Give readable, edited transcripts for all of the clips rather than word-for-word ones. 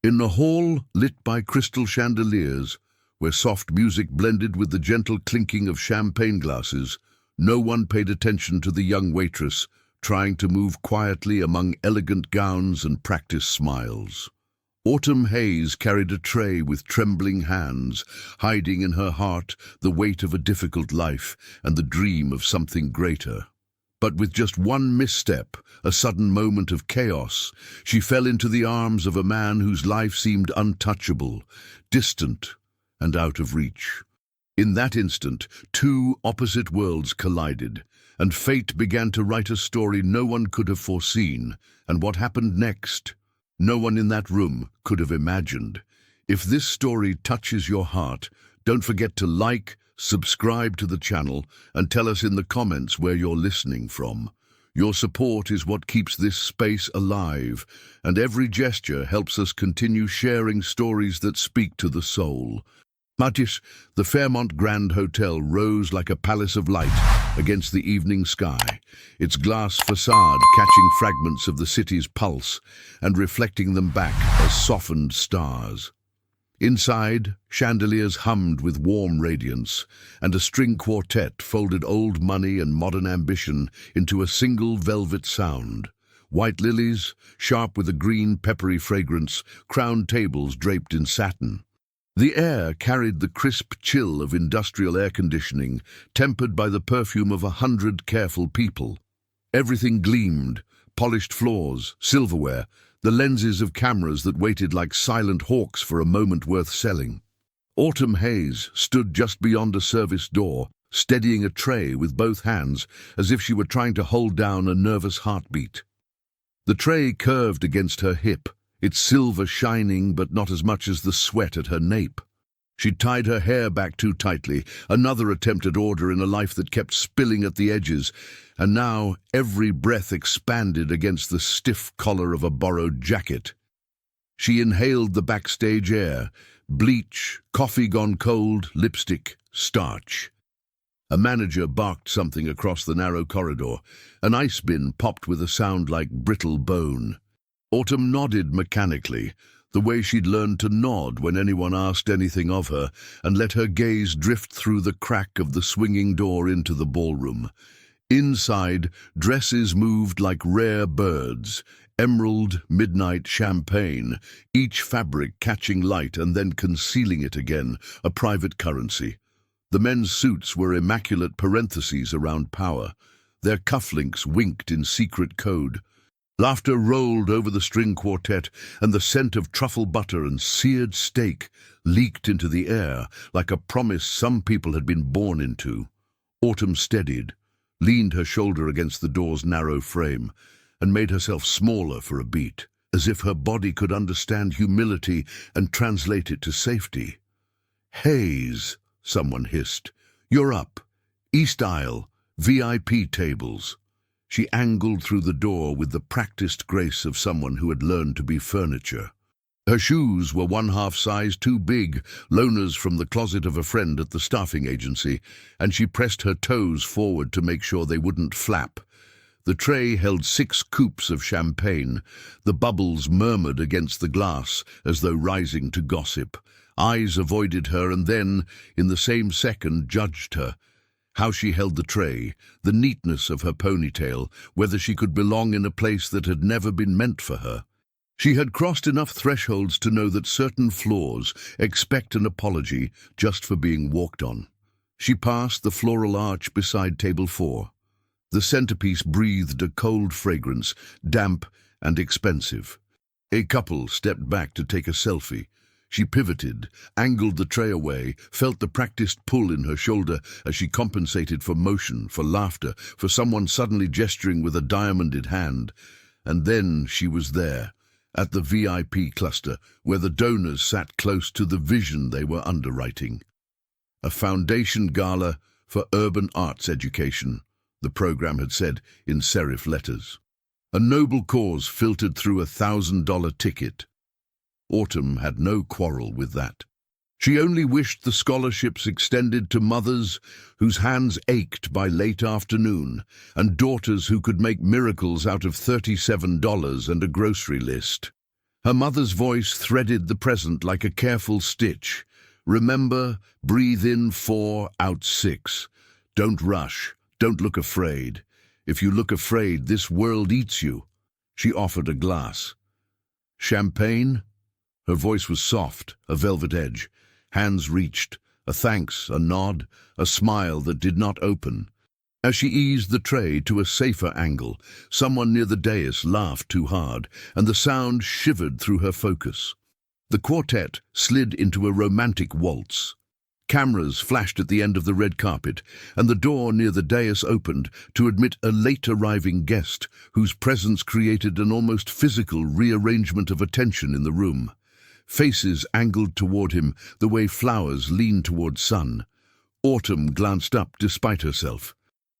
In the hall lit by crystal chandeliers, where soft music blended with the gentle clinking of champagne glasses, no one paid attention to the young waitress, trying to move quietly among elegant gowns and practiced smiles. Autumn Hayes carried a tray with trembling hands, hiding in her heart the weight of a difficult life and the dream of something greater. But with just one misstep, a sudden moment of chaos, she fell into the arms of a man whose life seemed untouchable, distant, and out of reach. In that instant, two opposite worlds collided, and fate began to write a story no one could have foreseen. And what happened next, no one in that room could have imagined. If this story touches your heart, don't forget to like, subscribe to the channel, and tell us in the comments where you're listening from. Your support is what keeps this space alive, and every gesture helps us continue sharing stories that speak to the soul. Matis, the Fairmont Grand Hotel rose like a palace of light against the evening sky, its glass facade catching fragments of the city's pulse and reflecting them back as softened stars. Inside, chandeliers hummed with warm radiance, and a string quartet folded old money and modern ambition into a single velvet sound. White lilies, sharp with a green, peppery fragrance, crowned tables draped in satin. The air carried the crisp chill of industrial air conditioning, tempered by the perfume of 100 careful people. Everything gleamed: polished floors, silverware, the lenses of cameras that waited like silent hawks for a moment worth selling. Autumn Hayes stood just beyond a service door, steadying a tray with both hands, as if she were trying to hold down a nervous heartbeat. The tray curved against her hip, its silver shining but not as much as the sweat at her nape. She tied her hair back too tightly, another attempt at order in a life that kept spilling at the edges, and now every breath expanded against the stiff collar of a borrowed jacket. She inhaled the backstage air: bleach, coffee gone cold, lipstick, starch. A manager barked something across the narrow corridor. An ice bin popped with a sound like brittle bone. Autumn nodded mechanically, the way she'd learned to nod when anyone asked anything of her, and let her gaze drift through the crack of the swinging door into the ballroom. Inside, dresses moved like rare birds, emerald, midnight, champagne, each fabric catching light and then concealing it again, a private currency. The men's suits were immaculate parentheses around power. Their cufflinks winked in secret code. Laughter rolled over the string quartet, and the scent of truffle butter and seared steak leaked into the air like a promise some people had been born into. Autumn steadied, leaned her shoulder against the door's narrow frame, and made herself smaller for a beat, as if her body could understand humility and translate it to safety. "Hayes," someone hissed. "You're up. East aisle, VIP tables." She angled through the door with the practiced grace of someone who had learned to be furniture. Her shoes were 1/2 size too big, loaners from the closet of a friend at the staffing agency, and she pressed her toes forward to make sure they wouldn't flap. The tray held 6 coupes of champagne. The bubbles murmured against the glass as though rising to gossip. Eyes avoided her and then, in the same second, judged her. How she held the tray, the neatness of her ponytail, whether she could belong in a place that had never been meant for her. She had crossed enough thresholds to know that certain floors expect an apology just for being walked on. She passed the floral arch beside table 4. The centerpiece breathed a cold fragrance, damp and expensive. A couple stepped back to take a selfie. She pivoted, angled the tray away, felt the practiced pull in her shoulder as she compensated for motion, for laughter, for someone suddenly gesturing with a diamonded hand. And then she was there, at the VIP cluster, where the donors sat close to the vision they were underwriting. A foundation gala for urban arts education, the program had said in serif letters. A noble cause filtered through a $1,000 ticket. Autumn had no quarrel with that. She only wished the scholarships extended to mothers whose hands ached by late afternoon, and daughters who could make miracles out of $37 and a grocery list. Her mother's voice threaded the present like a careful stitch. Remember, breathe in 4, out 6. Don't rush, don't look afraid. If you look afraid, this world eats you. She offered a glass. Champagne? Her voice was soft, a velvet edge. Hands reached, a thanks, a nod, a smile that did not open. As she eased the tray to a safer angle, someone near the dais laughed too hard, and the sound shivered through her focus. The quartet slid into a romantic waltz. Cameras flashed at the end of the red carpet, and the door near the dais opened to admit a late-arriving guest whose presence created an almost physical rearrangement of attention in the room. Faces angled toward him the way flowers lean toward sun. Autumn glanced up despite herself.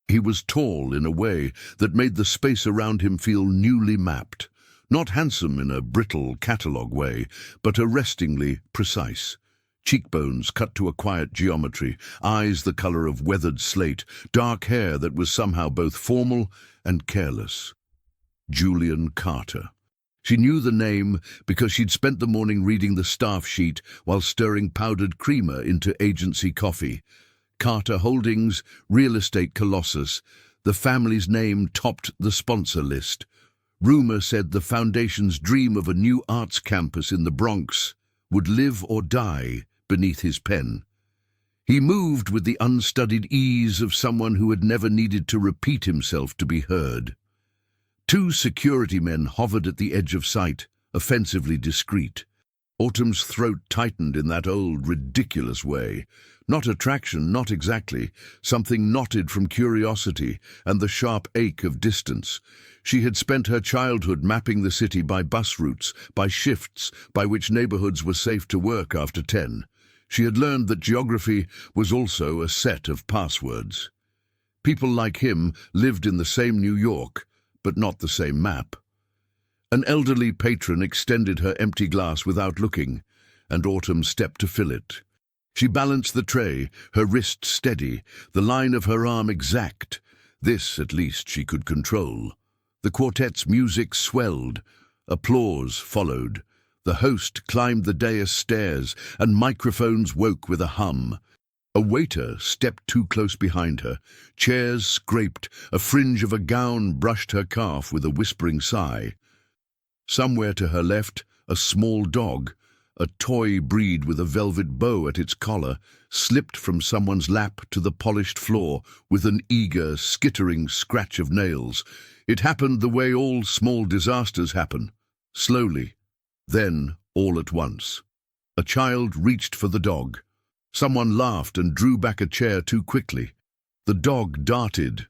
He was tall in a way that made the space around him feel newly mapped. Not handsome in a brittle catalogue way, but arrestingly precise. Cheekbones cut to a quiet geometry, eyes the color of weathered slate, dark hair that was somehow both formal and careless. Julian Carter. She knew the name because she'd spent the morning reading the staff sheet while stirring powdered creamer into agency coffee. Carter Holdings, real estate colossus. The family's name topped the sponsor list. Rumor said the foundation's dream of a new arts campus in the Bronx would live or die beneath his pen. He moved with the unstudied ease of someone who had never needed to repeat himself to be heard. 2 security men hovered at the edge of sight, offensively discreet. Autumn's throat tightened in that old, ridiculous way. Not attraction, not exactly. Something knotted from curiosity and the sharp ache of distance. She had spent her childhood mapping the city by bus routes, by shifts, by which neighborhoods were safe to work after 10. She had learned that geography was also a set of passwords. People like him lived in the same New York, but not the same map. An elderly patron extended her empty glass without looking, and Autumn stepped to fill it. She balanced the tray, her wrist steady, the line of her arm exact. This, at least, she could control. The quartet's music swelled. Applause followed. The host climbed the dais stairs, and microphones woke with a hum. A waiter stepped too close behind her. Chairs scraped. A fringe of a gown brushed her calf with a whispering sigh. Somewhere to her left, a small dog, a toy breed with a velvet bow at its collar, slipped from someone's lap to the polished floor with an eager, skittering scratch of nails. It happened the way all small disasters happen, slowly, then all at once. A child reached for the dog. Someone laughed and drew back a chair too quickly. The dog darted.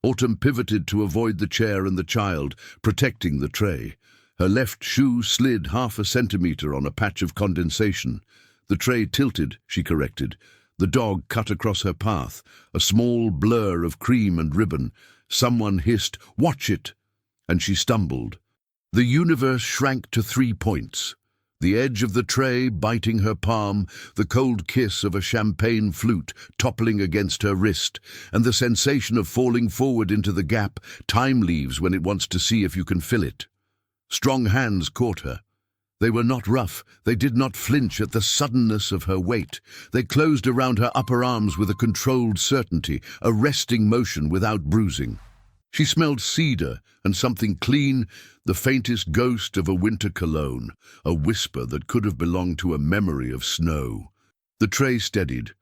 Autumn pivoted to avoid the chair and the child, protecting the tray. Her left shoe slid half a centimeter on a patch of condensation. The tray tilted, she corrected. The dog cut across her path, a small blur of cream and ribbon. Someone hissed, "Watch it!" and she stumbled. The universe shrank to 3 points. The edge of the tray biting her palm, the cold kiss of a champagne flute toppling against her wrist, and the sensation of falling forward into the gap time leaves when it wants to see if you can fill it. Strong hands caught her. They were not rough. They did not flinch at the suddenness of her weight. They closed around her upper arms with a controlled certainty, a resting motion without bruising. She smelled cedar and something clean, the faintest ghost of a winter cologne, a whisper that could have belonged to a memory of snow. The tray steadied.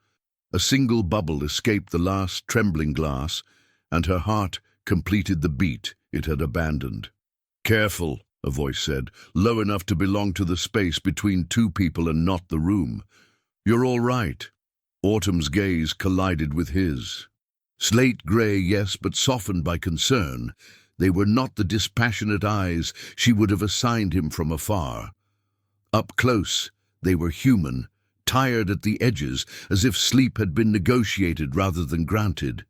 A single bubble escaped the last trembling glass, and her heart completed the beat it had abandoned. "Careful," a voice said, low enough to belong to the space between 2 people and not the room. "You're all right." Autumn's gaze collided with his. Slate gray, yes, but softened by concern. They were not the dispassionate eyes she would have assigned him from afar. Up close, they were human, tired at the edges, as if sleep had been negotiated rather than granted.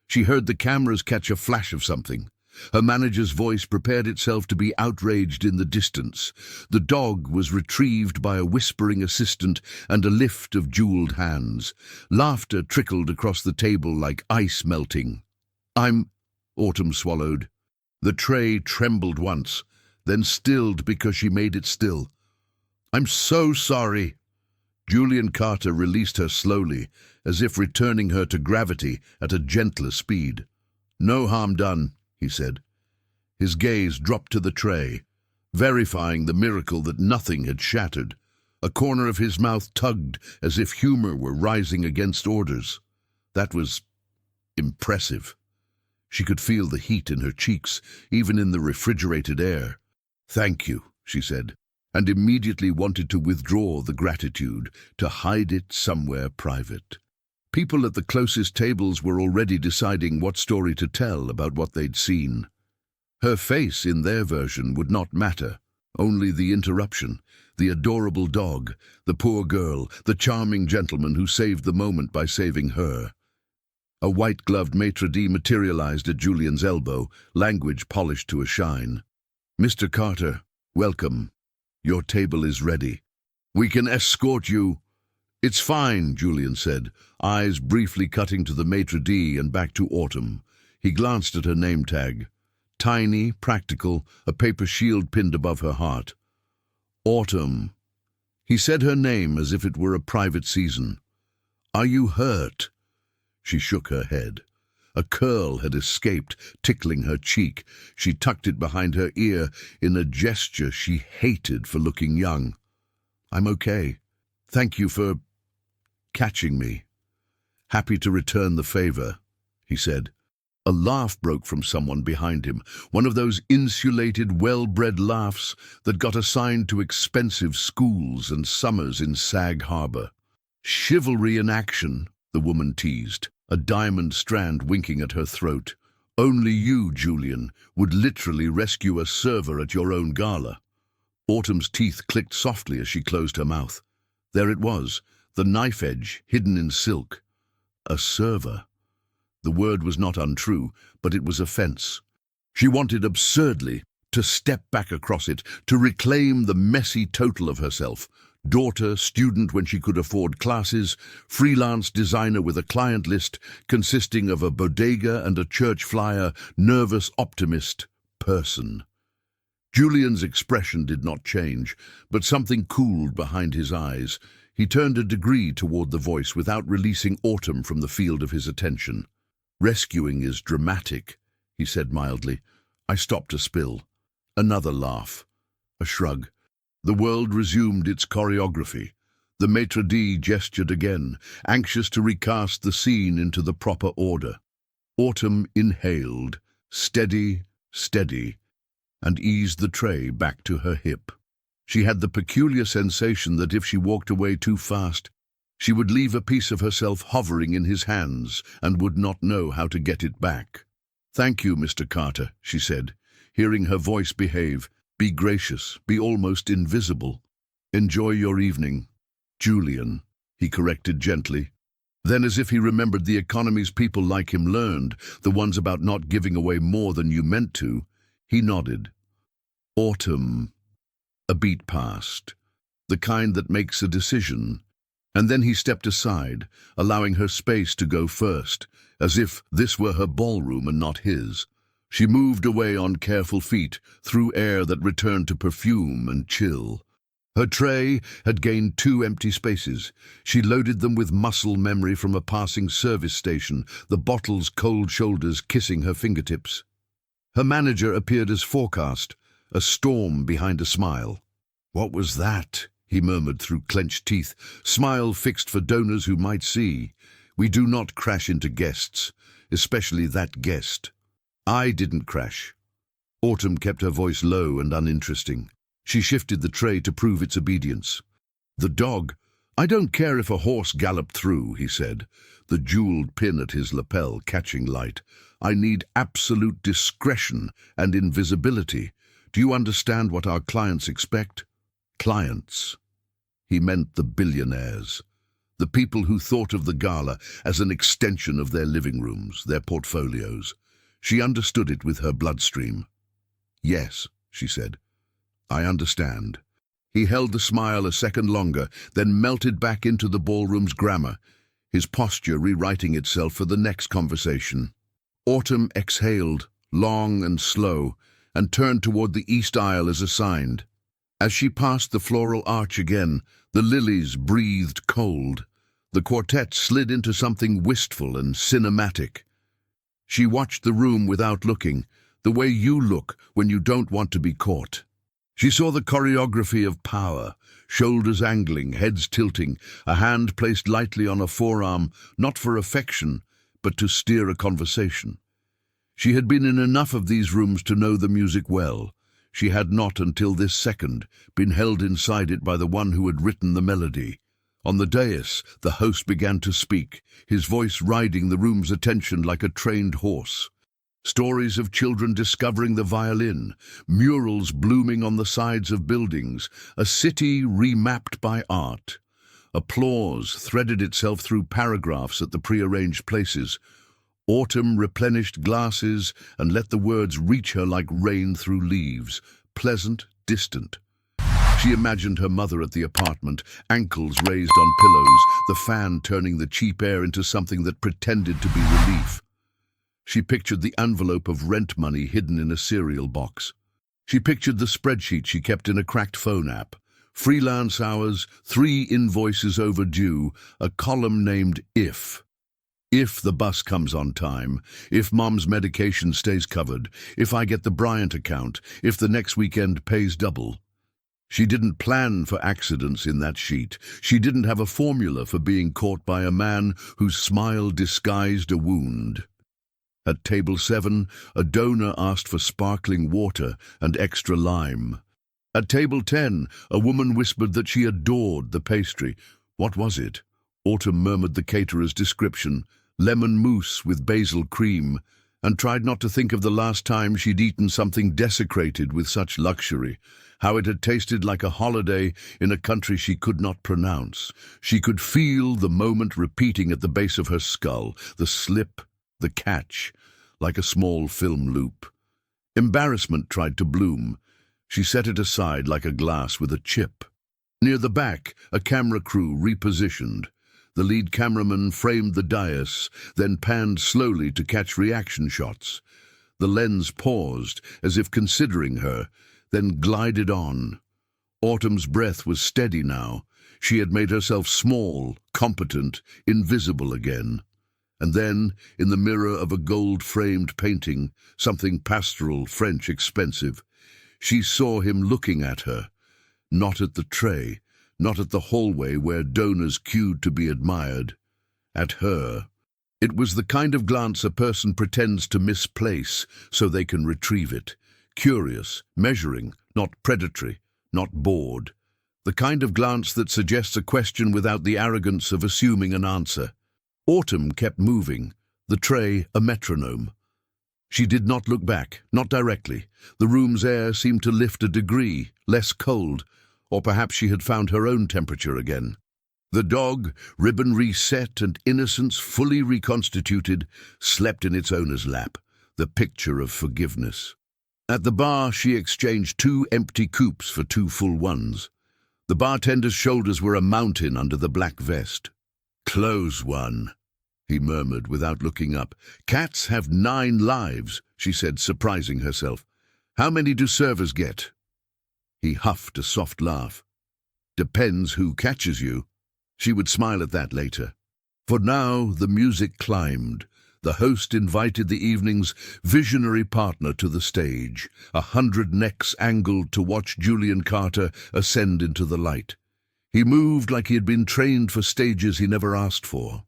She heard the cameras catch a flash of something. Her manager's voice prepared itself to be outraged in the distance. The dog was retrieved by a whispering assistant and a lift of jeweled hands. Laughter trickled across the table like ice melting. Autumn swallowed. The tray trembled once, then stilled because she made it still. "I'm so sorry." Julian Carter released her slowly, as if returning her to gravity at a gentler speed. "No harm done," he said. His gaze dropped to the tray, verifying the miracle that nothing had shattered. A corner of his mouth tugged as if humor were rising against orders. That was impressive. She could feel the heat in her cheeks, even in the refrigerated air. "Thank you," she said, and immediately wanted to withdraw the gratitude, to hide it somewhere private. People at the closest tables were already deciding what story to tell about what they'd seen. Her face in their version would not matter, only the interruption, the adorable dog, the poor girl, the charming gentleman who saved the moment by saving her. A white-gloved maitre d' materialized at Julian's elbow, language polished to a shine. "Mr. Carter, welcome. Your table is ready. We can escort you." "It's fine," Julian said, eyes briefly cutting to the maitre d' and back to Autumn. He glanced at her name tag. Tiny, practical, a paper shield pinned above her heart. "Autumn." He said her name as if it were a private season. "Are you hurt?" She shook her head. A curl had escaped, tickling her cheek. She tucked it behind her ear in a gesture she hated for looking young. "I'm okay. Thank you for catching me." "Happy to return the favor," he said. A laugh broke from someone behind him, one of those insulated, well-bred laughs that got assigned to expensive schools and summers in Sag Harbor. "Chivalry in action," the woman teased, a diamond strand winking at her throat. "Only you, Julian, would literally rescue a server at your own gala." Autumn's teeth clicked softly as she closed her mouth. There it was, the knife edge hidden in silk. A server. The word was not untrue, but it was a fence. She wanted absurdly to step back across it, to reclaim the messy total of herself. Daughter, student when she could afford classes, freelance designer with a client list consisting of a bodega and a church flyer, nervous optimist, person. Julian's expression did not change, but something cooled behind his eyes. He turned a degree toward the voice without releasing Autumn from the field of his attention. "Rescuing is dramatic," he said mildly. I stopped to spill. Another laugh. A shrug. The world resumed its choreography. The maitre d' gestured again, anxious to recast the scene into the proper order. Autumn inhaled, steady, steady, and eased the tray back to her hip. She had the peculiar sensation that if she walked away too fast, she would leave a piece of herself hovering in his hands and would not know how to get it back. "Thank you, Mr. Carter," she said, hearing her voice behave. "Be gracious, be almost invisible. Enjoy your evening." "Julian," he corrected gently. Then, as if he remembered the economy's people like him learned, the ones about not giving away more than you meant to, he nodded. "Autumn." A beat passed, the kind that makes a decision. And then he stepped aside, allowing her space to go first, as if this were her ballroom and not his. She moved away on careful feet, through air that returned to perfume and chill. Her tray had gained 2 empty spaces. She loaded them with muscle memory from a passing service station, the bottle's cold shoulders kissing her fingertips. Her manager appeared as forecast, a storm behind a smile. "What was that?" he murmured through clenched teeth, smile fixed for donors who might see. "We do not crash into guests, especially that guest." "I didn't crash." Autumn kept her voice low and uninteresting. She shifted the tray to prove its obedience. "The dog. I don't care if a horse galloped through," he said, the jeweled pin at his lapel catching light. "I need absolute discretion and invisibility. Do you understand what our clients expect?" Clients. He meant the billionaires, the people who thought of the gala as an extension of their living rooms, their portfolios. She understood it with her bloodstream. "Yes," she said, "I understand." He held the smile a second longer, then melted back into the ballroom's grammar, his posture rewriting itself for the next conversation. Autumn exhaled, long and slow, and turned toward the east aisle as assigned. As she passed the floral arch again, the lilies breathed cold. The quartet slid into something wistful and cinematic. She watched the room without looking, the way you look when you don't want to be caught. She saw the choreography of power, shoulders angling, heads tilting, a hand placed lightly on a forearm, not for affection, but to steer a conversation. She had been in enough of these rooms to know the music well. She had not, until this second, been held inside it by the one who had written the melody. On the dais, the host began to speak, his voice riding the room's attention like a trained horse. Stories of children discovering the violin, murals blooming on the sides of buildings, a city remapped by art. Applause threaded itself through paragraphs at the prearranged places. Autumn replenished glasses and let the words reach her like rain through leaves, pleasant, distant. She imagined her mother at the apartment, ankles raised on pillows, the fan turning the cheap air into something that pretended to be relief. She pictured the envelope of rent money hidden in a cereal box. She pictured the spreadsheet she kept in a cracked phone app. Freelance hours, 3 invoices overdue, a column named If. If the bus comes on time, if Mom's medication stays covered, if I get the Bryant account, if the next weekend pays double. She didn't plan for accidents in that sheet. She didn't have a formula for being caught by a man whose smile disguised a wound. At table 7, a donor asked for sparkling water and extra lime. At table 10, a woman whispered that she adored the pastry. What was it? Autumn murmured the caterer's description, lemon mousse with basil cream, and tried not to think of the last time she'd eaten something desecrated with such luxury, how it had tasted like a holiday in a country she could not pronounce. She could feel the moment repeating at the base of her skull, the slip, the catch, like a small film loop. Embarrassment tried to bloom. She set it aside like a glass with a chip. Near the back, a camera crew repositioned. The lead cameraman framed the dais, then panned slowly to catch reaction shots. The lens paused, as if considering her, then glided on. Autumn's breath was steady now. She had made herself small, competent, invisible again. And then, in the mirror of a gold-framed painting, something pastoral, French, expensive, she saw him looking at her, not at the tray, not at the hallway where donors queued to be admired, at her. It was the kind of glance a person pretends to misplace so they can retrieve it. Curious, measuring, not predatory, not bored. The kind of glance that suggests a question without the arrogance of assuming an answer. Autumn kept moving, the tray a metronome. She did not look back, not directly. The room's air seemed to lift a degree, less cold, or perhaps she had found her own temperature again. The dog, ribbon reset and innocence fully reconstituted, slept in its owner's lap, the picture of forgiveness. At the bar, she exchanged 2 empty coupes for 2 full ones. The bartender's shoulders were a mountain under the black vest. "Close one," he murmured without looking up. "Cats have 9 lives," she said, surprising herself. "How many do servers get?" He huffed a soft laugh. "Depends who catches you." She would smile at that later. For now, the music climbed. The host invited the evening's visionary partner to the stage, 100 necks angled to watch Julian Carter ascend into the light. He moved like he had been trained for stages he never asked for.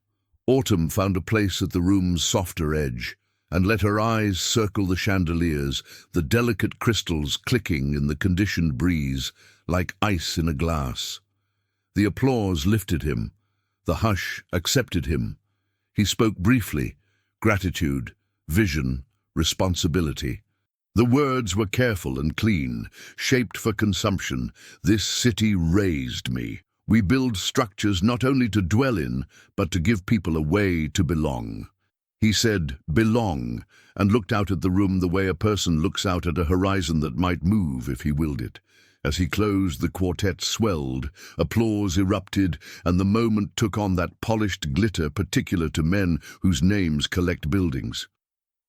Autumn found a place at the room's softer edge, and let her eyes circle the chandeliers, the delicate crystals clicking in the conditioned breeze, like ice in a glass. The applause lifted him. The hush accepted him. He spoke briefly, gratitude, vision, responsibility. The words were careful and clean, shaped for consumption. "This city raised me. We build structures not only to dwell in, but to give people a way to belong." He said, "belong," and looked out at the room the way a person looks out at a horizon that might move if he willed it. As he closed, the quartet swelled, applause erupted, and the moment took on that polished glitter particular to men whose names collect buildings.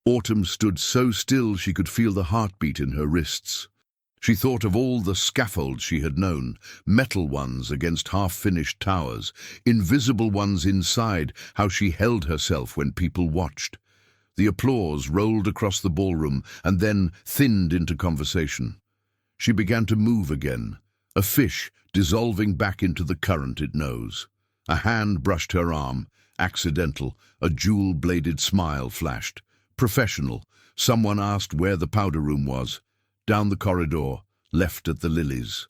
Autumn stood so still she could feel the heartbeat in her wrists. She thought of all the scaffolds she had known, metal ones against half-finished towers, invisible ones inside, how she held herself when people watched. The applause rolled across the ballroom and then thinned into conversation. She began to move again, a fish dissolving back into the current it knows. A hand brushed her arm, accidental, a jewel-bladed smile flashed. Professional. Someone asked where the powder room was. Down the corridor, left at the Lilies.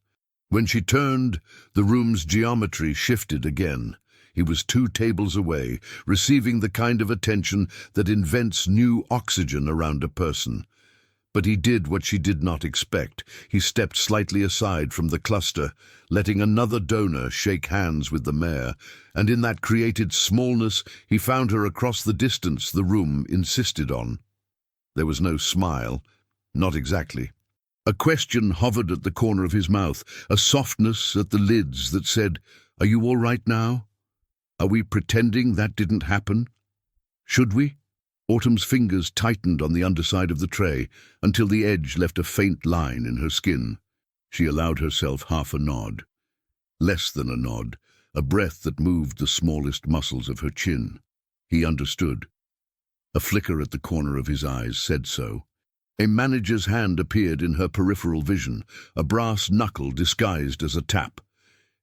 When she turned, the room's geometry shifted again. He was 2 tables away, receiving the kind of attention that invents new oxygen around a person. But he did what she did not expect. He stepped slightly aside from the cluster, letting another donor shake hands with the mayor, and in that created smallness he found her across the distance the room insisted on. There was no smile. Not exactly. A question hovered at the corner of his mouth, a softness at the lids that said, "Are you all right now? Are we pretending that didn't happen? Should we?" Autumn's fingers tightened on the underside of the tray until the edge left a faint line in her skin. She allowed herself half a nod. Less than a nod, a breath that moved the smallest muscles of her chin. He understood. A flicker at the corner of his eyes said so. A manager's hand appeared in her peripheral vision, a brass knuckle disguised as a tap.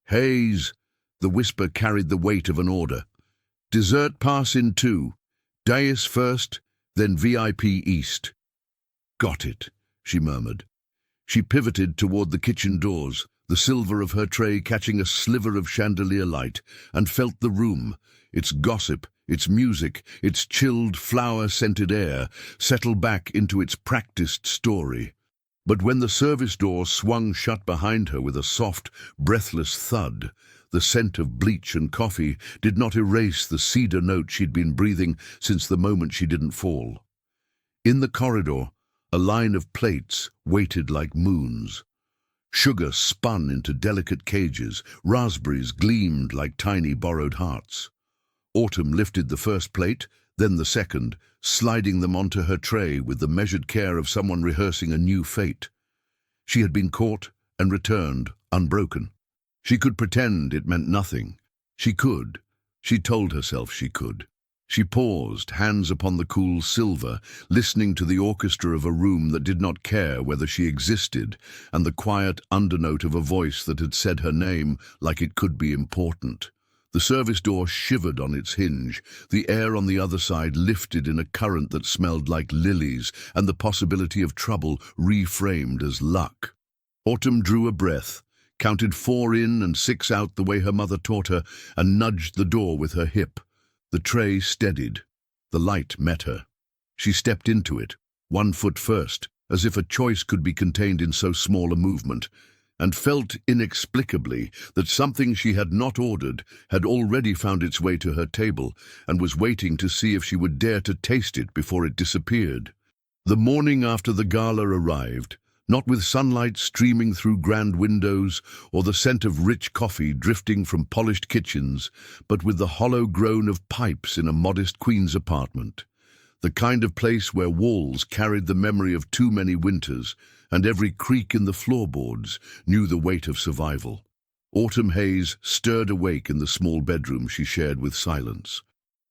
"Hayes!" The whisper carried the weight of an order. "Dessert pass in 2. Dais first, then VIP East." "Got it," she murmured. She pivoted toward the kitchen doors, the silver of her tray catching a sliver of chandelier light, and felt the room, its gossip, its music, its chilled, flower-scented air, settle back into its practiced story. But when the service door swung shut behind her with a soft, breathless thud, the scent of bleach and coffee did not erase the cedar note she'd been breathing since the moment she didn't fall. In the corridor, a line of plates waited like moons. Sugar spun into delicate cages, raspberries gleamed like tiny borrowed hearts. Autumn lifted the first plate, then the second, sliding them onto her tray with the measured care of someone rehearsing a new fate. She had been caught and returned, unbroken. She could pretend it meant nothing. She could. She told herself she could. She paused, hands upon the cool silver, listening to the orchestra of a room that did not care whether she existed, and the quiet undernote of a voice that had said her name like it could be important. The service door shivered on its hinge. The air on the other side lifted in a current that smelled like lilies, and the possibility of trouble reframed as luck. Autumn drew a breath, counted 4 in and 6 out the way her mother taught her, and nudged the door with her hip. The tray steadied. The light met her. She stepped into it, 1 foot first, as if a choice could be contained in so small a movement, and felt inexplicably that something she had not ordered had already found its way to her table and was waiting to see if she would dare to taste it before it disappeared. The morning after the gala arrived, not with sunlight streaming through grand windows or the scent of rich coffee drifting from polished kitchens, but with the hollow groan of pipes in a modest queen's apartment. The kind of place where walls carried the memory of too many winters, and every creak in the floorboards knew the weight of survival. Autumn Hayes stirred awake in the small bedroom she shared with silence.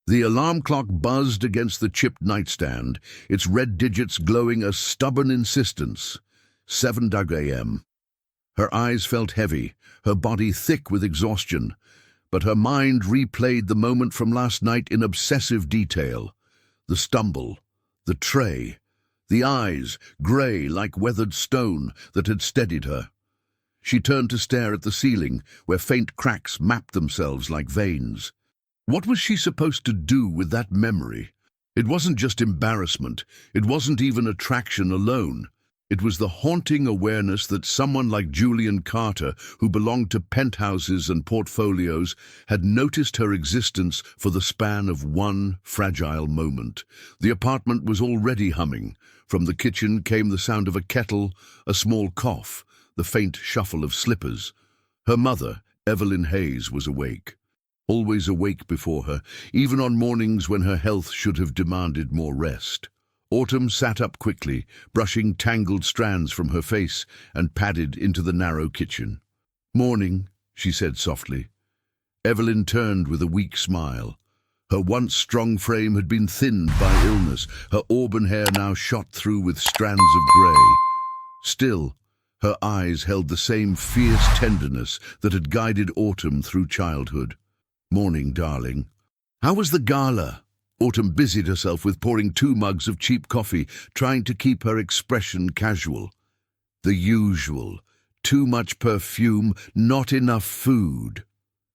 The alarm clock buzzed against the chipped nightstand, its red digits glowing a stubborn insistence. 7 a.m. Her eyes felt heavy, her body thick with exhaustion, but her mind replayed the moment from last night in obsessive detail. The stumble, the tray, the eyes, grey like weathered stone, that had steadied her. She turned to stare at the ceiling, where faint cracks mapped themselves like veins. What was she supposed to do with that memory? It wasn't just embarrassment. It wasn't even attraction alone. It was the haunting awareness that someone like Julian Carter, who belonged to penthouses and portfolios, had noticed her existence for the span of one fragile moment. The apartment was already humming. From the kitchen came the sound of a kettle, a small cough, the faint shuffle of slippers. Her mother, Evelyn Hayes, was awake. Always awake before her, even on mornings when her health should have demanded more rest. Autumn sat up quickly, brushing tangled strands from her face, and padded into the narrow kitchen. "Morning," she said softly. Evelyn turned with a weak smile. Her once strong frame had been thinned by illness, her auburn hair now shot through with strands of grey. Still, her eyes held the same fierce tenderness that had guided Autumn through childhood. "Morning, darling." "How was the gala?" Autumn busied herself with pouring 2 mugs of cheap coffee, trying to keep her expression casual. "The usual. Too much perfume, not enough food."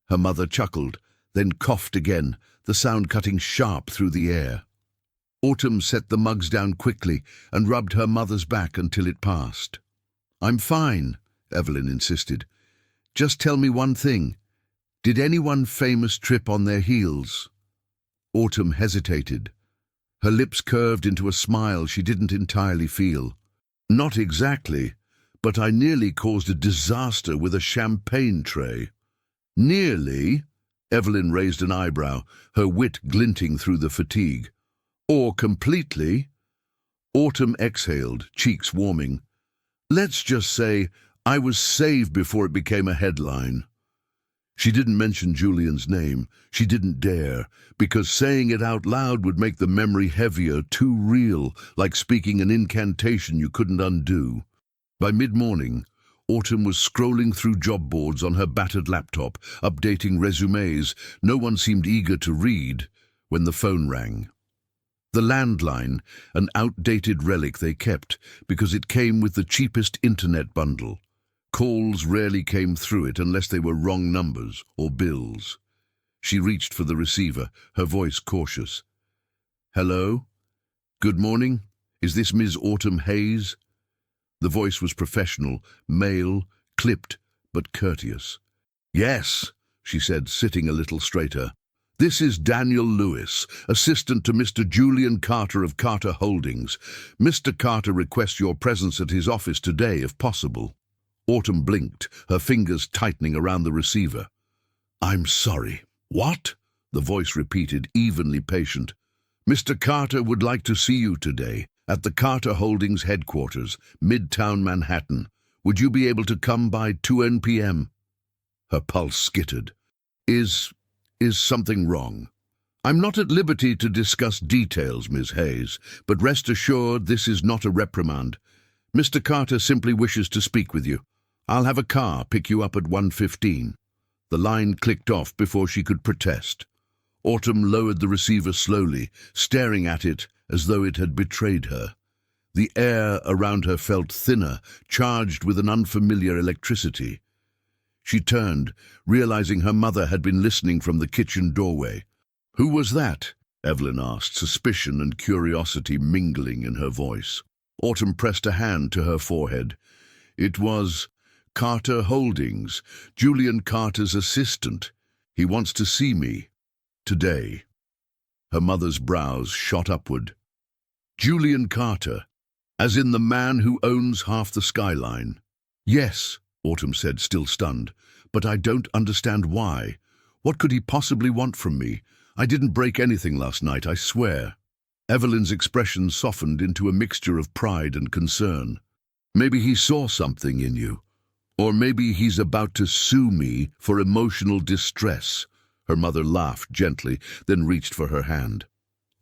Her mother chuckled, then coughed again, the sound cutting sharp through the air. Autumn set the mugs down quickly and rubbed her mother's back until it passed. "I'm fine," Evelyn insisted. "Just tell me one thing. Did anyone famous trip on their heels?" Autumn hesitated. Her lips curved into a smile she didn't entirely feel. "Not exactly, but I nearly caused a disaster with a champagne tray." "Nearly?" Evelyn raised an eyebrow, her wit glinting through the fatigue. "Or completely?" Autumn exhaled, cheeks warming. "Let's just say I was saved before it became a headline." She didn't mention Julian's name. She didn't dare, because saying it out loud would make the memory heavier, too real, like speaking an incantation you couldn't undo. By mid-morning, Autumn was scrolling through job boards on her battered laptop, updating resumes. No one seemed eager to read when the phone rang. The landline, an outdated relic they kept, because it came with the cheapest internet bundle. Calls rarely came through it unless they were wrong numbers or bills. She reached for the receiver, her voice cautious. "Hello? Good morning. Is this Ms. Autumn Hayes?" The voice was professional, male, clipped, but courteous. "Yes," she said, sitting a little straighter. "This is Daniel Lewis, assistant to Mr. Julian Carter of Carter Holdings. Mr. Carter requests your presence at his office today, if possible." Autumn blinked, her fingers tightening around the receiver. "I'm sorry. What?" the voice repeated, evenly patient. "Mr. Carter would like to see you today, at the Carter Holdings headquarters, Midtown Manhattan. Would you be able to come by 2 p.m.? Her pulse skittered. Is something wrong?" "I'm not at liberty to discuss details, Ms. Hayes, but rest assured this is not a reprimand. Mr. Carter simply wishes to speak with you. I'll have a car pick you up at 1:15. The line clicked off before she could protest. Autumn lowered the receiver slowly, staring at it as though it had betrayed her. The air around her felt thinner, charged with an unfamiliar electricity. She turned, realizing her mother had been listening from the kitchen doorway. "Who was that?" Evelyn asked, suspicion and curiosity mingling in her voice. Autumn pressed a hand to her forehead. "It was Carter Holdings, Julian Carter's assistant. He wants to see me. Today." Her mother's brows shot upward. "Julian Carter, as in the man who owns half the skyline?" "Yes," Autumn said, still stunned, "but I don't understand why. What could he possibly want from me? I didn't break anything last night, I swear." Evelyn's expression softened into a mixture of pride and concern. "Maybe he saw something in you. Or maybe he's about to sue me for emotional distress." Her mother laughed gently, then reached for her hand.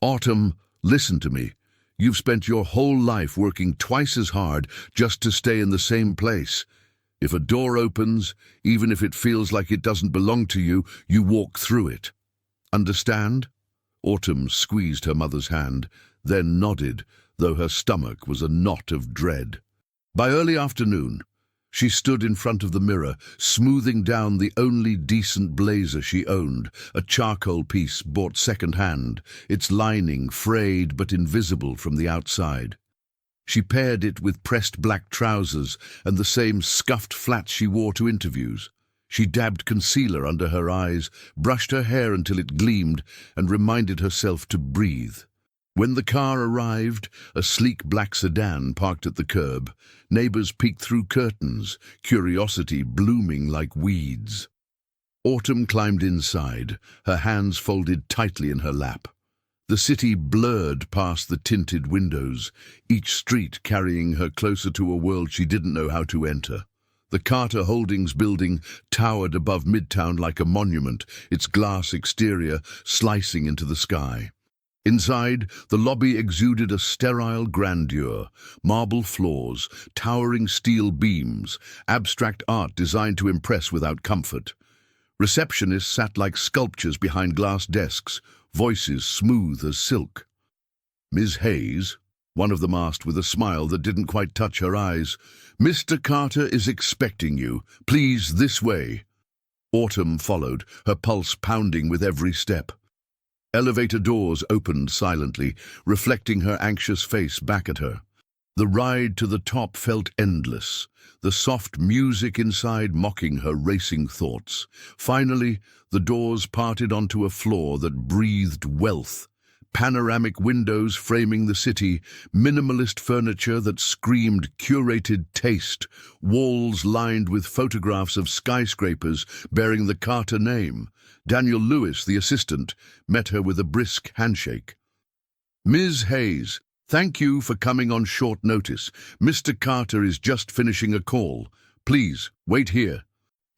"Autumn, listen to me. You've spent your whole life working twice as hard just to stay in the same place. If a door opens, even if it feels like it doesn't belong to you, you walk through it. Understand?" Autumn squeezed her mother's hand, then nodded, though her stomach was a knot of dread. By early afternoon, she stood in front of the mirror, smoothing down the only decent blazer she owned, a charcoal piece bought second-hand, its lining frayed but invisible from the outside. She paired it with pressed black trousers and the same scuffed flats she wore to interviews. She dabbed concealer under her eyes, brushed her hair until it gleamed, and reminded herself to breathe. When the car arrived, a sleek black sedan parked at the curb, neighbors peeked through curtains, curiosity blooming like weeds. Autumn climbed inside, her hands folded tightly in her lap. The city blurred past the tinted windows, each street carrying her closer to a world she didn't know how to enter. The Carter Holdings building towered above Midtown like a monument, its glass exterior slicing into the sky. Inside, the lobby exuded a sterile grandeur, marble floors, towering steel beams, abstract art designed to impress without comfort. Receptionists sat like sculptures behind glass desks, voices smooth as silk. Ms. Hayes, one of them asked with a smile that didn't quite touch her eyes, "Mr. Carter is expecting you. Please, this way." Autumn followed, her pulse pounding with every step. Elevator doors opened silently, reflecting her anxious face back at her. The ride to the top felt endless, the soft music inside mocking her racing thoughts. Finally, the doors parted onto a floor that breathed wealth. Panoramic windows framing the city, minimalist furniture that screamed curated taste, walls lined with photographs of skyscrapers bearing the Carter name. Daniel Lewis, the assistant, met her with a brisk handshake. "Ms. Hayes, thank you for coming on short notice. Mr. Carter is just finishing a call. Please, wait here."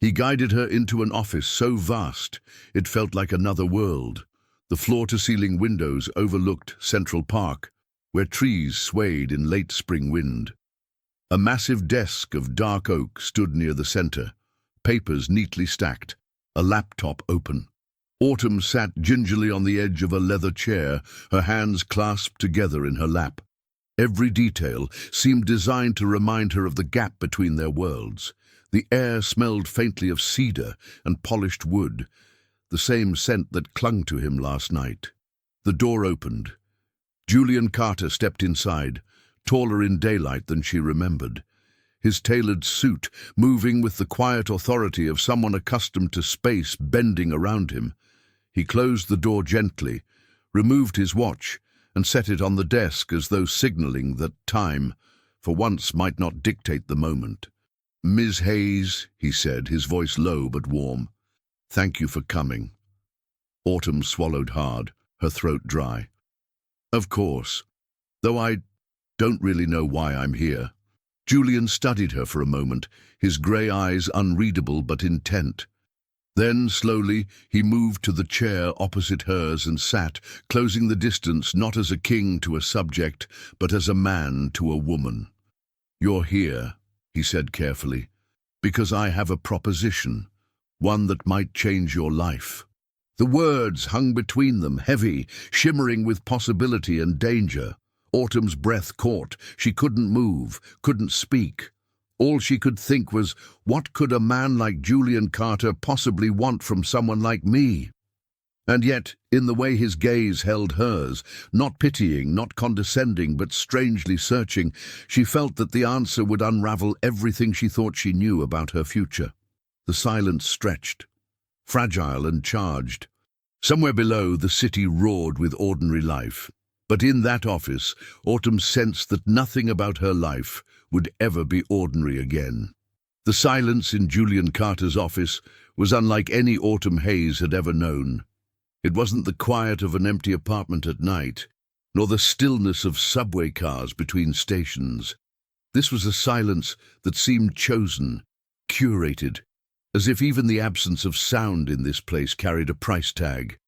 He guided her into an office so vast, it felt like another world. The floor-to-ceiling windows overlooked Central Park, where trees swayed in late spring wind. A massive desk of dark oak stood near the center, papers neatly stacked, a laptop open. Autumn sat gingerly on the edge of a leather chair, her hands clasped together in her lap. Every detail seemed designed to remind her of the gap between their worlds. The air smelled faintly of cedar and polished wood, the same scent that clung to him last night. The door opened. Julian Carter stepped inside, taller in daylight than she remembered. His tailored suit moving with the quiet authority of someone accustomed to space bending around him. He closed the door gently, removed his watch, and set it on the desk as though signaling that time, for once, might not dictate the moment. "Ms. Hayes," he said, his voice low but warm. "Thank you for coming." Autumn swallowed hard, her throat dry. "Of course, though I don't really know why I'm here." Julian studied her for a moment, his grey eyes unreadable but intent. Then, slowly, he moved to the chair opposite hers and sat, closing the distance not as a king to a subject, but as a man to a woman. "You're here," he said carefully, "because I have a proposition. One that might change your life." The words hung between them, heavy, shimmering with possibility and danger. Autumn's breath caught. She couldn't move, couldn't speak. All she could think was, what could a man like Julian Carter possibly want from someone like me? And yet, in the way his gaze held hers, not pitying, not condescending, but strangely searching, she felt that the answer would unravel everything she thought she knew about her future. The silence stretched, fragile and charged. Somewhere below, the city roared with ordinary life. But in that office, Autumn sensed that nothing about her life would ever be ordinary again. The silence in Julian Carter's office was unlike any Autumn Hayes had ever known. It wasn't the quiet of an empty apartment at night, nor the stillness of subway cars between stations. This was a silence that seemed chosen, curated, as if even the absence of sound in this place carried a price tag.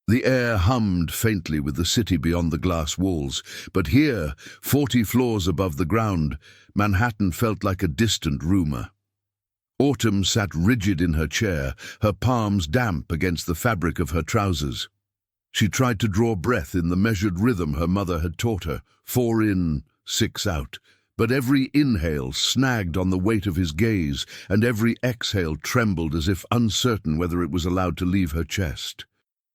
The air hummed faintly with the city beyond the glass walls, but here, 40 floors above the ground, Manhattan felt like a distant rumor. Autumn sat rigid in her chair, her palms damp against the fabric of her trousers. She tried to draw breath in the measured rhythm her mother had taught her, 4 in, 6 out, but every inhale snagged on the weight of his gaze, and every exhale trembled as if uncertain whether it was allowed to leave her chest.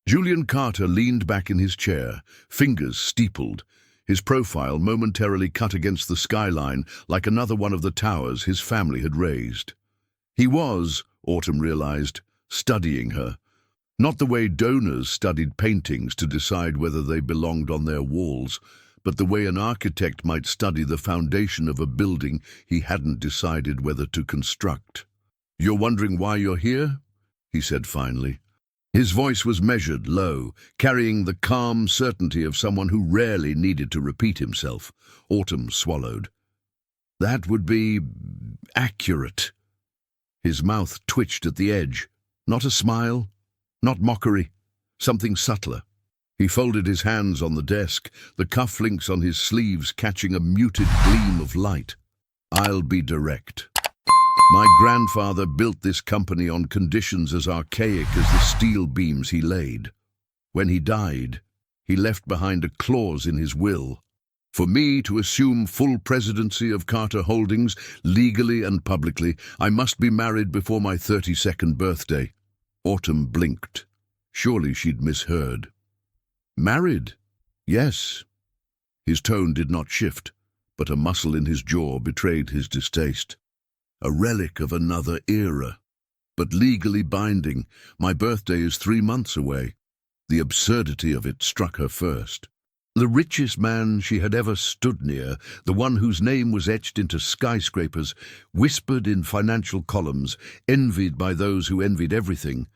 Julian Carter leaned back in his chair, fingers steepled, his profile momentarily cut against the skyline like another one of the towers his family had raised. He was, Autumn realized, studying her. Not the way donors studied paintings to decide whether they belonged on their walls, but the way an architect might study the foundation of a building he hadn't decided whether to construct. "You're wondering why you're here?" he said finally. His voice was measured, low, carrying the calm certainty of someone who rarely needed to repeat himself. Autumn swallowed. That would be accurate. His mouth twitched at the edge. Not a smile, not mockery, something subtler. He folded his hands on the desk, the cufflinks on his sleeves catching a muted gleam of light. I'll be direct. My grandfather built this company on conditions as archaic as the steel beams he laid. When he died, he left behind a clause in his will for me to assume full presidency of Carter Holdings, legally and publicly. I must be married before my 32nd birthday. Autumn blinked. Surely she'd misheard. Married? Yes. His tone did not shift, but a muscle in his jaw betrayed his distaste. A relic of another era, but legally binding. My birthday is 3 months away. The absurdity of it struck her first. The richest man she had ever stood near, the one whose name was etched into skyscrapers, whispered in financial columns, envied by those who envied everything,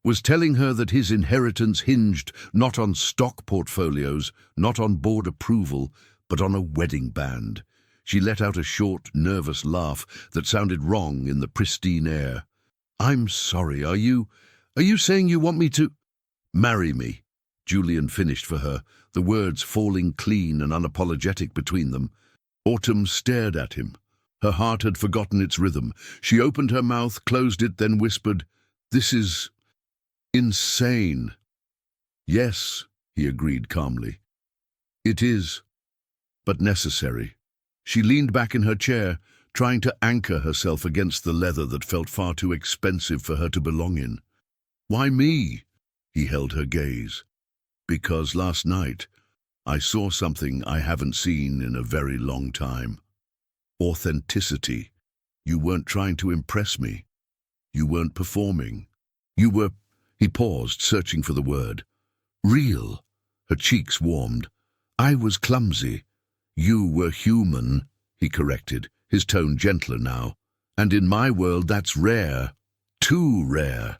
was telling her that his inheritance hinged not on stock portfolios, not on board approval, but on a wedding band. She let out a short, nervous laugh that sounded wrong in the pristine air. I'm sorry, are you saying you want me to marry me? Julian finished for her, the words falling clean and unapologetic between them. Autumn stared at him. Her heart had forgotten its rhythm. She opened her mouth, closed it, then whispered, "This is insane." "Yes," he agreed calmly. "It is, but necessary." She leaned back in her chair, trying to anchor herself against the leather that felt far too expensive for her to belong in. "Why me?" He held her gaze. "Because last night I saw something I haven't seen in a very long time. Authenticity. You weren't trying to impress me. You weren't performing. You were—" He paused, searching for the word. "Real." Her cheeks warmed. "I was clumsy. You were human," he corrected, his tone gentler now. "And in my world that's rare. Too rare."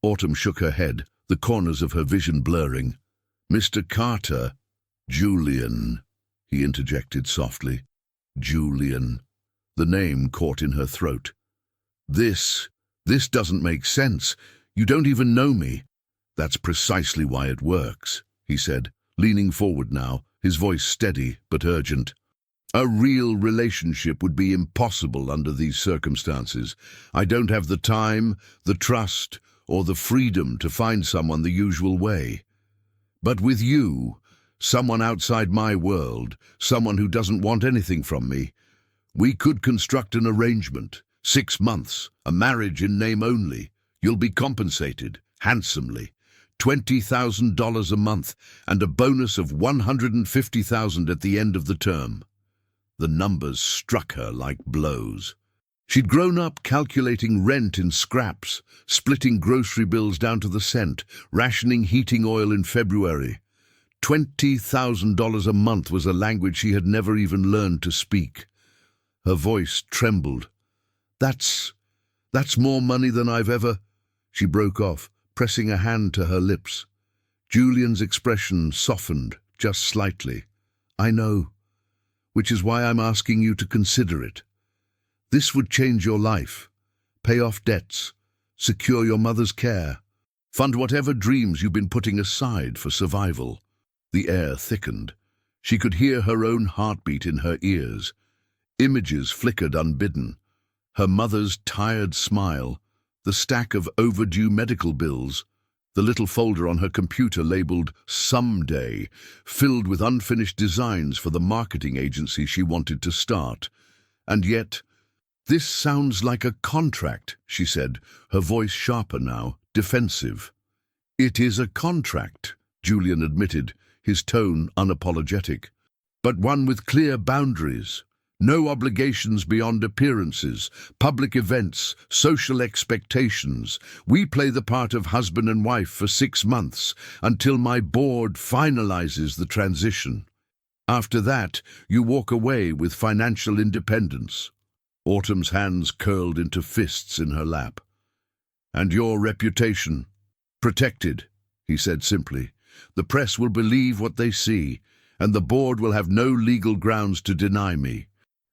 Autumn shook her head, the corners of her vision blurring. "Mr. Carter." "Julian," he interjected softly. "Julian." The name caught in her throat. This doesn't make sense. You don't even know me." "That's precisely why it works," he said, leaning forward now, his voice steady but urgent. "A real relationship would be impossible under these circumstances. I don't have the time, the trust, or the freedom to find someone the usual way. But with you, someone outside my world, someone who doesn't want anything from me, we could construct an arrangement. 6 months, a marriage in name only. You'll be compensated, handsomely. $20,000 a month, and a bonus of $150,000 at the end of the term." The numbers struck her like blows. She'd grown up calculating rent in scraps, splitting grocery bills down to the cent, rationing heating oil in February. $20,000 a month was a language she had never even learned to speak. Her voice trembled. That's more money than I've ever—" She broke off, pressing a hand to her lips. Julian's expression softened, just slightly. "I know, which is why I'm asking you to consider it. This would change your life, pay off debts, secure your mother's care, fund whatever dreams you've been putting aside for survival." The air thickened. She could hear her own heartbeat in her ears. Images flickered unbidden. Her mother's tired smile, the stack of overdue medical bills, the little folder on her computer labeled "Someday," filled with unfinished designs for the marketing agency she wanted to start. And yet, "This sounds like a contract," she said, her voice sharper now, defensive. "It is a contract," Julian admitted, his tone unapologetic, "but one with clear boundaries. No obligations beyond appearances, public events, social expectations. We play the part of husband and wife for 6 months, until my board finalizes the transition. After that, you walk away with financial independence." Autumn's hands curled into fists in her lap. "And your reputation?" Protected, he said simply. The press will believe what they see, and the board will have no legal grounds to deny me.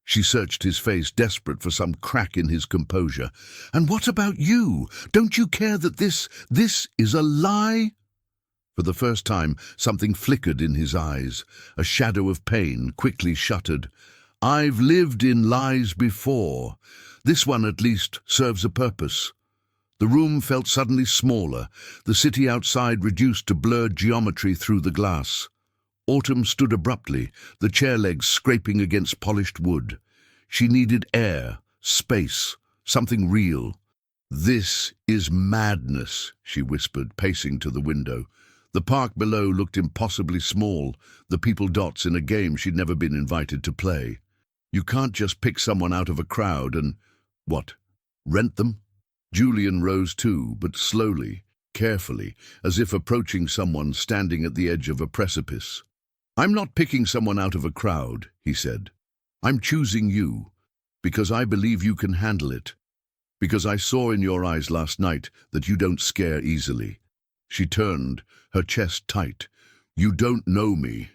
She searched his face, desperate for some crack in his composure. And what about you? Don't you care that this is a lie? For the first time, something flickered in his eyes. A shadow of pain quickly shuttered. I've lived in lies before. This one at least serves a purpose. The room felt suddenly smaller, the city outside reduced to blurred geometry through the glass. Autumn stood abruptly, the chair legs scraping against polished wood. She needed air, space, something real. This is madness, she whispered, pacing to the window. The park below looked impossibly small, the people dots in a game she'd never been invited to play. You can't just pick someone out of a crowd and, what, rent them? Julian rose too, but slowly, carefully, as if approaching someone standing at the edge of a precipice. I'm not picking someone out of a crowd, he said. I'm choosing you, because I believe you can handle it. Because I saw in your eyes last night that you don't scare easily. She turned, her chest tight. You don't know me.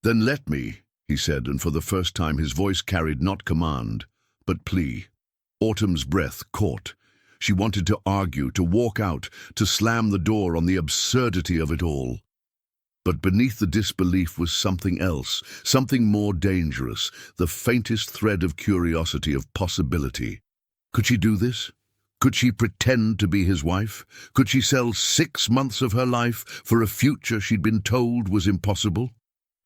Then let me, he said, and for the first time his voice carried not command, but plea. Autumn's breath caught. She wanted to argue, to walk out, to slam the door on the absurdity of it all. But beneath the disbelief was something else, something more dangerous, the faintest thread of curiosity, of possibility. Could she do this? Could she pretend to be his wife? Could she sell 6 months of her life for a future she'd been told was impossible?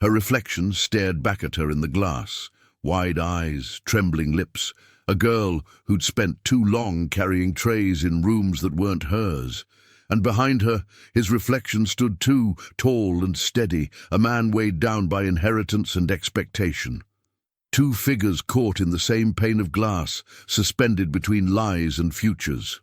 Her reflection stared back at her in the glass, wide eyes, trembling lips, a girl who'd spent too long carrying trays in rooms that weren't hers. And behind her, his reflection stood too, tall and steady, a man weighed down by inheritance and expectation. 2 figures caught in the same pane of glass, suspended between lies and futures.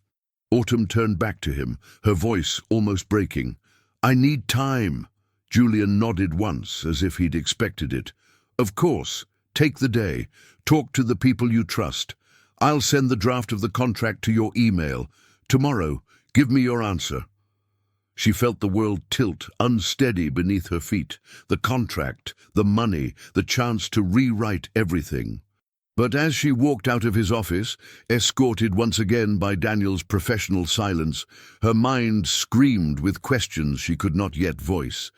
Autumn turned back to him, her voice almost breaking. I need time. Julian nodded once, as if he'd expected it. Of course. Take the day. Talk to the people you trust. I'll send the draft of the contract to your email. Tomorrow, give me your answer. She felt the world tilt, unsteady beneath her feet. The contract, the money, the chance to rewrite everything. But as she walked out of his office, escorted once again by Daniel's professional silence, her mind screamed with questions she could not yet voice.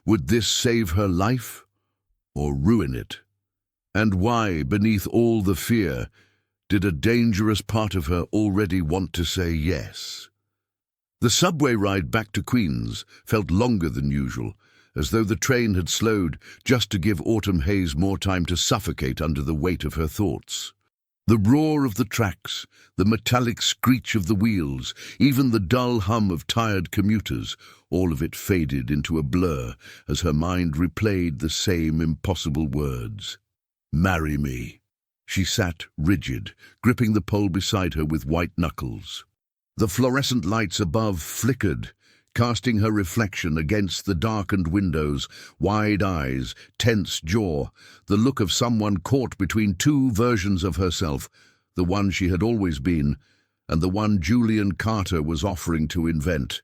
Would this save her life or ruin it? And why, beneath all the fear, did a dangerous part of her already want to say yes? The subway ride back to Queens felt longer than usual, as though the train had slowed just to give Autumn Hayes more time to suffocate under the weight of her thoughts. The roar of the tracks, the metallic screech of the wheels, even the dull hum of tired commuters, all of it faded into a blur as her mind replayed the same impossible words. Marry me. She sat rigid, gripping the pole beside her with white knuckles. The fluorescent lights above flickered, casting her reflection against the darkened windows, wide eyes, tense jaw, the look of someone caught between 2 versions of herself, the one she had always been, and the one Julian Carter was offering to invent.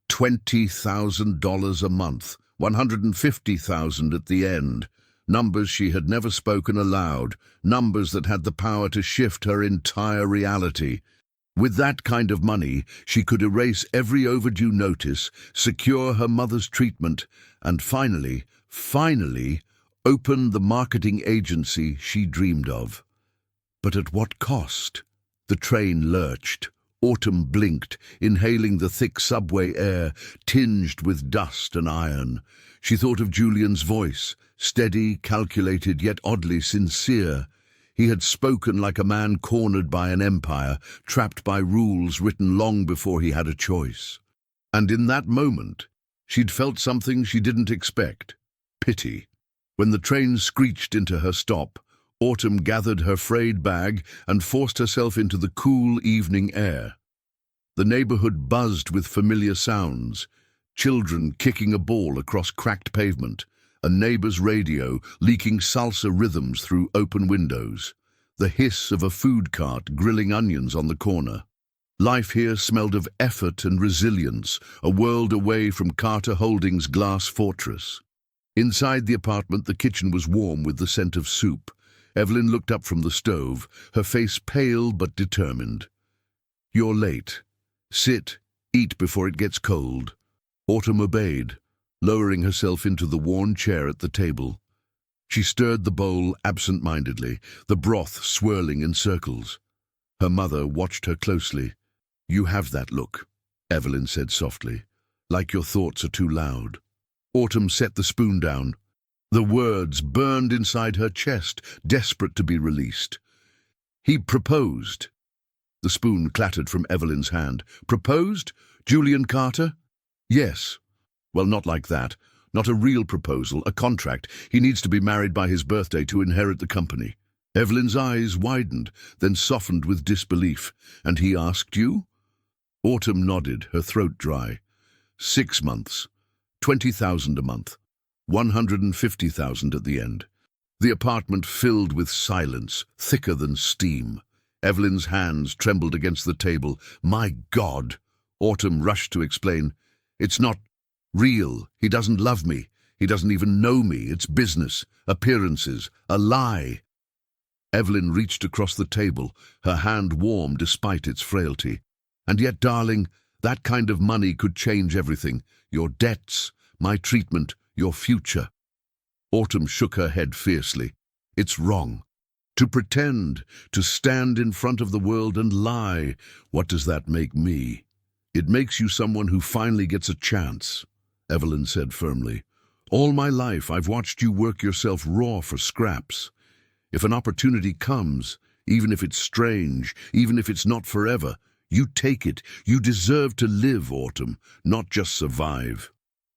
$20,000 a month, $150,000 at the end. Numbers she had never spoken aloud, numbers that had the power to shift her entire reality. With that kind of money, she could erase every overdue notice, secure her mother's treatment, and finally, open the marketing agency she dreamed of. But at what cost? The train lurched. Autumn blinked, inhaling the thick subway air, tinged with dust and iron. She thought of Julian's voice, steady, calculated, yet oddly sincere. He had spoken like a man cornered by an empire, trapped by rules written long before he had a choice. And in that moment, she'd felt something she didn't expect: pity. When the train screeched into her stop, Autumn gathered her frayed bag and forced herself into the cool evening air. The neighborhood buzzed with familiar sounds: children kicking a ball across cracked pavement, a neighbor's radio leaking salsa rhythms through open windows, the hiss of a food cart grilling onions on the corner. Life here smelled of effort and resilience, a world away from Carter Holdings' glass fortress. Inside the apartment, the kitchen was warm with the scent of soup. Evelyn looked up from the stove, her face pale but determined. "You're late. Sit, eat before it gets cold." Autumn obeyed, lowering herself into the worn chair at the table. She stirred the bowl absent-mindedly, the broth swirling in circles. Her mother watched her closely. "You have that look," Evelyn said softly, "like your thoughts are too loud." Autumn set the spoon down. The words burned inside her chest, desperate to be released. "He proposed." The spoon clattered from Evelyn's hand. "Proposed? Julian Carter?" "Yes." "Well, not like that. Not a real proposal, a contract. He needs to be married by his birthday to inherit the company." Evelyn's eyes widened, then softened with disbelief. "And he asked you?" Autumn nodded, her throat dry. 6 months. 20,000 a month. 150,000 at the end. The apartment filled with silence, thicker than steam. Evelyn's hands trembled against the table. "My God!" Autumn rushed to explain. "It's not real. He doesn't love me. He doesn't even know me. It's business, appearances, a lie." Evelyn reached across the table, her hand warm despite its frailty. "And yet, darling, that kind of money could change everything. Your debts, my treatment, your future." Autumn shook her head fiercely. "It's wrong. To pretend, to stand in front of the world and lie, what does that make me?" "It makes you someone who finally gets a chance," Evelyn said firmly. "All my life I've watched you work yourself raw for scraps. If an opportunity comes, even if it's strange, even if it's not forever, you take it. You deserve to live, Autumn, not just survive."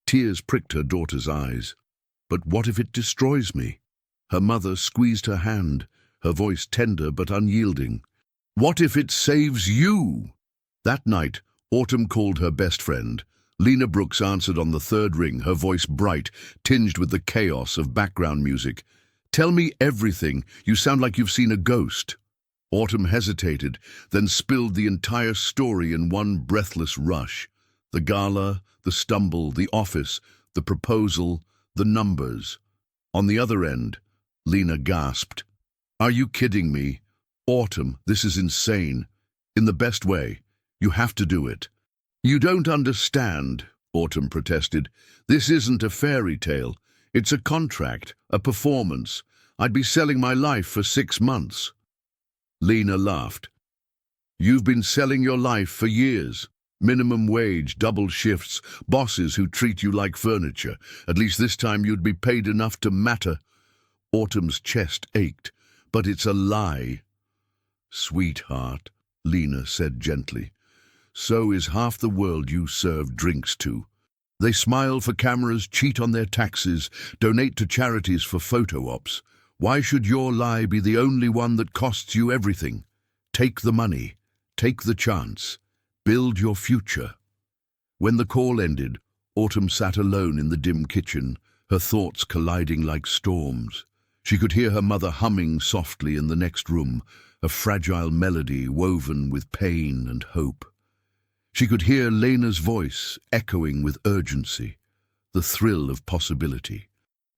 Tears pricked her daughter's eyes. "But what if it destroys me?" Her mother squeezed her hand, her voice tender but unyielding. "What if it saves you?" That night, Autumn called her best friend. Lena Brooks answered on the third ring, her voice bright, tinged with the chaos of background music. "Tell me everything. You sound like you've seen a ghost." Autumn hesitated, then spilled the entire story in one breathless rush. The gala, the stumble, the office, the proposal, the numbers. On the other end, Lena gasped. "Are you kidding me? Autumn, this is insane. In the best way. You have to do it." "You don't understand," Autumn protested. "This isn't a fairy tale. It's a contract, a performance. I'd be selling my life for 6 months. Lena laughed. "You've been selling your life for years. Minimum wage, double shifts, bosses who treat you like furniture. At least this time you'd be paid enough to matter." Autumn's chest ached. "But it's a lie." "Sweetheart," Lena said gently, "so is half the world you serve drinks to. They smile for cameras, cheat on their taxes, donate to charities for photo ops. Why should your lie be the only one that costs you everything? Take the money. Take the chance. Build your future." When the call ended, Autumn sat alone in the dim kitchen, her thoughts colliding like storms. She could hear her mother humming softly in the next room, a fragile melody woven with pain and hope. She could hear Lena's voice echoing with urgency, the thrill of possibility.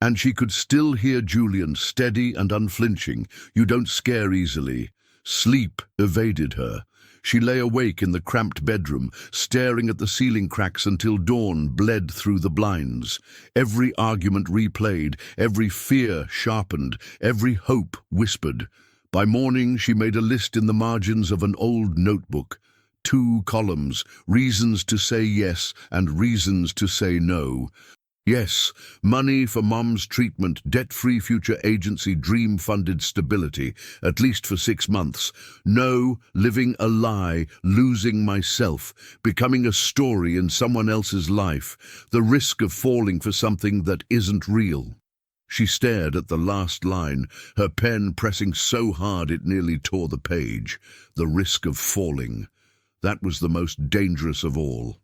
And she could still hear Julian, steady and unflinching. "You don't scare easily." Sleep evaded her. She lay awake in the cramped bedroom, staring at the ceiling cracks until dawn bled through the blinds. Every argument replayed, every fear sharpened, every hope whispered. By morning, she made a list in the margins of an old notebook. 2 columns, reasons to say yes and reasons to say no. Yes, money for Mom's treatment, debt-free future agency, dream-funded stability, at least for 6 months. No, living a lie, losing myself, becoming a story in someone else's life, the risk of falling for something that isn't real. She stared at the last line, her pen pressing so hard it nearly tore the page. The risk of falling. That was the most dangerous of all.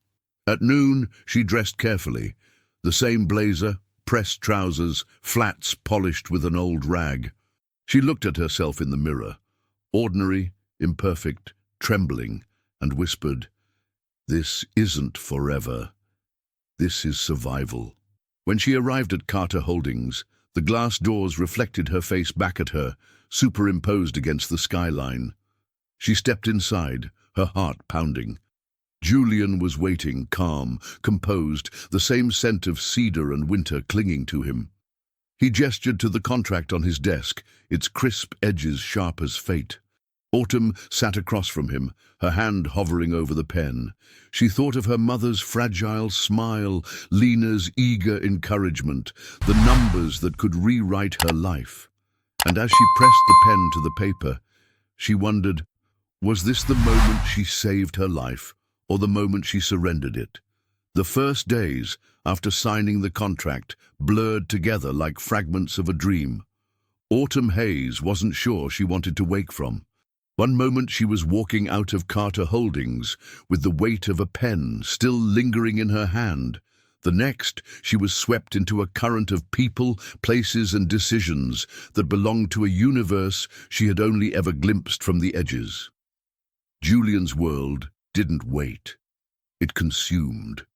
At noon, she dressed carefully. The same blazer, pressed trousers, flats polished with an old rag. She looked at herself in the mirror. Ordinary, imperfect, trembling, and whispered, "This isn't forever. This is survival." When she arrived at Carter Holdings, the glass doors reflected her face back at her, superimposed against the skyline. She stepped inside, her heart pounding. Julian was waiting, calm, composed, the same scent of cedar and winter clinging to him. He gestured to the contract on his desk, its crisp edges sharp as fate. Autumn sat across from him, her hand hovering over the pen. She thought of her mother's fragile smile, Lena's eager encouragement, the numbers that could rewrite her life. And as she pressed the pen to the paper, she wondered, was this the moment she saved her life, or the moment she surrendered it? The first days, after signing the contract, blurred together like fragments of a dream. Autumn Hayes wasn't sure she wanted to wake from. One moment she was walking out of Carter Holdings with the weight of a pen still lingering in her hand. The next, she was swept into a current of people, places and decisions that belonged to a universe she had only ever glimpsed from the edges. Julian's world didn't wait. It consumed.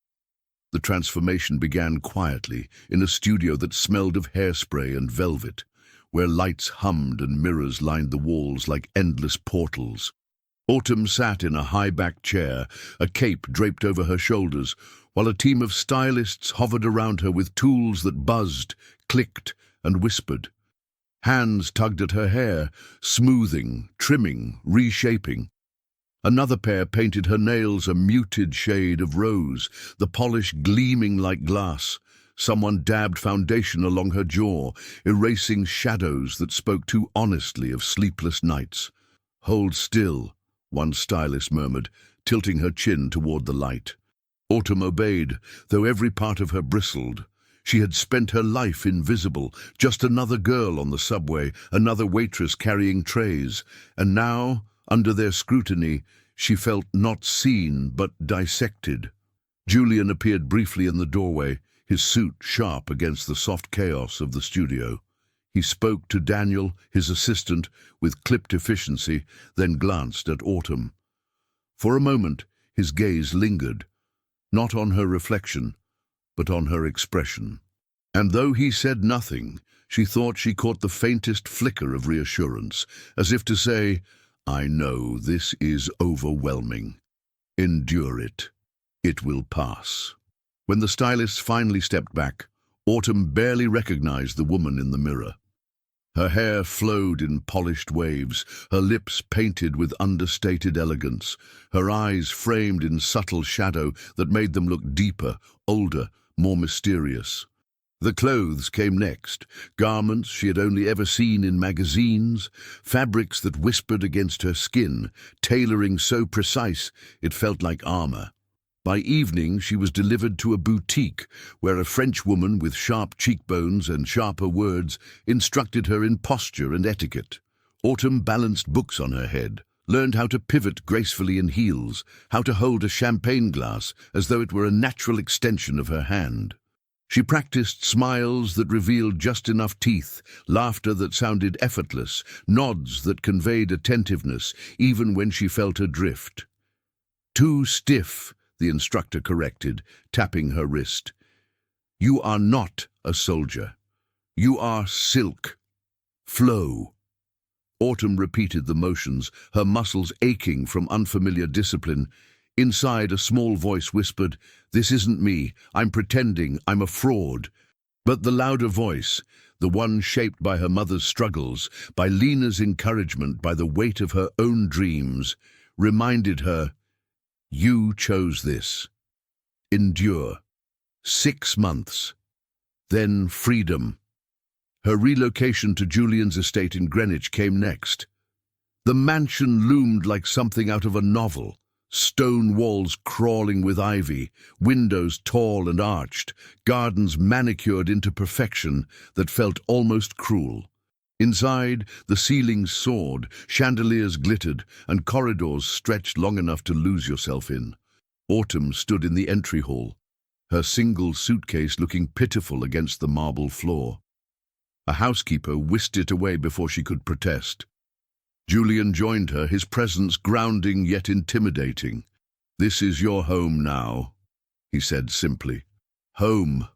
The transformation began quietly in a studio that smelled of hairspray and velvet, where lights hummed and mirrors lined the walls like endless portals. Autumn sat in a high-backed chair, a cape draped over her shoulders, while a team of stylists hovered around her with tools that buzzed, clicked, and whispered. Hands tugged at her hair, smoothing, trimming, reshaping. Another pair painted her nails a muted shade of rose, the polish gleaming like glass. Someone dabbed foundation along her jaw, erasing shadows that spoke too honestly of sleepless nights. "Hold still," one stylist murmured, tilting her chin toward the light. Autumn obeyed, though every part of her bristled. She had spent her life invisible, just another girl on the subway, another waitress carrying trays, and now, under their scrutiny, she felt not seen but dissected. Julian appeared briefly in the doorway, his suit sharp against the soft chaos of the studio. He spoke to Daniel, his assistant, with clipped efficiency, then glanced at Autumn. For a moment, his gaze lingered, not on her reflection, but on her expression. And though he said nothing, she thought she caught the faintest flicker of reassurance, as if to say, "I know this is overwhelming. Endure it. It will pass." When the stylists finally stepped back, Autumn barely recognized the woman in the mirror. Her hair flowed in polished waves, her lips painted with understated elegance, her eyes framed in subtle shadow that made them look deeper, older, more mysterious. The clothes came next, garments she had only ever seen in magazines, fabrics that whispered against her skin, tailoring so precise it felt like armor. By evening she was delivered to a boutique where a French woman with sharp cheekbones and sharper words instructed her in posture and etiquette. Autumn balanced books on her head, learned how to pivot gracefully in heels, how to hold a champagne glass as though it were a natural extension of her hand. She practiced smiles that revealed just enough teeth, laughter that sounded effortless, nods that conveyed attentiveness, even when she felt adrift. "Too stiff," the instructor corrected, tapping her wrist. "You are not a soldier. You are silk. Flow." Autumn repeated the motions, her muscles aching from unfamiliar discipline. Inside, a small voice whispered, "This isn't me. I'm pretending. I'm a fraud." But the louder voice, the one shaped by her mother's struggles, by Lena's encouragement, by the weight of her own dreams, reminded her, "You chose this. Endure. 6 months. Then freedom." Her relocation to Julian's estate in Greenwich came next. The mansion loomed like something out of a novel. Stone walls crawling with ivy, windows tall and arched, gardens manicured into perfection that felt almost cruel. Inside, the ceilings soared, chandeliers glittered, and corridors stretched long enough to lose yourself in. Autumn stood in the entry hall, her single suitcase looking pitiful against the marble floor. A housekeeper whisked it away before she could protest. Julian joined her, his presence grounding yet intimidating. "This is your home now," he said simply. "Home,"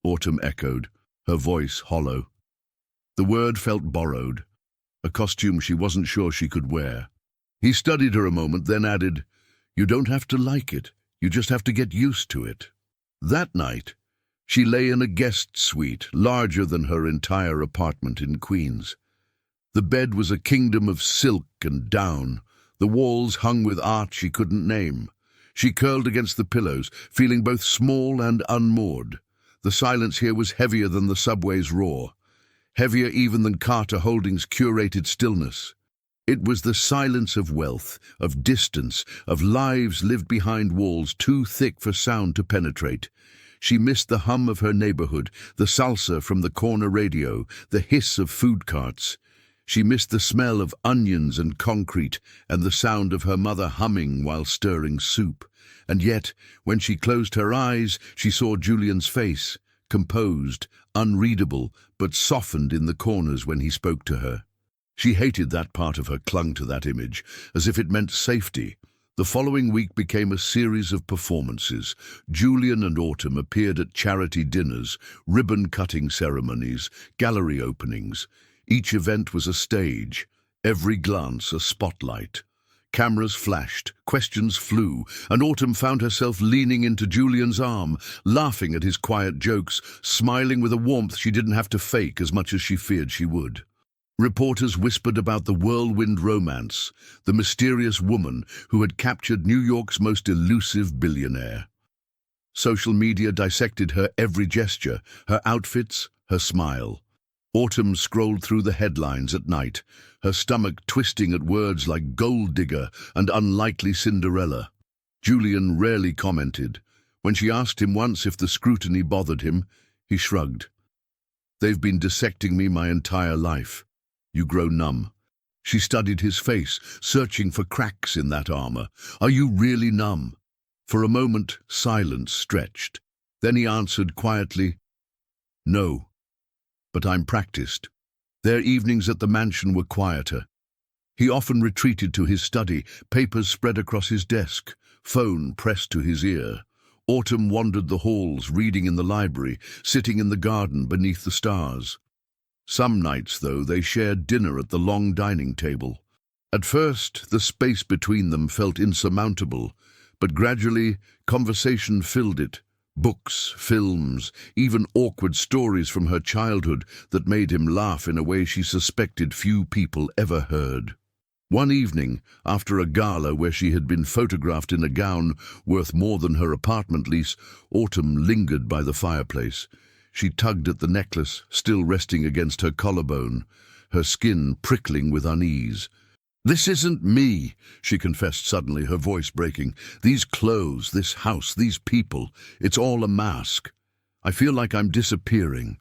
Autumn echoed, her voice hollow. The word felt borrowed, a costume she wasn't sure she could wear. He studied her a moment, then added, "You don't have to like it, you just have to get used to it." That night, she lay in a guest suite, larger than her entire apartment in Queens. The bed was a kingdom of silk and down, the walls hung with art she couldn't name. She curled against the pillows, feeling both small and unmoored. The silence here was heavier than the subway's roar, heavier even than Carter Holdings' curated stillness. It was the silence of wealth, of distance, of lives lived behind walls too thick for sound to penetrate. She missed the hum of her neighborhood, the salsa from the corner radio, the hiss of food carts. She missed the smell of onions and concrete and the sound of her mother humming while stirring soup. And yet, when she closed her eyes, she saw Julian's face, composed, unreadable, but softened in the corners when he spoke to her. She hated that part of her, clung to that image, as if it meant safety. The following week became a series of performances. Julian and Autumn appeared at charity dinners, ribbon-cutting ceremonies, gallery openings. Each event was a stage, every glance a spotlight. Cameras flashed, questions flew, and Autumn found herself leaning into Julian's arm, laughing at his quiet jokes, smiling with a warmth she didn't have to fake as much as she feared she would. Reporters whispered about the whirlwind romance, the mysterious woman who had captured New York's most elusive billionaire. Social media dissected her every gesture, her outfits, her smile. Autumn scrolled through the headlines at night, her stomach twisting at words like gold digger and unlikely Cinderella. Julian rarely commented. When she asked him once if the scrutiny bothered him, he shrugged. "They've been dissecting me my entire life." You grow numb. She studied his face, searching for cracks in that armor. "Are you really numb?" For a moment, silence stretched. Then he answered quietly, "No, but I'm practiced." Their evenings at the mansion were quieter. He often retreated to his study, papers spread across his desk, phone pressed to his ear. Autumn wandered the halls, reading in the library, sitting in the garden beneath the stars. Some nights, though, they shared dinner at the long dining table. At first, the space between them felt insurmountable, but gradually, conversation filled it. Books, films, even awkward stories from her childhood that made him laugh in a way she suspected few people ever heard. One evening, after a gala where she had been photographed in a gown worth more than her apartment lease, Autumn lingered by the fireplace. She tugged at the necklace, still resting against her collarbone, her skin prickling with unease. "This isn't me," she confessed suddenly, her voice breaking. "These clothes, this house, these people, it's all a mask. I feel like I'm disappearing."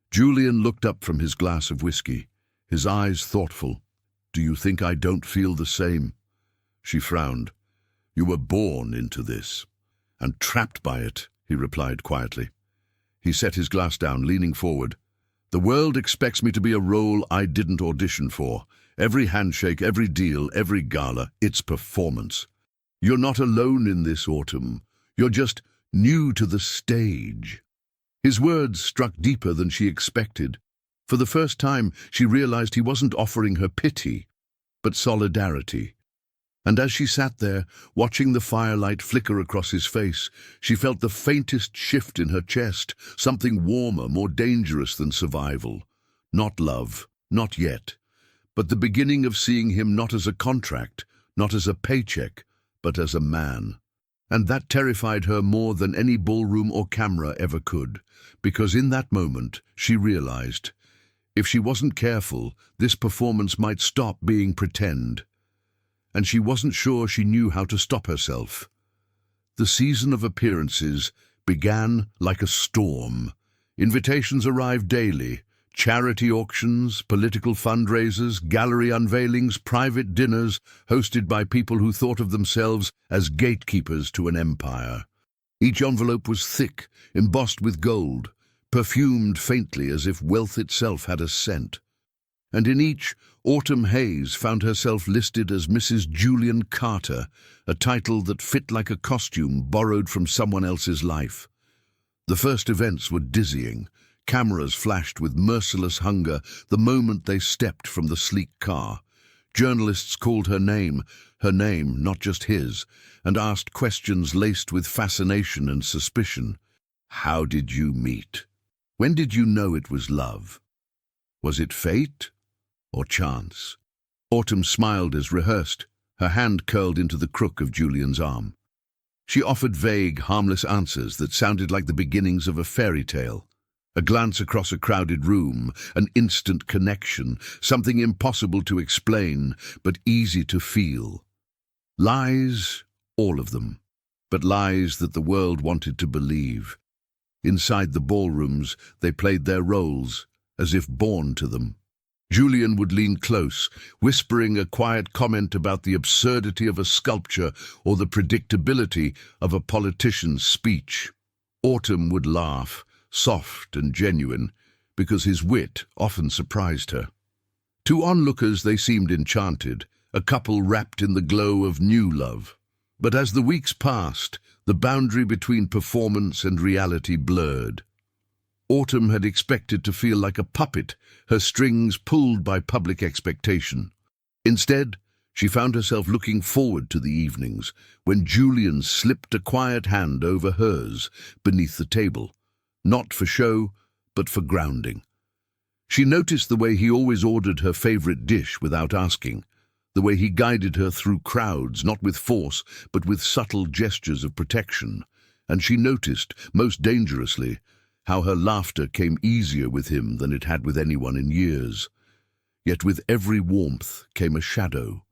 Julian looked up from his glass of whiskey, his eyes thoughtful. "Do you think I don't feel the same?" She frowned. "You were born into this." "And trapped by it," he replied quietly. He set his glass down, leaning forward. "The world expects me to be a role I didn't audition for. Every handshake, every deal, every gala, it's performance. You're not alone in this, Autumn. You're just new to the stage." His words struck deeper than she expected. For the first time, she realized he wasn't offering her pity, but solidarity. And as she sat there, watching the firelight flicker across his face, she felt the faintest shift in her chest, something warmer, more dangerous than survival. Not love, not yet, but the beginning of seeing him not as a contract, not as a paycheck, but as a man. And that terrified her more than any ballroom or camera ever could, because in that moment she realized, if she wasn't careful, this performance might stop being pretend. And she wasn't sure she knew how to stop herself. The season of appearances began like a storm. Invitations arrived daily. Charity auctions, political fundraisers, gallery unveilings, private dinners hosted by people who thought of themselves as gatekeepers to an empire. Each envelope was thick, embossed with gold, perfumed faintly as if wealth itself had a scent. and in each, Autumn Hayes found herself listed as Mrs. Julian Carter, a title that fit like a costume borrowed from someone else's life. The first events were dizzying. Cameras flashed with merciless hunger the moment they stepped from the sleek car. Journalists called her name, not just his, and asked questions laced with fascination and suspicion. How did you meet? When did you know it was love? Was it fate or chance? Autumn smiled as rehearsed, her hand curled into the crook of Julian's arm. She offered vague, harmless answers that sounded like the beginnings of a fairy tale. A glance across a crowded room, an instant connection, something impossible to explain, but easy to feel. Lies, all of them, but lies that the world wanted to believe. Inside the ballrooms, they played their roles, as if born to them. Julian would lean close, whispering a quiet comment about the absurdity of a sculpture or the predictability of a politician's speech. Autumn would laugh, soft and genuine, because his wit often surprised her. To onlookers they seemed enchanted, a couple wrapped in the glow of new love. But as the weeks passed, the boundary between performance and reality blurred. Autumn had expected to feel like a puppet, her strings pulled by public expectation. Instead, she found herself looking forward to the evenings, when Julian slipped a quiet hand over hers beneath the table, not for show, but for grounding. She noticed the way he always ordered her favorite dish without asking, the way he guided her through crowds, not with force, but with subtle gestures of protection. And she noticed, most dangerously, how her laughter came easier with him than it had with anyone in years. Yet with every warmth came a shadow.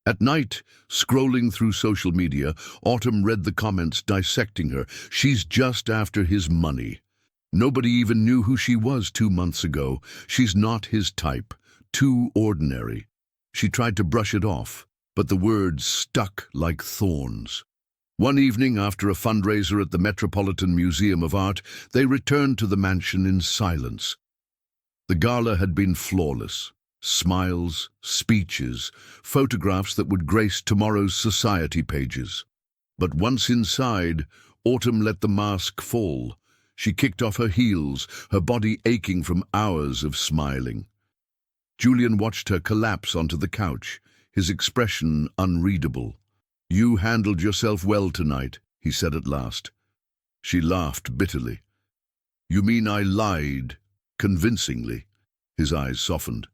At night, scrolling through social media, Autumn read the comments dissecting her. She's just after his money. Nobody even knew who she was 2 months ago. She's not his type. Too ordinary. She tried to brush it off, but the words stuck like thorns. One evening, after a fundraiser at the Metropolitan Museum of Art, they returned to the mansion in silence. The gala had been flawless. Smiles, speeches, photographs that would grace tomorrow's society pages. But once inside, Autumn let the mask fall. She kicked off her heels, her body aching from hours of smiling. Julian watched her collapse onto the couch, his expression unreadable. "You handled yourself well tonight," he said at last. She laughed bitterly. "You mean I lied, convincingly?" His eyes softened.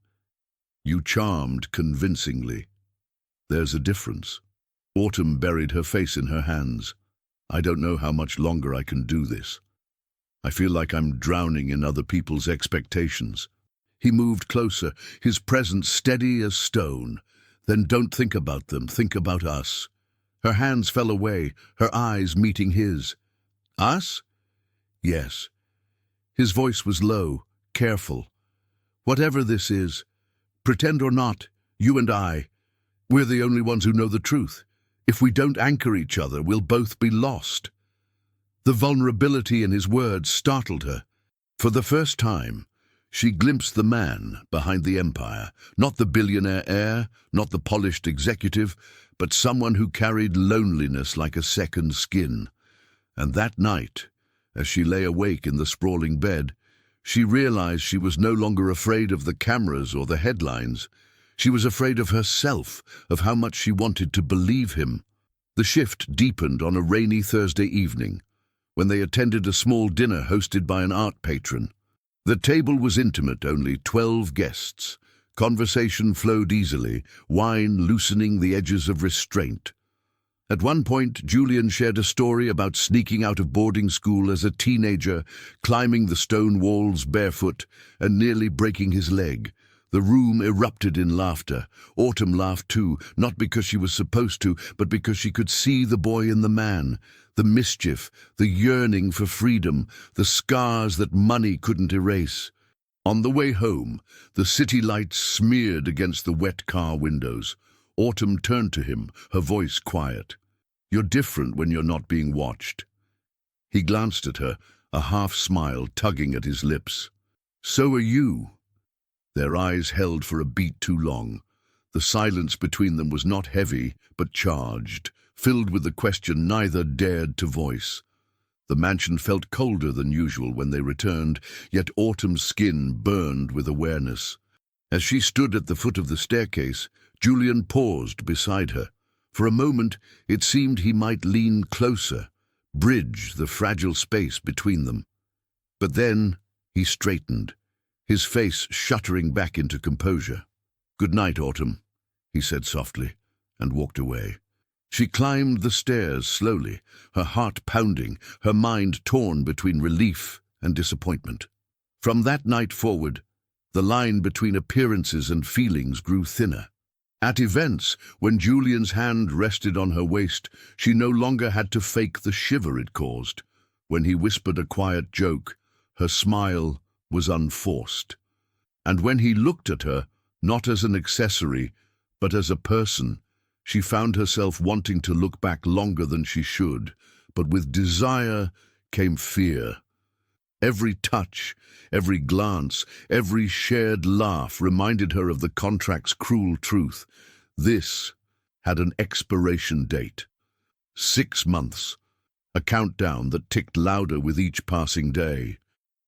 "You charmed convincingly. There's a difference." Autumn buried her face in her hands. "I don't know how much longer I can do this. I feel like I'm drowning in other people's expectations." He moved closer, his presence steady as stone. "Then don't think about them, think about us." Her hands fell away, her eyes meeting his. "Us?" "Yes." His voice was low, careful. "Whatever this is, pretend or not, you and I, we're the only ones who know the truth. If we don't anchor each other, we'll both be lost." The vulnerability in his words startled her. For the first time, she glimpsed the man behind the empire, not the billionaire heir, not the polished executive, but someone who carried loneliness like a second skin. And that night, as she lay awake in the sprawling bed, she realized she was no longer afraid of the cameras or the headlines. She was afraid of herself, of how much she wanted to believe him. The shift deepened on a rainy Thursday evening, when they attended a small dinner hosted by an art patron. The table was intimate, only 12 guests. Conversation flowed easily, wine loosening the edges of restraint. At one point, Julian shared a story about sneaking out of boarding school as a teenager, climbing the stone walls barefoot, and nearly breaking his leg. The room erupted in laughter. Autumn laughed too, not because she was supposed to, but because she could see the boy in the man, the mischief, the yearning for freedom, the scars that money couldn't erase. On the way home, the city lights smeared against the wet car windows. Autumn turned to him, her voice quiet. "You're different when you're not being watched." He glanced at her, a half smile tugging at his lips. "So are you." Their eyes held for a beat too long. The silence between them was not heavy, but charged, filled with the question neither dared to voice. The mansion felt colder than usual when they returned, yet Autumn's skin burned with awareness. As she stood at the foot of the staircase, Julian paused beside her. For a moment, it seemed he might lean closer, bridge the fragile space between them. But then he straightened, his face shuttering back into composure. "Good night, Autumn," he said softly, and walked away. She climbed the stairs slowly, her heart pounding, her mind torn between relief and disappointment. From that night forward, the line between appearances and feelings grew thinner. At events, when Julian's hand rested on her waist, she no longer had to fake the shiver it caused. When he whispered a quiet joke, her smile was unforced. And when he looked at her, not as an accessory, but as a person, she found herself wanting to look back longer than she should, but with desire came fear. Every touch, every glance, every shared laugh reminded her of the contract's cruel truth. This had an expiration date. 6 months, a countdown that ticked louder with each passing day.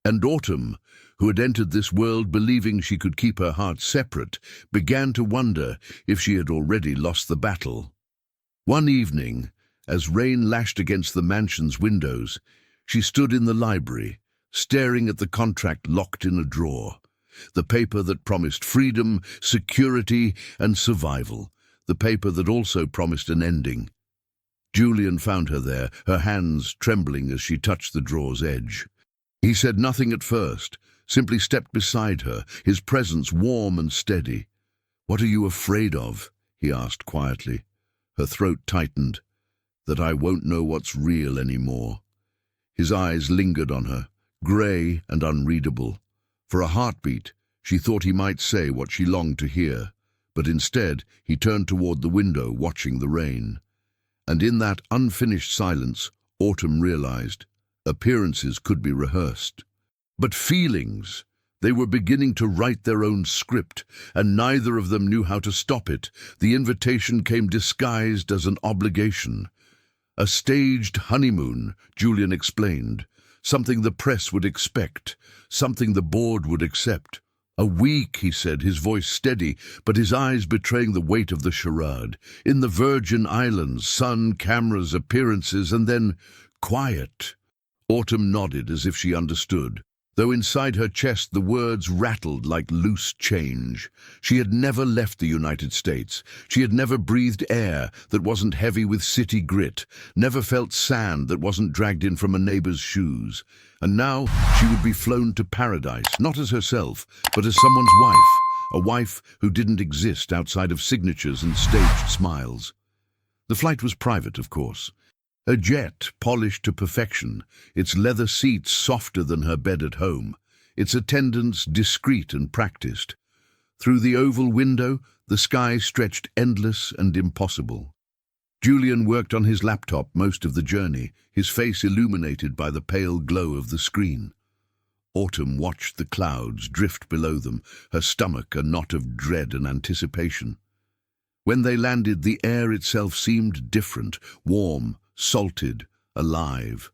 And Autumn, who had entered this world believing she could keep her heart separate, began to wonder if she had already lost the battle. One evening, as rain lashed against the mansion's windows, she stood in the library, staring at the contract locked in a drawer, the paper that promised freedom, security, and survival, the paper that also promised an ending. Julian found her there, her hands trembling as she touched the drawer's edge. He said nothing at first, simply stepped beside her, his presence warm and steady. "What are you afraid of?" he asked quietly. Her throat tightened. "That I won't know what's real anymore." His eyes lingered on her, grey and unreadable. For a heartbeat, she thought he might say what she longed to hear, but instead he turned toward the window, watching the rain. And in that unfinished silence, Autumn realized, appearances could be rehearsed. But feelings, they were beginning to write their own script, and neither of them knew how to stop it. The invitation came disguised as an obligation. A staged honeymoon, Julian explained. Something the press would expect, something the board would accept. "A week," he said, his voice steady, but his eyes betraying the weight of the charade. "In the Virgin Islands, sun, cameras, appearances, and then quiet." Autumn nodded as if she understood, though inside her chest the words rattled like loose change. She had never left the United States. She had never breathed air that wasn't heavy with city grit, never felt sand that wasn't dragged in from a neighbor's shoes. And now she would be flown to paradise, not as herself, but as someone's wife, a wife who didn't exist outside of signatures and staged smiles. The flight was private, of course. A jet polished to perfection, its leather seats softer than her bed at home, its attendants discreet and practiced. Through the oval window, the sky stretched endless and impossible. Julian worked on his laptop most of the journey, his face illuminated by the pale glow of the screen. Autumn watched the clouds drift below them, her stomach a knot of dread and anticipation. When they landed, the air itself seemed different, warm, salted, alive.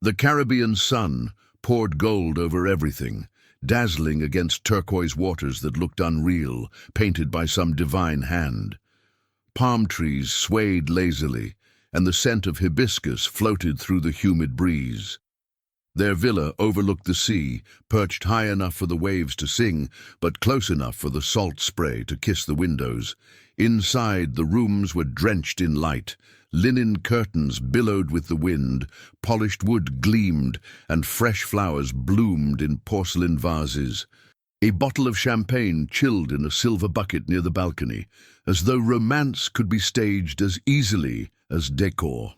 The Caribbean sun poured gold over everything, dazzling against turquoise waters that looked unreal, painted by some divine hand. Palm trees swayed lazily, and the scent of hibiscus floated through the humid breeze. Their villa overlooked the sea, perched high enough for the waves to sing, but close enough for the salt spray to kiss the windows. Inside, the rooms were drenched in light. Linen curtains billowed with the wind, polished wood gleamed, and fresh flowers bloomed in porcelain vases. A bottle of champagne chilled in a silver bucket near the balcony, as though romance could be staged as easily as decor.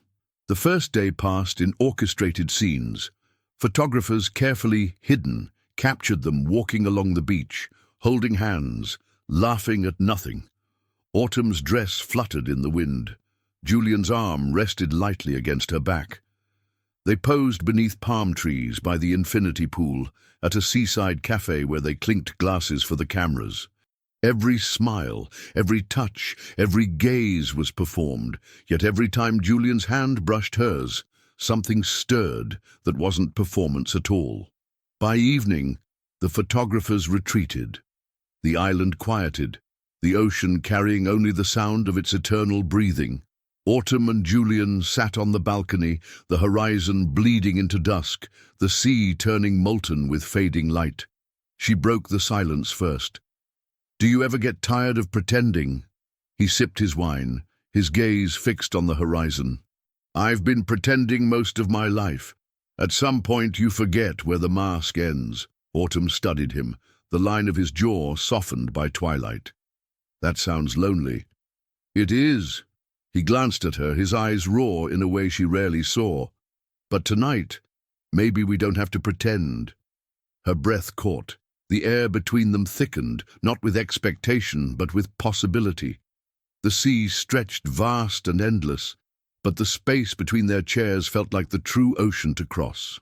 The first day passed in orchestrated scenes. Photographers, carefully hidden, captured them walking along the beach, holding hands, laughing at nothing. Autumn's dress fluttered in the wind. Julian's arm rested lightly against her back. They posed beneath palm trees by the infinity pool, at a seaside cafe where they clinked glasses for the cameras. Every smile, every touch, every gaze was performed, yet every time Julian's hand brushed hers, something stirred that wasn't performance at all. By evening, the photographers retreated. The island quieted, the ocean carrying only the sound of its eternal breathing. Autumn and Julian sat on the balcony, the horizon bleeding into dusk, the sea turning molten with fading light. She broke the silence first. "Do you ever get tired of pretending?" He sipped his wine, his gaze fixed on the horizon. "I've been pretending most of my life. At some point you forget where the mask ends." Autumn studied him, the line of his jaw softened by twilight. "That sounds lonely." "It is." He glanced at her, his eyes raw in a way she rarely saw. "But tonight, maybe we don't have to pretend." Her breath caught. The air between them thickened, not with expectation, but with possibility. The sea stretched vast and endless, but the space between their chairs felt like the true ocean to cross.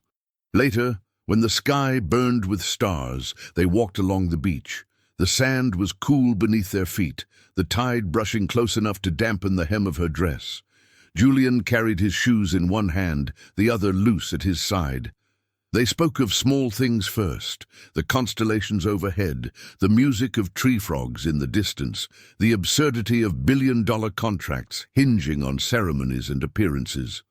Later, when the sky burned with stars, they walked along the beach. The sand was cool beneath their feet, the tide brushing close enough to dampen the hem of her dress. Julian carried his shoes in one hand, the other loose at his side. They spoke of small things first, the constellations overhead, the music of tree frogs in the distance, the absurdity of billion-dollar contracts hinging on ceremonies and appearances.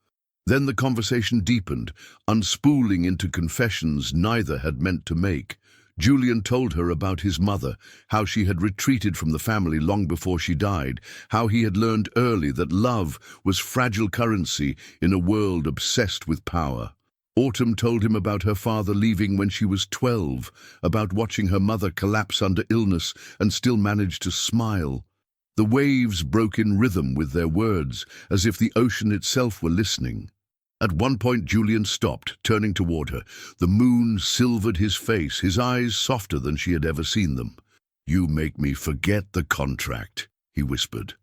Then the conversation deepened, unspooling into confessions neither had meant to make. Julian told her about his mother, how she had retreated from the family long before she died, how he had learned early that love was fragile currency in a world obsessed with power. Autumn told him about her father leaving when she was 12, about watching her mother collapse under illness and still manage to smile. The waves broke in rhythm with their words, as if the ocean itself were listening. At one point Julian stopped, turning toward her. The moon silvered his face, his eyes softer than she had ever seen them. "You make me forget the contract," he whispered.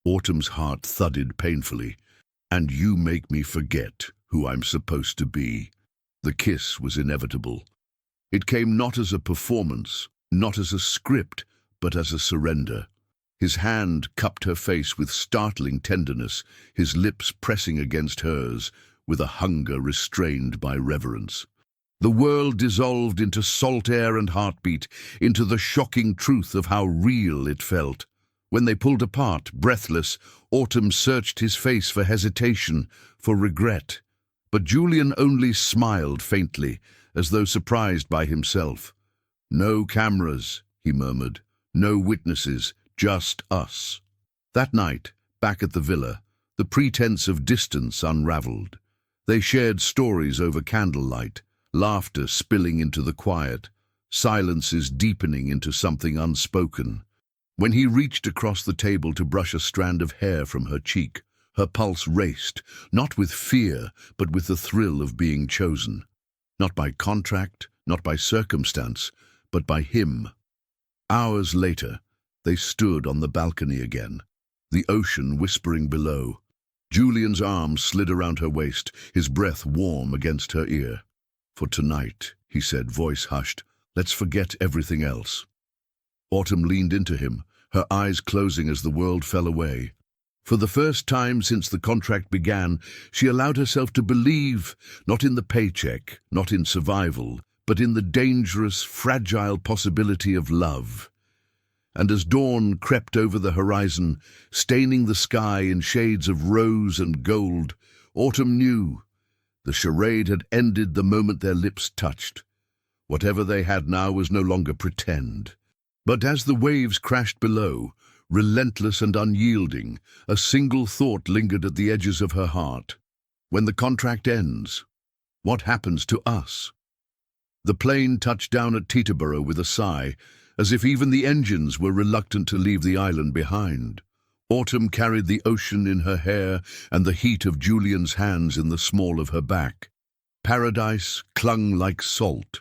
Autumn's heart thudded painfully. "And you make me forget who I'm supposed to be." The kiss was inevitable. It came not as a performance, not as a script, but as a surrender. His hand cupped her face with startling tenderness, his lips pressing against hers, with a hunger restrained by reverence. The world dissolved into salt air and heartbeat, into the shocking truth of how real it felt. When they pulled apart, breathless, Autumn searched his face for hesitation, for regret. But Julian only smiled faintly, as though surprised by himself. "No cameras," he murmured. "No witnesses, just us." That night, back at the villa, the pretense of distance unraveled. They shared stories over candlelight, laughter spilling into the quiet, silences deepening into something unspoken. When he reached across the table to brush a strand of hair from her cheek, her pulse raced, not with fear, but with the thrill of being chosen. Not by contract, not by circumstance, but by him. Hours later, they stood on the balcony again, the ocean whispering below. Julian's arm slid around her waist, his breath warm against her ear. "For tonight," he said, voice hushed, "let's forget everything else." Autumn leaned into him, her eyes closing as the world fell away. For the first time since the contract began, she allowed herself to believe, not in the paycheck, not in survival, but in the dangerous, fragile possibility of love. And as dawn crept over the horizon, staining the sky in shades of rose and gold, Autumn knew the charade had ended the moment their lips touched. Whatever they had now was no longer pretend. But as the waves crashed below, relentless and unyielding, a single thought lingered at the edges of her heart. When the contract ends, what happens to us? The plane touched down at Teterboro with a sigh, as if even the engines were reluctant to leave the island behind. Autumn carried the ocean in her hair and the heat of Julian's hands in the small of her back. Paradise clung like salt.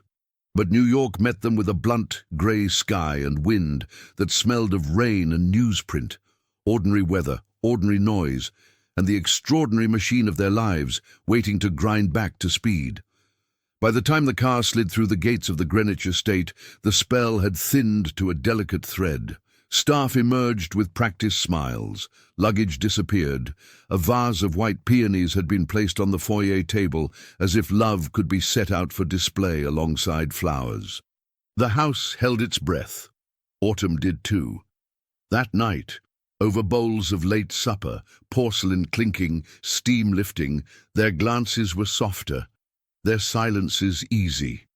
But New York met them with a blunt, grey sky and wind that smelled of rain and newsprint. Ordinary weather, ordinary noise, and the extraordinary machine of their lives waiting to grind back to speed. By the time the car slid through the gates of the Greenwich estate, the spell had thinned to a delicate thread. Staff emerged with practiced smiles. Luggage disappeared. A vase of white peonies had been placed on the foyer table, as if love could be set out for display alongside flowers. The house held its breath. Autumn did too. That night, over bowls of late supper, porcelain clinking, steam lifting, their glances were softer, their silences easy.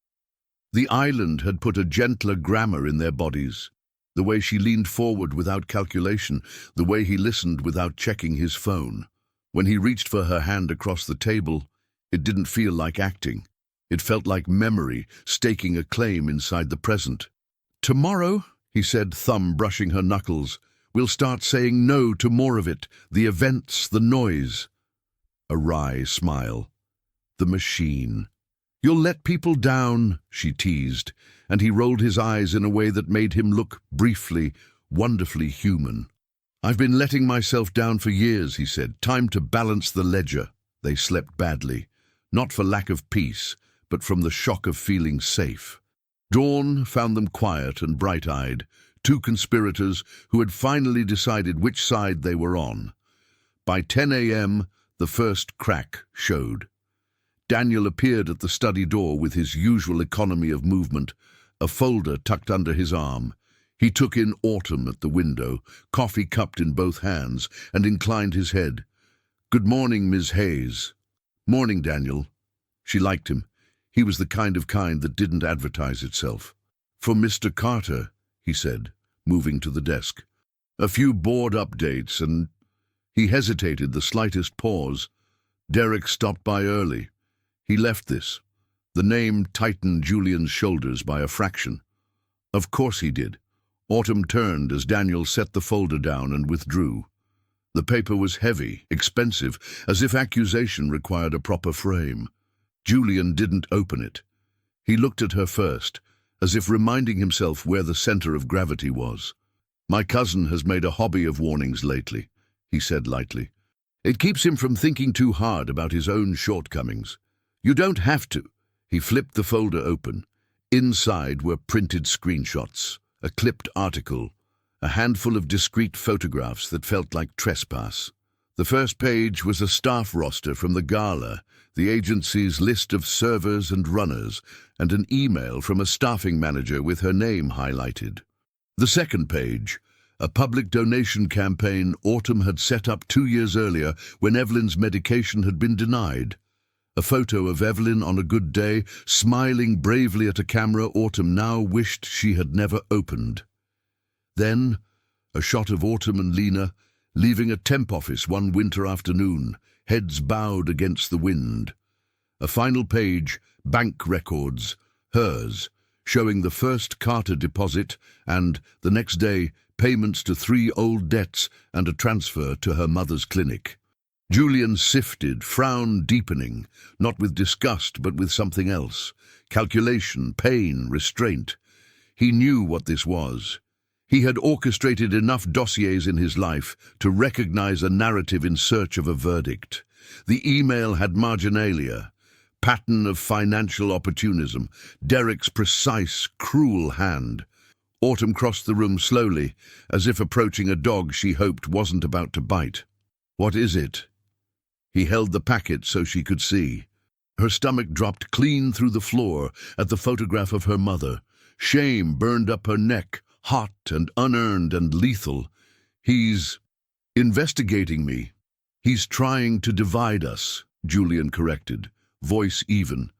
The island had put a gentler grammar in their bodies. The way she leaned forward without calculation, the way he listened without checking his phone. When he reached for her hand across the table, it didn't feel like acting. It felt like memory, staking a claim inside the present. "Tomorrow," he said, thumb brushing her knuckles, "we'll start saying no to more of it, the events, the noise." A wry smile. The machine. "You'll let people down," she teased, and he rolled his eyes in a way that made him look briefly, wonderfully human. "I've been letting myself down for years," he said. "Time to balance the ledger." They slept badly, not for lack of peace, but from the shock of feeling safe. Dawn found them quiet and bright-eyed, two conspirators who had finally decided which side they were on. By 10 a.m., the first crack showed. Daniel appeared at the study door with his usual economy of movement, a folder tucked under his arm. He took in Autumn at the window, coffee cupped in both hands, and inclined his head. "Good morning, Ms. Hayes." "Morning, Daniel." She liked him. He was the kind that didn't advertise itself. "For Mr. Carter," he said, moving to the desk. "A few board updates and—" He hesitated, the slightest pause. Derek stopped by early. He left this. The name tightened Julian's shoulders by a fraction. Of course he did. Autumn turned as Daniel set the folder down and withdrew. The paper was heavy, expensive, as if accusation required a proper frame. Julian didn't open it. He looked at her first, as if reminding himself where the center of gravity was. "My cousin has made a hobby of warnings lately," he said lightly. "It keeps him from thinking too hard about his own shortcomings. You don't have to." He flipped the folder open. Inside were printed screenshots, a clipped article, a handful of discreet photographs that felt like trespass. The first page was a staff roster from the gala, the agency's list of servers and runners, and an email from a staffing manager with her name highlighted. The second page, a public donation campaign Autumn had set up 2 years earlier when Evelyn's medication had been denied. A photo of Evelyn on a good day, smiling bravely at a camera Autumn now wished she had never opened. Then, a shot of Autumn and Lena leaving a temp office one winter afternoon, heads bowed against the wind. A final page, bank records, hers, showing the first Carter deposit and, the next day, payments to 3 old debts and a transfer to her mother's clinic. Julian sifted, frown deepening, not with disgust but with something else. Calculation, pain, restraint. He knew what this was. He had orchestrated enough dossiers in his life to recognize a narrative in search of a verdict. The email had marginalia, pattern of financial opportunism, Derek's precise, cruel hand. Autumn crossed the room slowly, as if approaching a dog she hoped wasn't about to bite. "What is it?" He held the packet so she could see. Her stomach dropped clean through the floor at the photograph of her mother. Shame burned up her neck, hot and unearned and lethal. "He's investigating me. He's trying to divide us," Julian corrected, voice even.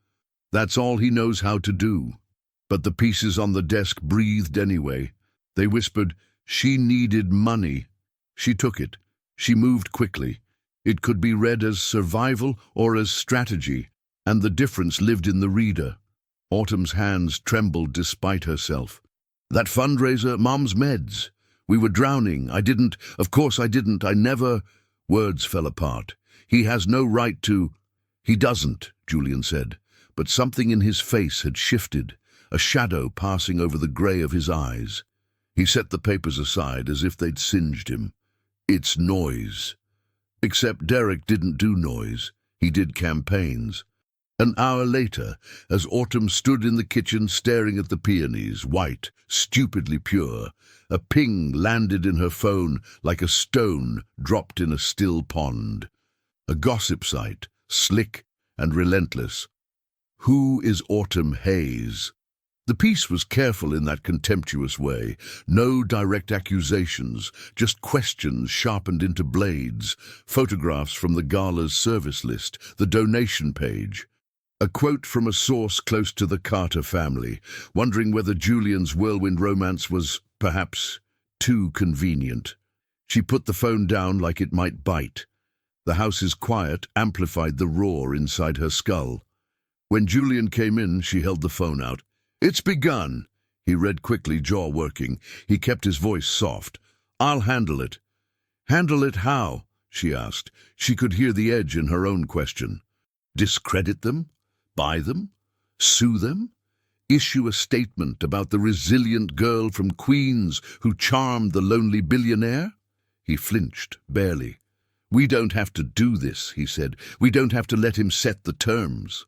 "That's all he knows how to do." But the pieces on the desk breathed anyway. They whispered, she needed money. She took it. She moved quickly. It could be read as survival or as strategy, and the difference lived in the reader. Autumn's hands trembled despite herself. "That fundraiser, Mom's meds. We were drowning. Of course I didn't, I never—" Words fell apart. "He has no right to—" "He doesn't," Julian said, but something in his face had shifted, a shadow passing over the grey of his eyes. He set the papers aside as if they'd singed him. "It's noise." Except Derek didn't do noise. He did campaigns. An hour later, as Autumn stood in the kitchen staring at the peonies, white, stupidly pure, a ping landed in her phone like a stone dropped in a still pond. A gossip site, slick and relentless. Who is Autumn Hayes? The piece was careful in that contemptuous way. No direct accusations, just questions sharpened into blades, photographs from the gala's service list, the donation page. A quote from a source close to the Carter family, wondering whether Julian's whirlwind romance was, perhaps, too convenient. She put the phone down like it might bite. The house's quiet amplified the roar inside her skull. When Julian came in, she held the phone out. "It's begun," he read quickly, jaw working. He kept his voice soft. "I'll handle it." "Handle it how?" she asked. She could hear the edge in her own question. Discredit them? Buy them? Sue them? Issue a statement about the resilient girl from Queens who charmed the lonely billionaire? He flinched, barely. "We don't have to do this," he said. "We don't have to let him set the terms."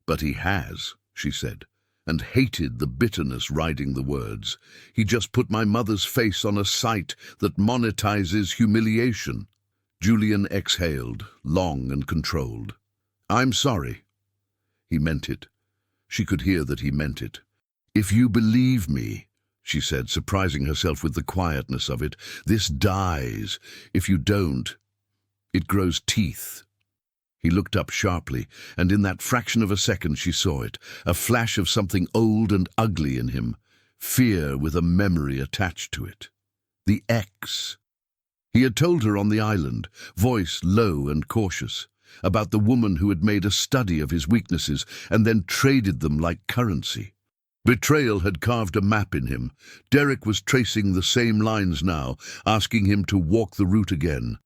"But he has," she said, and hated the bitterness riding the words. "He just put my mother's face on a site that monetizes humiliation." Julian exhaled, long and controlled. "I'm sorry." He meant it. She could hear that he meant it. "If you believe me," she said, surprising herself with the quietness of it, "this dies. If you don't, it grows teeth." He looked up sharply, and in that fraction of a second she saw it, a flash of something old and ugly in him, fear with a memory attached to it. The X. He had told her on the island, voice low and cautious, about the woman who had made a study of his weaknesses and then traded them like currency. Betrayal had carved a map in him. Derek was tracing the same lines now, asking him to walk the route again.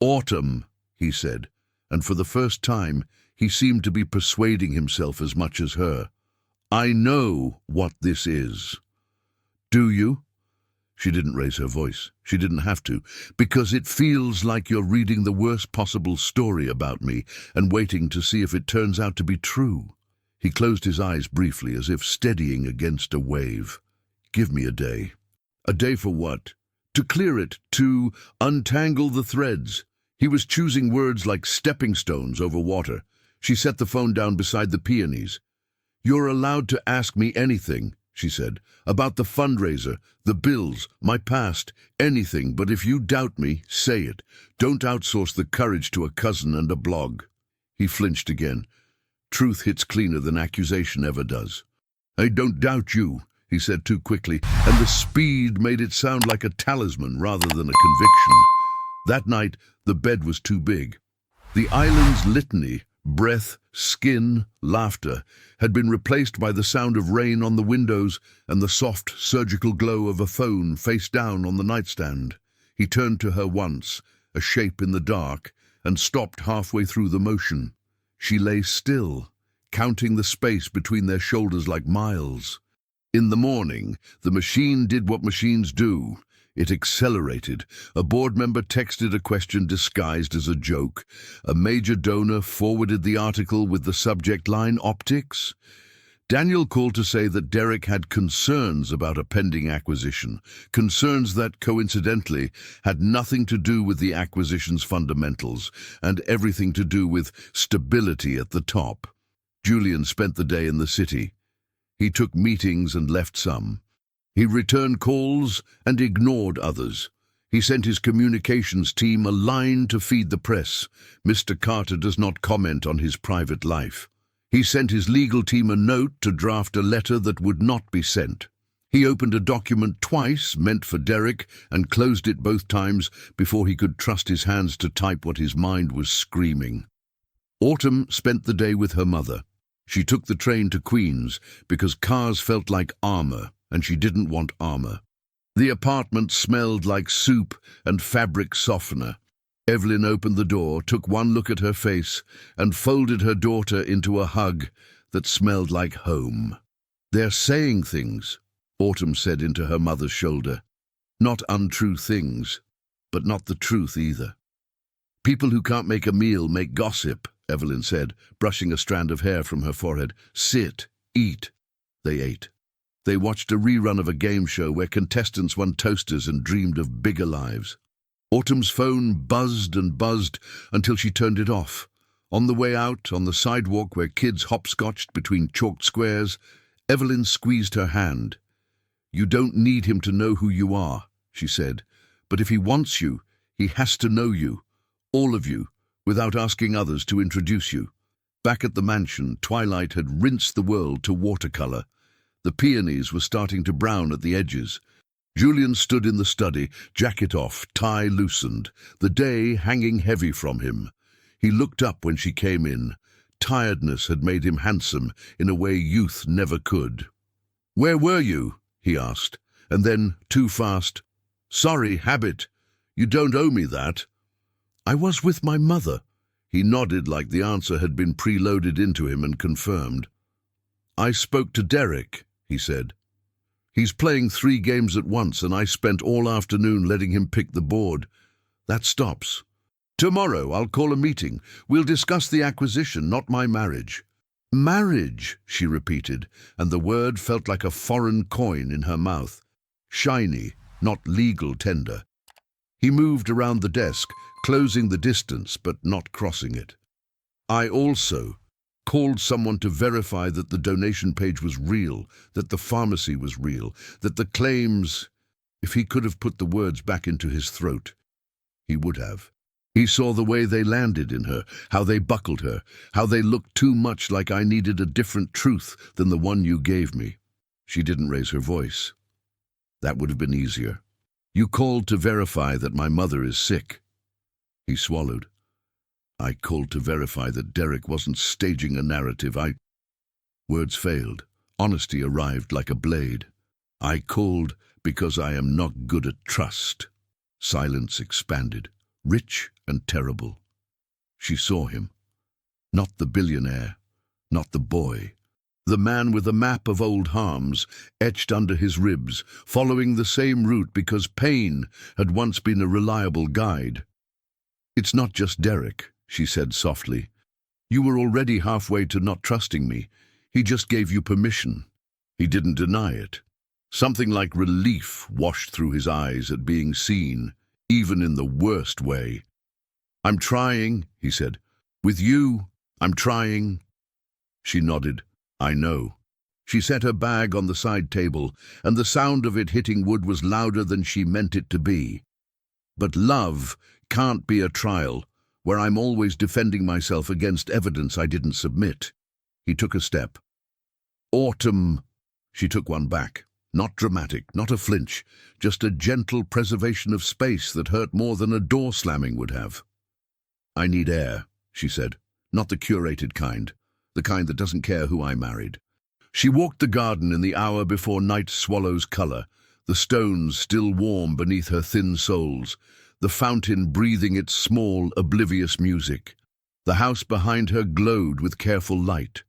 "Autumn," he said, and for the first time he seemed to be persuading himself as much as her. "I know what this is." "Do you?" She didn't raise her voice. She didn't have to, "because it feels like you're reading the worst possible story about me and waiting to see if it turns out to be true." He closed his eyes briefly, as if steadying against a wave. "Give me a day." "A day for what?" "To clear it, to untangle the threads." He was choosing words like stepping stones over water. She set the phone down beside the peonies. "You're allowed to ask me anything," she said, "about the fundraiser, the bills, my past, anything, but if you doubt me, say it. Don't outsource the courage to a cousin and a blog." He flinched again. Truth hits cleaner than accusation ever does. "I don't doubt you," he said too quickly, and the speed made it sound like a talisman rather than a conviction. That night, the bed was too big. The island's litany, breath, skin, laughter, had been replaced by the sound of rain on the windows and the soft surgical glow of a phone face down on the nightstand. He turned to her once, a shape in the dark, and stopped halfway through the motion. She lay still, counting the space between their shoulders like miles. In the morning, the machine did what machines do. It accelerated. A board member texted a question disguised as a joke. A major donor forwarded the article with the subject line, "Optics." Daniel called to say that Derek had concerns about a pending acquisition, concerns that, coincidentally, had nothing to do with the acquisition's fundamentals and everything to do with stability at the top. Julian spent the day in the city. He took meetings and left some. He returned calls and ignored others. He sent his communications team a line to feed the press. "Mr. Carter does not comment on his private life." He sent his legal team a note to draft a letter that would not be sent. He opened a document twice meant for Derek and closed it both times before he could trust his hands to type what his mind was screaming. Autumn spent the day with her mother. She took the train to Queens because cars felt like armor, and she didn't want armor. The apartment smelled like soup and fabric softener. Evelyn opened the door, took one look at her face, and folded her daughter into a hug that smelled like home. "They're saying things," Autumn said into her mother's shoulder. "Not untrue things, but not the truth either." People who can't make a meal make gossip, Evelyn said, brushing a strand of hair from her forehead. Sit, eat. They ate. They watched a rerun of a game show where contestants won toasters and dreamed of bigger lives. Autumn's phone buzzed and buzzed until she turned it off. On the way out, on the sidewalk where kids hopscotched between chalked squares, Evelyn squeezed her hand. "You don't need him to know who you are," she said, "but if he wants you, he has to know you, all of you, without asking others to introduce you." Back at the mansion, twilight had rinsed the world to watercolor. The peonies were starting to brown at the edges. Julian stood in the study, jacket off, tie loosened, the day hanging heavy from him. He looked up when she came in. Tiredness had made him handsome in a way youth never could. "Where were you?" he asked, and then, too fast, "Sorry, habit. You don't owe me that." "I was with my mother." He nodded like the answer had been preloaded into him and confirmed. "I spoke to Derek," he said. "He's playing 3 games at once, and I spent all afternoon letting him pick the board. That stops. Tomorrow I'll call a meeting. We'll discuss the acquisition, not my marriage." "Marriage," she repeated, and the word felt like a foreign coin in her mouth. Shiny, not legal tender. He moved around the desk, closing the distance but not crossing it. "I also called someone to verify that the donation page was real, that the pharmacy was real, that the claims—" If he could have put the words back into his throat, he would have. He saw the way they landed in her, how they buckled her, how they looked too much like I needed a different truth than the one you gave me. She didn't raise her voice. That would have been easier. "You called to verify that my mother is sick." He swallowed. "I called to verify that Derek wasn't staging a narrative. Words failed. Honesty arrived like a blade. "I called because I am not good at trust." Silence expanded. Rich and terrible. She saw him. Not the billionaire, not the boy. The man with a map of old harms etched under his ribs, following the same route because pain had once been a reliable guide. "It's not just Derek," she said softly. "You were already halfway to not trusting me. He just gave you permission." He didn't deny it. Something like relief washed through his eyes at being seen, even in the worst way. "I'm trying," he said. "With you, I'm trying." She nodded. "I know." She set her bag on the side table, and the sound of it hitting wood was louder than she meant it to be. "But love can't be a trial, where I'm always defending myself against evidence I didn't submit." He took a step. "Autumn." She took one back. Not dramatic, not a flinch, just a gentle preservation of space that hurt more than a door slamming would have. "I need air," she said. "Not the curated kind, the kind that doesn't care who I married." She walked the garden in the hour before night swallows color, the stones still warm beneath her thin soles, the fountain breathing its small, oblivious music. The house behind her glowed with careful light.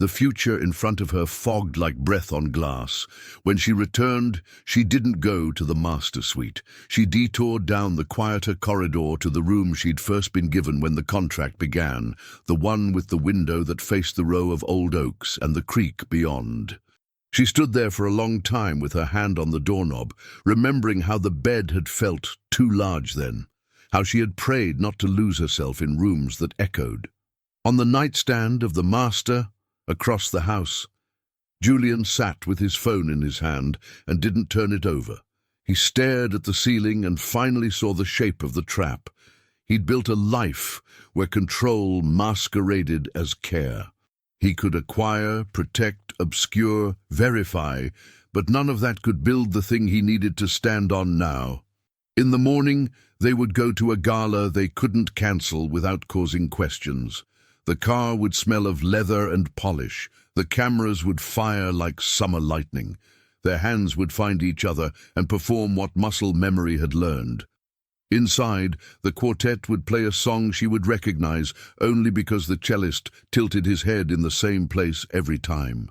The future in front of her fogged like breath on glass. When she returned, she didn't go to the master suite. She detoured down the quieter corridor to the room she'd first been given when the contract began, the one with the window that faced the row of old oaks and the creek beyond. She stood there for a long time with her hand on the doorknob, remembering how the bed had felt too large then, how she had prayed not to lose herself in rooms that echoed. On the nightstand of the master, across the house, Julian sat with his phone in his hand and didn't turn it over. He stared at the ceiling and finally saw the shape of the trap. He'd built a life where control masqueraded as care. He could acquire, protect, obscure, verify, but none of that could build the thing he needed to stand on now. In the morning, they would go to a gala they couldn't cancel without causing questions. The car would smell of leather and polish. The cameras would fire like summer lightning. Their hands would find each other and perform what muscle memory had learned. Inside, the quartet would play a song she would recognize only because the cellist tilted his head in the same place every time.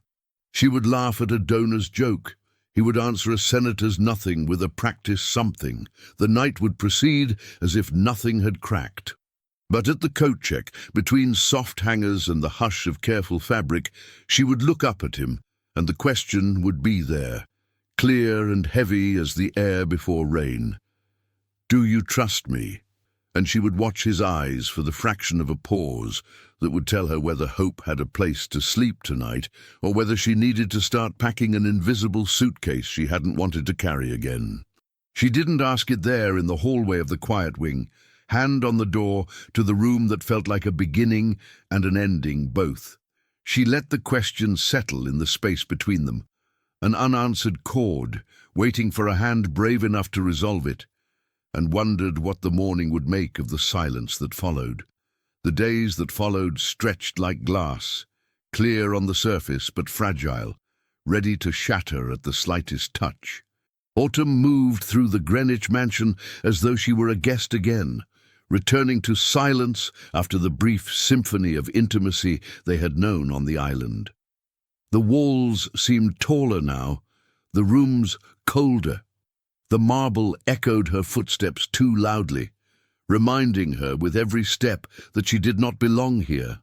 She would laugh at a donor's joke, He would answer a senator's nothing with a practice something. The night would proceed as if nothing had cracked. But at the coat check, between soft hangers and the hush of careful fabric, she would look up at him, and the question would be there, clear and heavy as the air before rain. "Do you trust me?" And she would watch his eyes for the fraction of a pause that would tell her whether hope had a place to sleep tonight, or whether she needed to start packing an invisible suitcase she hadn't wanted to carry again. She didn't ask it there in the hallway of the quiet wing, hand on the door to the room that felt like a beginning and an ending both. She let the question settle in the space between them, an unanswered chord, waiting for a hand brave enough to resolve it, and wondered what the morning would make of the silence that followed. The days that followed stretched like glass, clear on the surface but fragile, ready to shatter at the slightest touch. Autumn moved through the Greenwich mansion as though she were a guest again, returning to silence after the brief symphony of intimacy they had known on the island. The walls seemed taller now, the rooms colder. The marble echoed her footsteps too loudly, reminding her with every step that she did not belong here.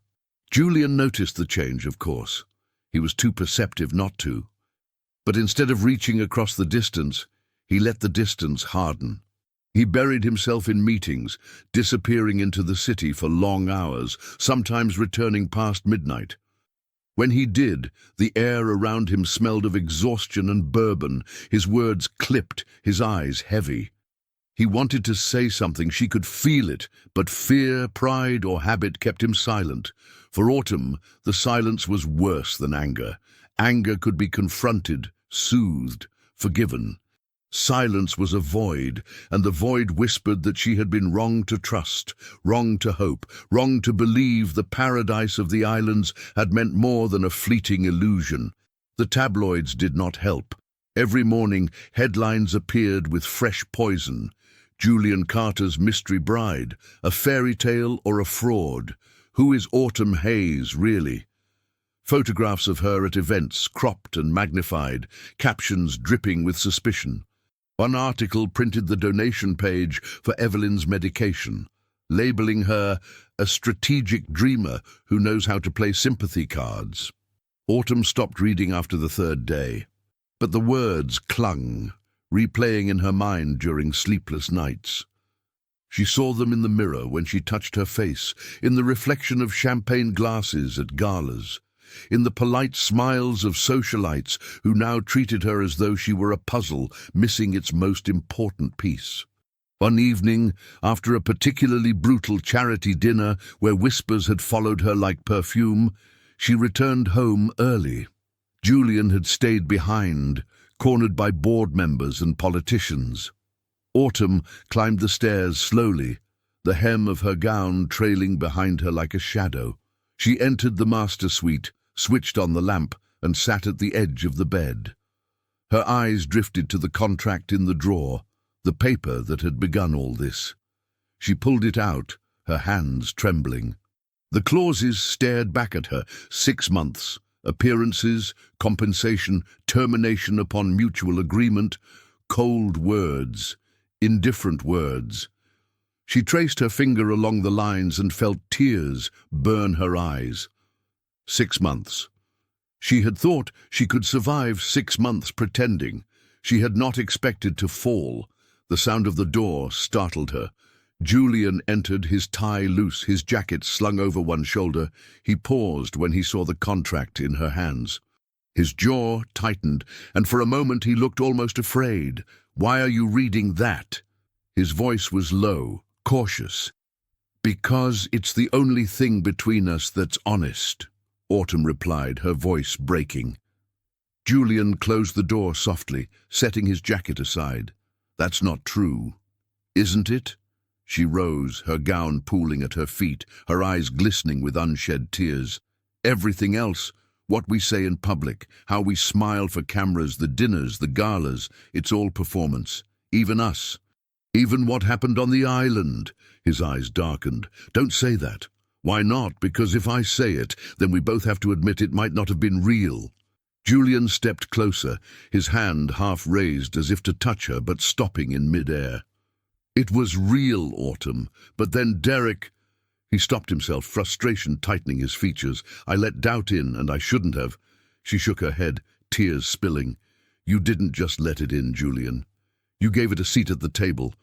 Julian noticed the change, of course. He was too perceptive not to. But instead of reaching across the distance, he let the distance harden. He buried himself in meetings, disappearing into the city for long hours, sometimes returning past midnight. When he did, the air around him smelled of exhaustion and bourbon, his words clipped, his eyes heavy. He wanted to say something, she could feel it, but fear, pride, or habit kept him silent. For Autumn, the silence was worse than anger. Anger could be confronted, soothed, forgiven. Silence was a void, and the void whispered that she had been wrong to trust, wrong to hope, wrong to believe the paradise of the islands had meant more than a fleeting illusion. The tabloids did not help. Every morning, headlines appeared with fresh poison. Julian Carter's mystery bride, a fairy tale or a fraud? Who is Autumn Hayes, really? Photographs of her at events, cropped and magnified, captions dripping with suspicion. One article printed the donation page for Evelyn's medication, labeling her a strategic dreamer who knows how to play sympathy cards. Autumn stopped reading after the third day, but the words clung, replaying in her mind during sleepless nights. She saw them in the mirror when she touched her face, in the reflection of champagne glasses at galas, in the polite smiles of socialites who now treated her as though she were a puzzle missing its most important piece. One evening, after a particularly brutal charity dinner where whispers had followed her like perfume, she returned home early. Julian had stayed behind, cornered by board members and politicians. Autumn climbed the stairs slowly, the hem of her gown trailing behind her like a shadow. She entered the master suite, switched on the lamp, and sat at the edge of the bed. Her eyes drifted to the contract in the drawer, the paper that had begun all this. She pulled it out, her hands trembling. The clauses stared back at her, 6 months, appearances, compensation, termination upon mutual agreement, cold words, indifferent words. She traced her finger along the lines and felt tears burn her eyes. 6 months. She had thought she could survive 6 months pretending. She had not expected to fall. The sound of the door startled her. Julian entered, his tie loose, his jacket slung over one shoulder. He paused when he saw the contract in her hands. His jaw tightened, and for a moment he looked almost afraid. "Why are you reading that?" His voice was low, cautious. "Because it's the only thing between us that's honest," Autumn replied, her voice breaking. Julian closed the door softly, setting his jacket aside. "That's not true." "Isn't it?" She rose, her gown pooling at her feet, her eyes glistening with unshed tears. "Everything else, what we say in public, how we smile for cameras, the dinners, the galas, it's all performance. Even us. Even what happened on the island." His eyes darkened. "Don't say that." "Why not? Because if I say it, then we both have to admit it might not have been real." Julian stepped closer, his hand half raised as if to touch her, but stopping in mid-air. It was real, Autumn, but then Derek... He stopped himself, frustration tightening his features. I let doubt in, and I shouldn't have. She shook her head, tears spilling. You didn't just let it in, Julian. You gave it a seat at the table.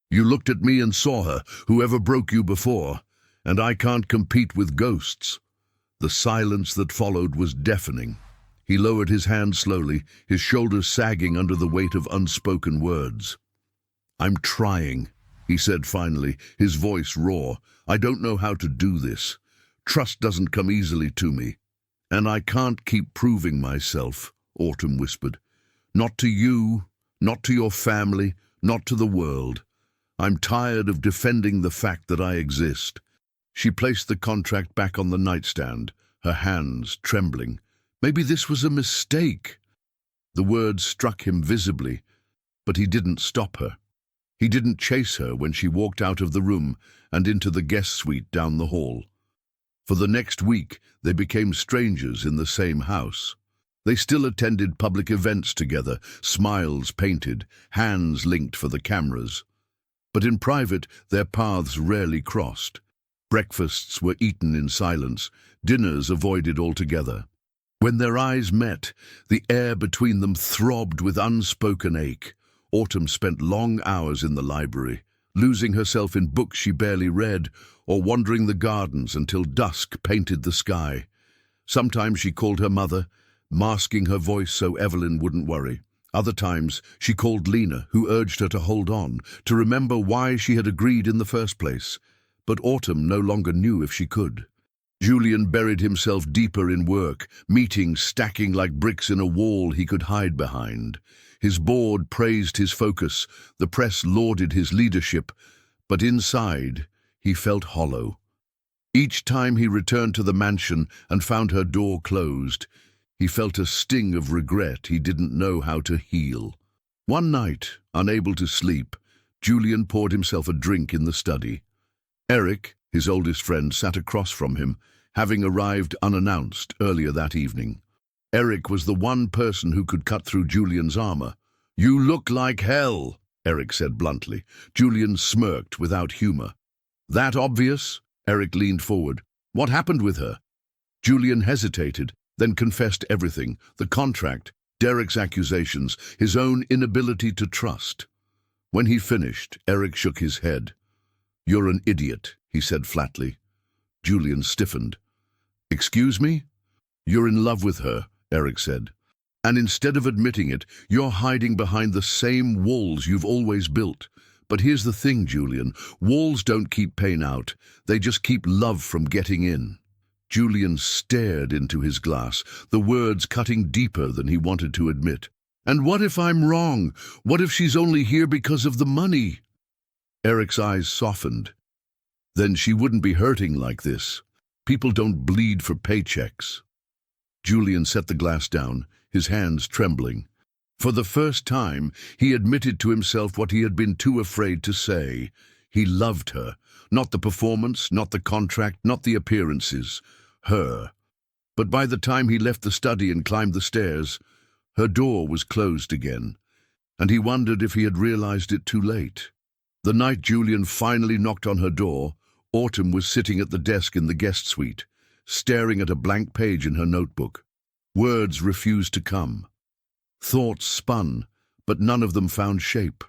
You looked at me and saw her, whoever broke you before, and I can't compete with ghosts. The silence that followed was deafening. He lowered his hand slowly, his shoulders sagging under the weight of unspoken words. I'm trying, he said finally, his voice raw. I don't know how to do this. Trust doesn't come easily to me. And I can't keep proving myself, Autumn whispered. Not to you, not to your family, not to the world. I'm tired of defending the fact that I exist. She placed the contract back on the nightstand, her hands trembling. Maybe this was a mistake. The words struck him visibly, but he didn't stop her. He didn't chase her when she walked out of the room and into the guest suite down the hall. For the next week, they became strangers in the same house. They still attended public events together, smiles painted, hands linked for the cameras. But in private, their paths rarely crossed. Breakfasts were eaten in silence, dinners avoided altogether. When their eyes met, the air between them throbbed with unspoken ache. Autumn spent long hours in the library, losing herself in books she barely read, or wandering the gardens until dusk painted the sky. Sometimes she called her mother, masking her voice so Evelyn wouldn't worry. Other times she called Lena, who urged her to hold on, to remember why she had agreed in the first place. But Autumn no longer knew if she could. Julian buried himself deeper in work, meetings stacking like bricks in a wall he could hide behind. His board praised his focus, the press lauded his leadership, but inside he felt hollow. Each time he returned to the mansion and found her door closed, he felt a sting of regret he didn't know how to heal. One night, unable to sleep, Julian poured himself a drink in the study. Eric, his oldest friend, sat across from him, having arrived unannounced earlier that evening. Eric was the one person who could cut through Julian's armor. You look like hell, Eric said bluntly. Julian smirked without humor. That obvious? Eric leaned forward. What happened with her? Julian hesitated, then confessed everything, the contract, Derek's accusations, his own inability to trust. When he finished, Eric shook his head. You're an idiot, he said flatly. Julian stiffened. Excuse me? You're in love with her, Eric said. And instead of admitting it, you're hiding behind the same walls you've always built. But here's the thing, Julian. Walls don't keep pain out. They just keep love from getting in. Julian stared into his glass, the words cutting deeper than he wanted to admit. And what if I'm wrong? What if she's only here because of the money? Eric's eyes softened. Then she wouldn't be hurting like this. People don't bleed for paychecks. Julian set the glass down, his hands trembling. For the first time, he admitted to himself what he had been too afraid to say. He loved her. Not the performance, not the contract, not the appearances. Her. But by the time he left the study and climbed the stairs, her door was closed again, and he wondered if he had realized it too late. The night Julian finally knocked on her door, Autumn was sitting at the desk in the guest suite, staring at a blank page in her notebook. Words refused to come. Thoughts spun, but none of them found shape.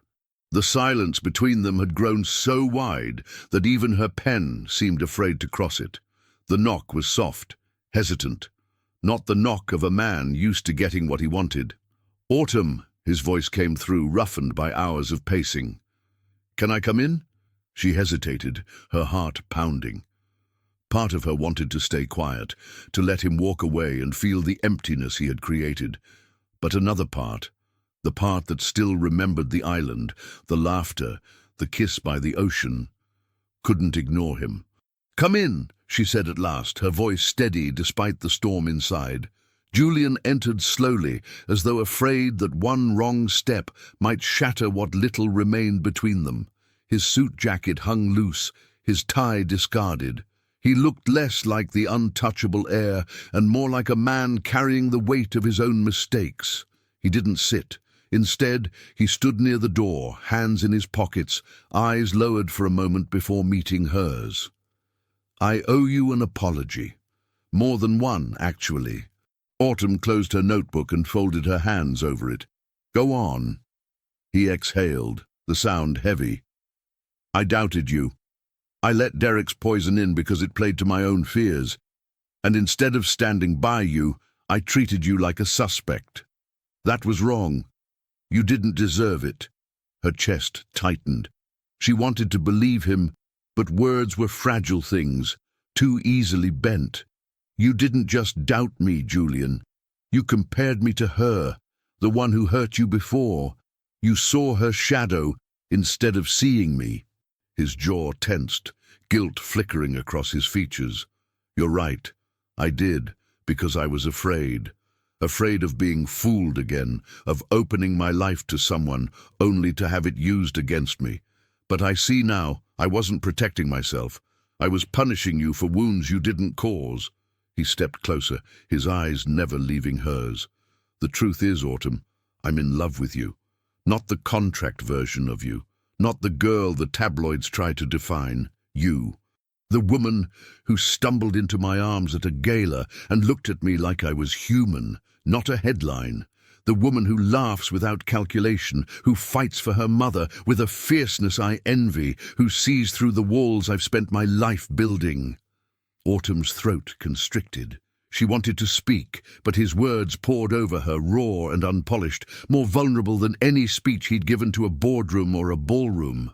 The silence between them had grown so wide that even her pen seemed afraid to cross it. The knock was soft, hesitant, not the knock of a man used to getting what he wanted. Autumn, his voice came through, roughened by hours of pacing. Can I come in? She hesitated, her heart pounding. Part of her wanted to stay quiet, to let him walk away and feel the emptiness he had created. But another part, the part that still remembered the island, the laughter, the kiss by the ocean, couldn't ignore him. Come in, she said at last, her voice steady despite the storm inside. Julian entered slowly, as though afraid that one wrong step might shatter what little remained between them. His suit jacket hung loose, his tie discarded. He looked less like the untouchable heir and more like a man carrying the weight of his own mistakes. He didn't sit. Instead, he stood near the door, hands in his pockets, eyes lowered for a moment before meeting hers. "I owe you an apology. More than one, actually." Autumn closed her notebook and folded her hands over it. "Go on." He exhaled, the sound heavy. "I doubted you. I let Derek's poison in because it played to my own fears. And instead of standing by you, I treated you like a suspect. That was wrong. You didn't deserve it." Her chest tightened. She wanted to believe him, but words were fragile things, too easily bent. "You didn't just doubt me, Julian. You compared me to her, the one who hurt you before. You saw her shadow instead of seeing me." His jaw tensed, guilt flickering across his features. "You're right. I did, because I was afraid. Afraid of being fooled again, of opening my life to someone only to have it used against me. But I see now, I wasn't protecting myself. I was punishing you for wounds you didn't cause." He stepped closer, his eyes never leaving hers. "The truth is, Autumn, I'm in love with you. Not the contract version of you. Not the girl the tabloids try to define. You. The woman who stumbled into my arms at a gala and looked at me like I was human, not a headline. The woman who laughs without calculation, who fights for her mother with a fierceness I envy, who sees through the walls I've spent my life building." Autumn's throat constricted. She wanted to speak, but his words poured over her, raw and unpolished, more vulnerable than any speech he'd given to a boardroom or a ballroom.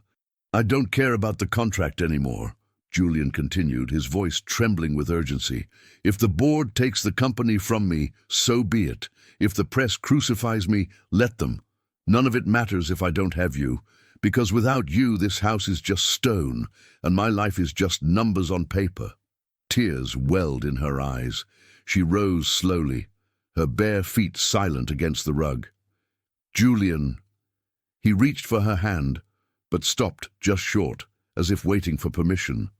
"I don't care about the contract anymore," Julian continued, his voice trembling with urgency. "If the board takes the company from me, so be it. If the press crucifies me, let them. None of it matters if I don't have you, because without you this house is just stone, and my life is just numbers on paper." Tears welled in her eyes. She rose slowly, her bare feet silent against the rug. "Julian." He reached for her hand, but stopped just short, as if waiting for permission.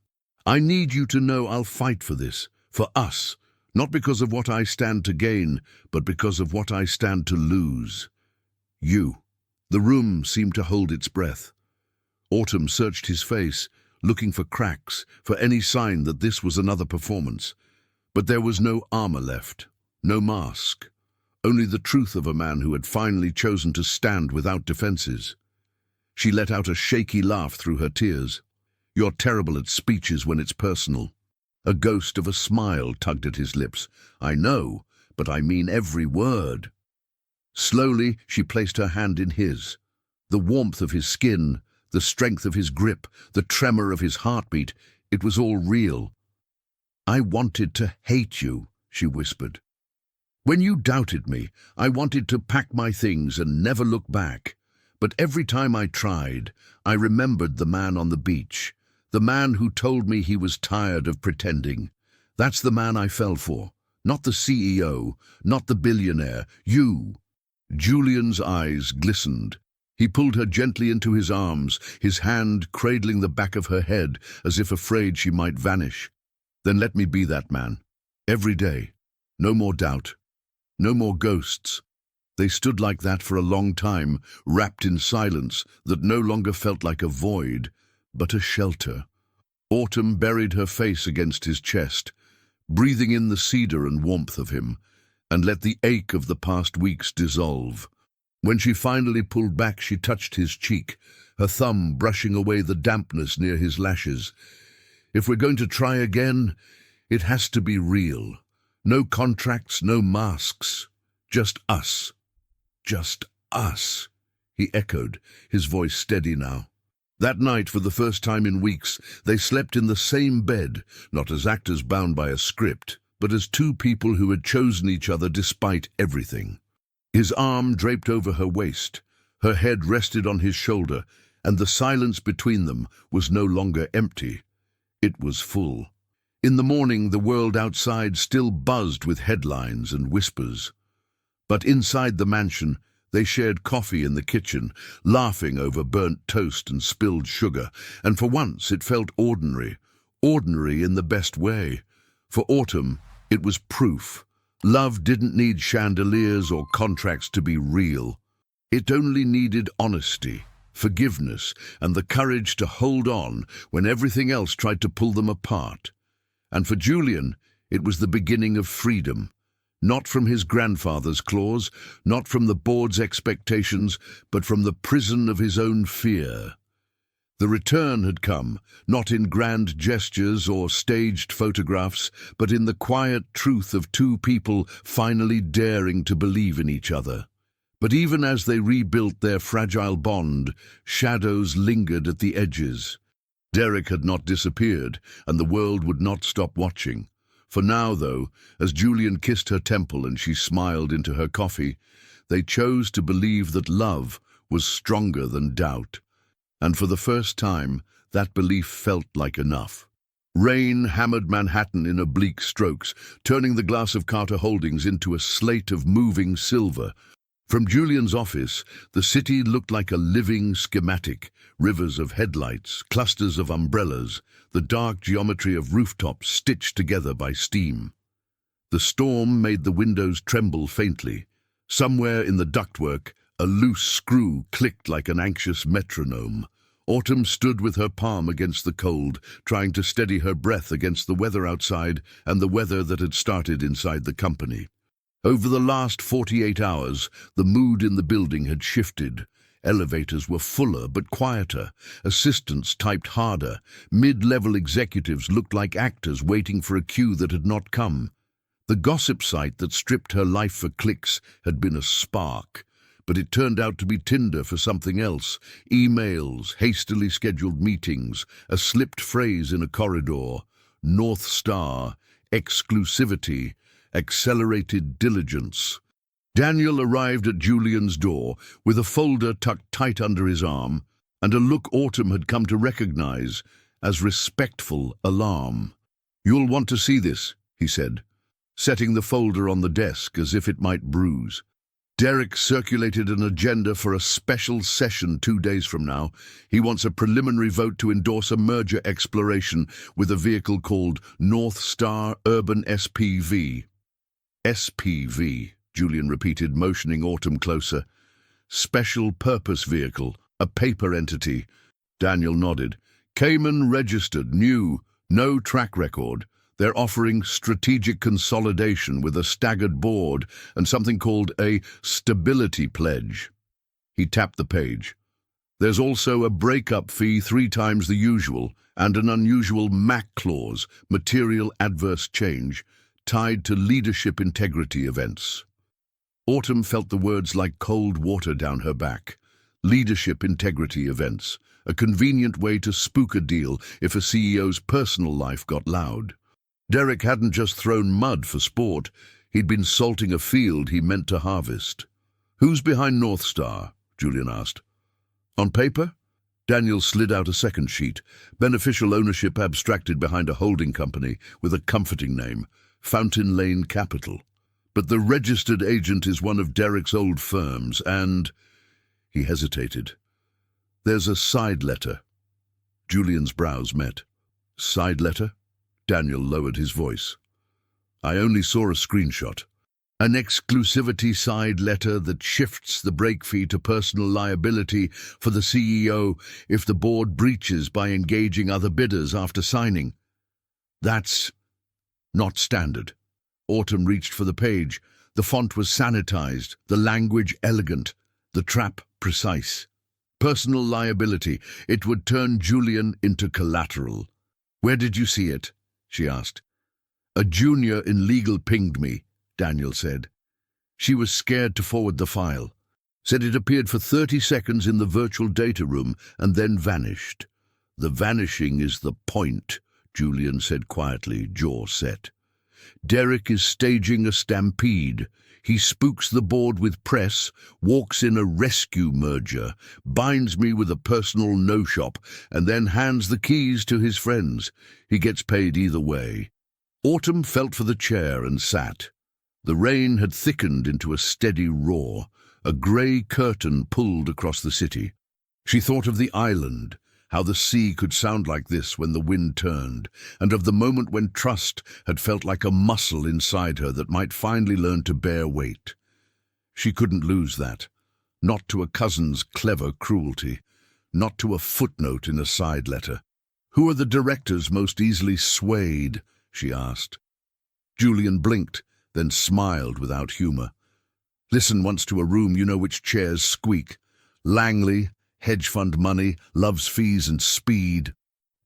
"I need you to know I'll fight for this, for us, not because of what I stand to gain, but because of what I stand to lose. You." The room seemed to hold its breath. Autumn searched his face, looking for cracks, for any sign that this was another performance. But there was no armor left, no mask, only the truth of a man who had finally chosen to stand without defenses. She let out a shaky laugh through her tears. "You're terrible at speeches when it's personal." A ghost of a smile tugged at his lips. "I know, but I mean every word." Slowly, she placed her hand in his. The warmth of his skin, the strength of his grip, the tremor of his heartbeat, it was all real. "I wanted to hate you," she whispered. "When you doubted me, I wanted to pack my things and never look back. But every time I tried, I remembered the man on the beach, the man who told me he was tired of pretending. That's the man I fell for, not the CEO, not the billionaire, you." Julian's eyes glistened. He pulled her gently into his arms, his hand cradling the back of her head as if afraid she might vanish. "Then let me be that man. Every day. No more doubt. No more ghosts." They stood like that for a long time, wrapped in silence that no longer felt like a void, but a shelter. Autumn buried her face against his chest, breathing in the cedar and warmth of him, and let the ache of the past weeks dissolve. When she finally pulled back, she touched his cheek, her thumb brushing away the dampness near his lashes. "If we're going to try again, it has to be real. No contracts, no masks. Just us. Just us," he echoed, his voice steady now. That night, for the first time in weeks, they slept in the same bed, not as actors bound by a script, but as two people who had chosen each other despite everything. His arm draped over her waist, her head rested on his shoulder, and the silence between them was no longer empty. It was full. In the morning, the world outside still buzzed with headlines and whispers. But inside the mansion, they shared coffee in the kitchen, laughing over burnt toast and spilled sugar, and for once it felt ordinary, ordinary in the best way. For Autumn, it was proof. Love didn't need chandeliers or contracts to be real. It only needed honesty, forgiveness, and the courage to hold on when everything else tried to pull them apart. And for Julian, it was the beginning of freedom. Not from his grandfather's claws, not from the board's expectations, but from the prison of his own fear. The return had come, not in grand gestures or staged photographs, but in the quiet truth of two people finally daring to believe in each other. But even as they rebuilt their fragile bond, shadows lingered at the edges. Derek had not disappeared, and the world would not stop watching. For now, though, as Julian kissed her temple and she smiled into her coffee, they chose to believe that love was stronger than doubt. And for the first time, that belief felt like enough. Rain hammered Manhattan in oblique strokes, turning the glass of Carter Holdings into a slate of moving silver. From Julian's office, the city looked like a living schematic, rivers of headlights, clusters of umbrellas, the dark geometry of rooftops stitched together by steam. The storm made the windows tremble faintly. Somewhere in the ductwork, a loose screw clicked like an anxious metronome. Autumn stood with her palm against the cold, trying to steady her breath against the weather outside and the weather that had started inside the company. Over the last 48 hours, the mood in the building had shifted. Elevators were fuller but quieter. Assistants typed harder. Mid-level executives looked like actors waiting for a cue that had not come. The gossip site that stripped her life for clicks had been a spark, but it turned out to be tinder for something else. Emails, hastily scheduled meetings, a slipped phrase in a corridor, North Star, exclusivity, accelerated diligence. Daniel arrived at Julian's door with a folder tucked tight under his arm and a look Autumn had come to recognize as respectful alarm. "You'll want to see this," he said, setting the folder on the desk as if it might bruise. Derek circulated an agenda for a special session 2 days from now. He wants a preliminary vote to endorse a merger exploration with a vehicle called North Star Urban SPV. SPV, Julian repeated, motioning Autumn closer. Special Purpose Vehicle, a paper entity. Daniel nodded. Cayman registered, new, no track record. They're offering strategic consolidation with a staggered board and something called a stability pledge. He tapped the page. There's also a breakup fee 3 times the usual and an unusual MAC clause, material adverse change, tied to leadership integrity events. Autumn felt the words like cold water down her back. Leadership integrity events, a convenient way to spook a deal if a CEO's personal life got loud. Derek hadn't just thrown mud for sport, he'd been salting a field he meant to harvest. "Who's behind North Star?" Julian asked. "On paper?" Daniel slid out a second sheet, beneficial ownership abstracted behind a holding company with a comforting name, Fountain Lane Capital. But the registered agent is one of Derek's old firms, and... He hesitated. "There's a side letter." Julian's brows met. "Side letter?" Daniel lowered his voice. "I only saw a screenshot. An exclusivity side letter that shifts the break fee to personal liability for the CEO if the board breaches by engaging other bidders after signing. That's not standard." Autumn reached for the page. The font was sanitized, the language elegant, the trap precise. Personal liability. It would turn Julian into collateral. "Where did you see it?" she asked. "A junior in legal pinged me," Daniel said. She was scared to forward the file. Said it appeared for 30 seconds in the virtual data room and then vanished. "The vanishing is the point," Julian said quietly, jaw set. "Derek is staging a stampede. He spooks the board with press, walks in a rescue merger, binds me with a personal no-shop, and then hands the keys to his friends. He gets paid either way." Autumn felt for the chair and sat. The rain had thickened into a steady roar. A grey curtain pulled across the city. She thought of the island, how the sea could sound like this when the wind turned, and of the moment when trust had felt like a muscle inside her that might finally learn to bear weight. She couldn't lose that, not to a cousin's clever cruelty, not to a footnote in a side letter. "Who are the directors most easily swayed?" she asked. Julian blinked, then smiled without humor. "Listen once to a room, you know which chairs squeak. Langley, hedge fund money, loves fees and speed.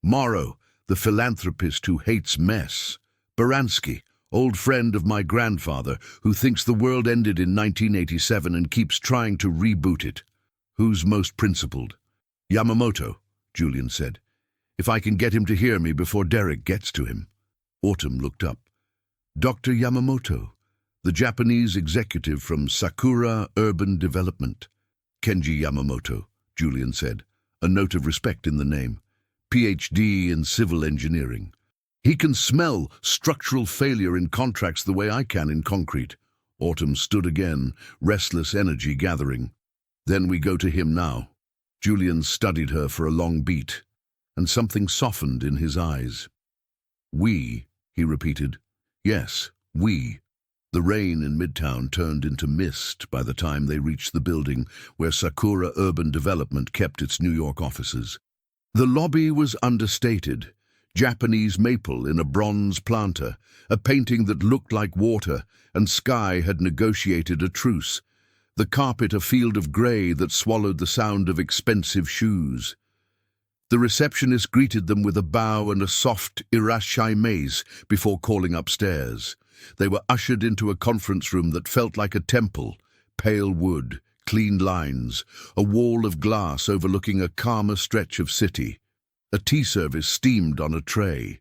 Morrow, the philanthropist who hates mess. Baranski, old friend of my grandfather, who thinks the world ended in 1987 and keeps trying to reboot it. Who's most principled?" "Yamamoto," Julian said. "If I can get him to hear me before Derek gets to him." Autumn looked up. "Dr. Yamamoto, the Japanese executive from Sakura Urban Development." "Kenji Yamamoto," Julian said, a note of respect in the name. "PhD in civil engineering. He can smell structural failure in contracts the way I can in concrete." Autumn stood again, restless energy gathering. "Then we go to him now." Julian studied her for a long beat, and something softened in his eyes. "We," he repeated. "Yes, we." The rain in Midtown turned into mist by the time they reached the building where Sakura Urban Development kept its New York offices. The lobby was understated. Japanese maple in a bronze planter, a painting that looked like water, and sky had negotiated a truce. The carpet a field of grey that swallowed the sound of expensive shoes. The receptionist greeted them with a bow and a soft irashaimais before calling upstairs. They were ushered into a conference room that felt like a temple, pale wood, clean lines, a wall of glass overlooking a calmer stretch of city. A tea service steamed on a tray.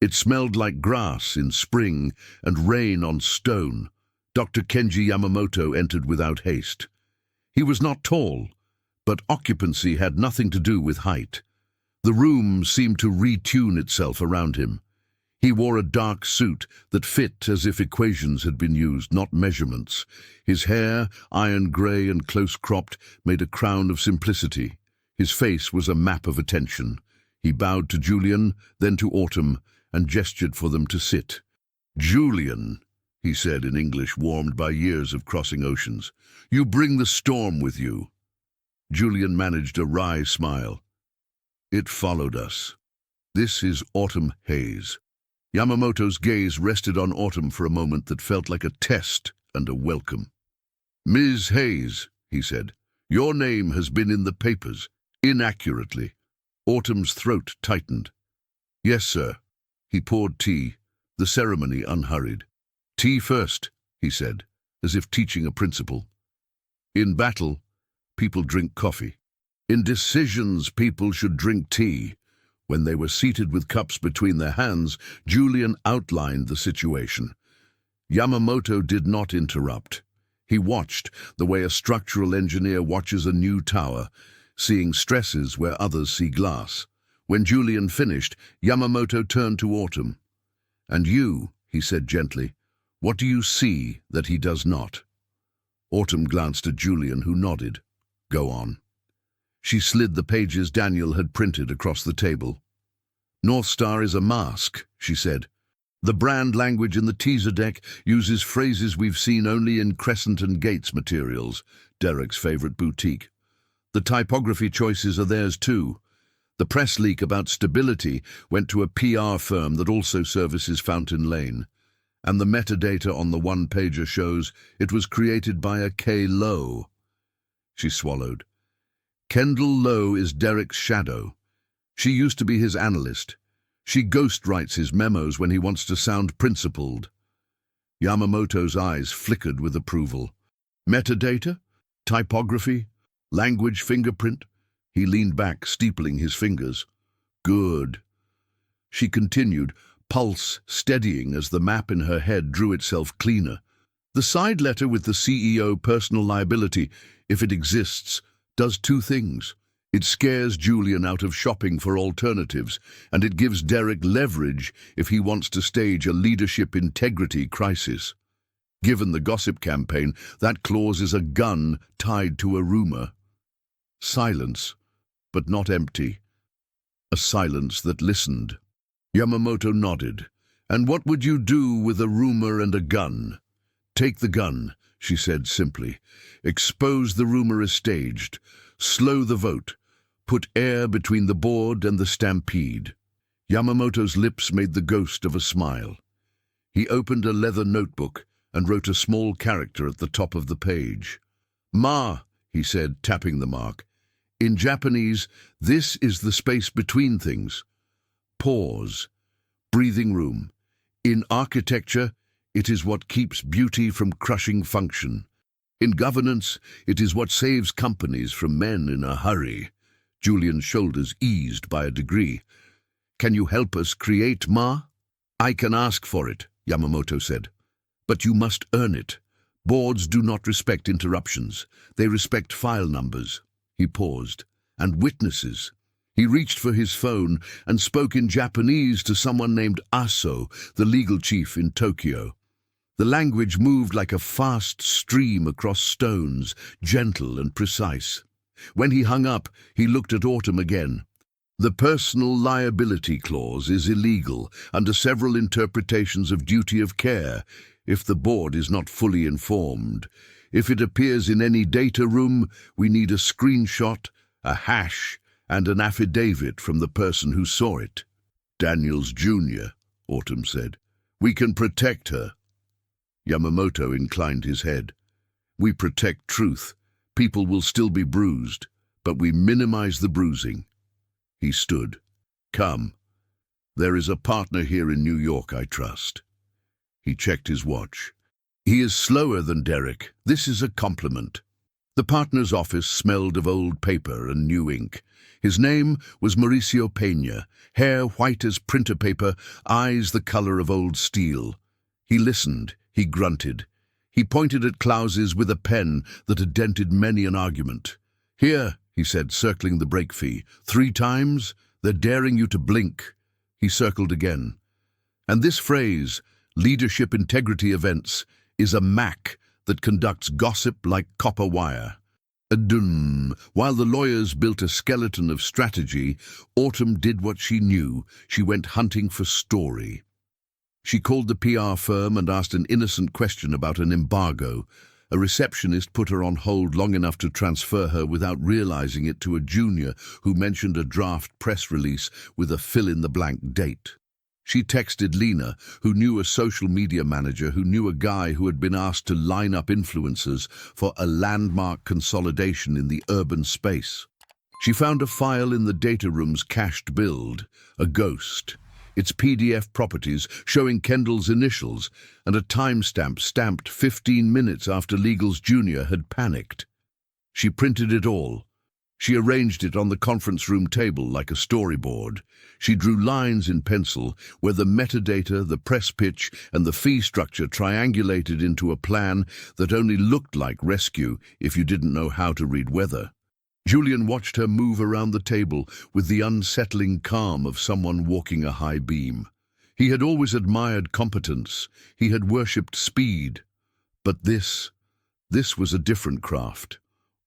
It smelled like grass in spring and rain on stone. Dr. Kenji Yamamoto entered without haste. He was not tall, but occupancy had nothing to do with height. The room seemed to retune itself around him. He wore a dark suit that fit as if equations had been used, not measurements. His hair, iron grey and close-cropped, made a crown of simplicity. His face was a map of attention. He bowed to Julian, then to Autumn, and gestured for them to sit. "Julian," he said in English warmed by years of crossing oceans, "you bring the storm with you." Julian managed a wry smile. "It followed us. This is Autumn Hayes." Yamamoto's gaze rested on Autumn for a moment that felt like a test and a welcome. "Ms. Hayes," he said, "your name has been in the papers, inaccurately." Autumn's throat tightened. "Yes, sir." He poured tea, the ceremony unhurried. "Tea first," he said, as if teaching a principle. "In battle, people drink coffee. In decisions, people should drink tea." When they were seated with cups between their hands, Julian outlined the situation. Yamamoto did not interrupt. He watched the way a structural engineer watches a new tower, seeing stresses where others see glass. When Julian finished, Yamamoto turned to Autumn. "And you," he said gently, "what do you see that he does not?" Autumn glanced at Julian, who nodded. "Go on." She slid the pages Daniel had printed across the table. "North Star is a mask," she said. "The brand language in the teaser deck uses phrases we've seen only in Crescent and Gates materials, Derek's favorite boutique. The typography choices are theirs too. The press leak about stability went to a PR firm that also services Fountain Lane. And the metadata on the one-pager shows it was created by a K. Lowe." She swallowed. "Kendall Lowe is Derek's shadow. She used to be his analyst. She ghostwrites his memos when he wants to sound principled." Yamamoto's eyes flickered with approval. "Metadata? Typography? Language fingerprint?" He leaned back, steepling his fingers. "Good." She continued, pulse steadying as the map in her head drew itself cleaner. "The side letter with the CEO personal liability, if it exists, does two things. It scares Julian out of shopping for alternatives, and it gives Derek leverage if he wants to stage a leadership integrity crisis. Given the gossip campaign, that clause is a gun tied to a rumor." Silence, but not empty. A silence that listened. Yamamoto nodded. "And what would you do with a rumor and a gun?" "Take the gun," she said simply. "Expose the rumor as staged. Slow the vote. Put air between the board and the stampede." Yamamoto's lips made the ghost of a smile. He opened a leather notebook and wrote a small character at the top of the page. "Ma," he said, tapping the mark. "In Japanese, this is the space between things." Pause. Breathing room. In architecture, it is what keeps beauty from crushing function. In governance, it is what saves companies from men in a hurry. Julian's shoulders eased by a degree. "Can you help us create, Ma?" "I can ask for it," Yamamoto said. "But you must earn it. Boards do not respect interruptions. They respect file numbers." He paused. "And witnesses." He reached for his phone and spoke in Japanese to someone named Aso, the legal chief in Tokyo. The language moved like a fast stream across stones, gentle and precise. When he hung up, he looked at Autumn again. "The personal liability clause is illegal under several interpretations of duty of care if the board is not fully informed. If it appears in any data room, we need a screenshot, a hash, and an affidavit from the person who saw it." "Daniels Jr.," Autumn said. "We can protect her." Yamamoto inclined his head. "We protect truth. People will still be bruised, but we minimize the bruising." He stood. "Come. There is a partner here in New York I trust." He checked his watch. "He is slower than Derek. This is a compliment." The partner's office smelled of old paper and new ink. His name was Mauricio Peña, hair white as printer paper, eyes the color of old steel. He listened, he grunted. He pointed at Clauses with a pen that had dented many an argument. "Here," he said, circling the break fee. "3 times? They're daring you to blink." He circled again. "And this phrase, leadership integrity events, is a Mac that conducts gossip like copper wire." Adum. While the lawyers built a skeleton of strategy, Autumn did what she knew. She went hunting for story. She called the PR firm and asked an innocent question about an embargo. A receptionist put her on hold long enough to transfer her without realizing it to a junior who mentioned a draft press release with a fill-in-the-blank date. She texted Lena, who knew a social media manager who knew a guy who had been asked to line up influencers for a landmark consolidation in the urban space. She found a file in the data room's cached build, a ghost, its PDF properties showing Kendall's initials and a timestamp stamped 15 minutes after Legal's Jr. had panicked. She printed it all. She arranged it on the conference room table like a storyboard. She drew lines in pencil where the metadata, the press pitch, and the fee structure triangulated into a plan that only looked like rescue if you didn't know how to read weather. Julian watched her move around the table with the unsettling calm of someone walking a high beam. He had always admired competence. He had worshipped speed. But this was a different craft.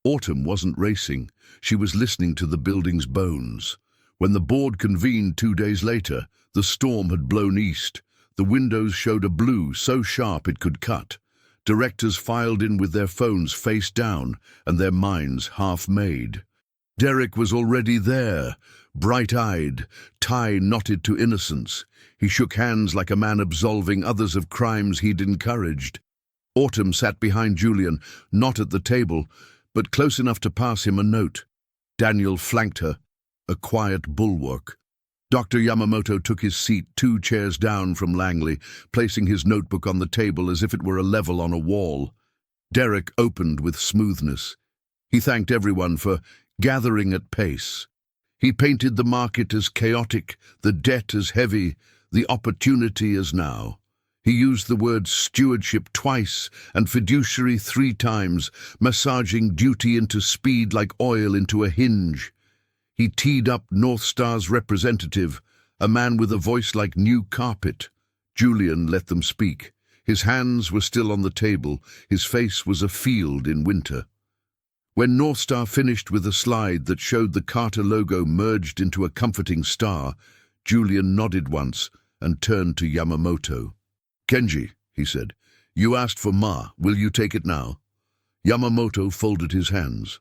Autumn wasn't racing. She was listening to the building's bones. When the board convened 2 days later, the storm had blown east. The windows showed a blue so sharp it could cut. Directors filed in with their phones face down and their minds half-made. Derek was already there, bright-eyed, tie knotted to innocence. He shook hands like a man absolving others of crimes he'd encouraged. Autumn sat behind Julian, not at the table, but close enough to pass him a note. Daniel flanked her, a quiet bulwark. Dr. Yamamoto took his seat 2 chairs down from Langley, placing his notebook on the table as if it were a level on a wall. Derek opened with smoothness. He thanked everyone for gathering at pace. He painted the market as chaotic, the debt as heavy, the opportunity as now. He used the word stewardship twice and fiduciary 3 times, massaging duty into speed like oil into a hinge. He teed up North Star's representative, a man with a voice like new carpet. Julian let them speak. His hands were still on the table. His face was a field in winter. When North Star finished with a slide that showed the Carter logo merged into a comforting star, Julian nodded once and turned to Yamamoto. "Kenji," he said, "you asked for Ma. Will you take it now?" Yamamoto folded his hands.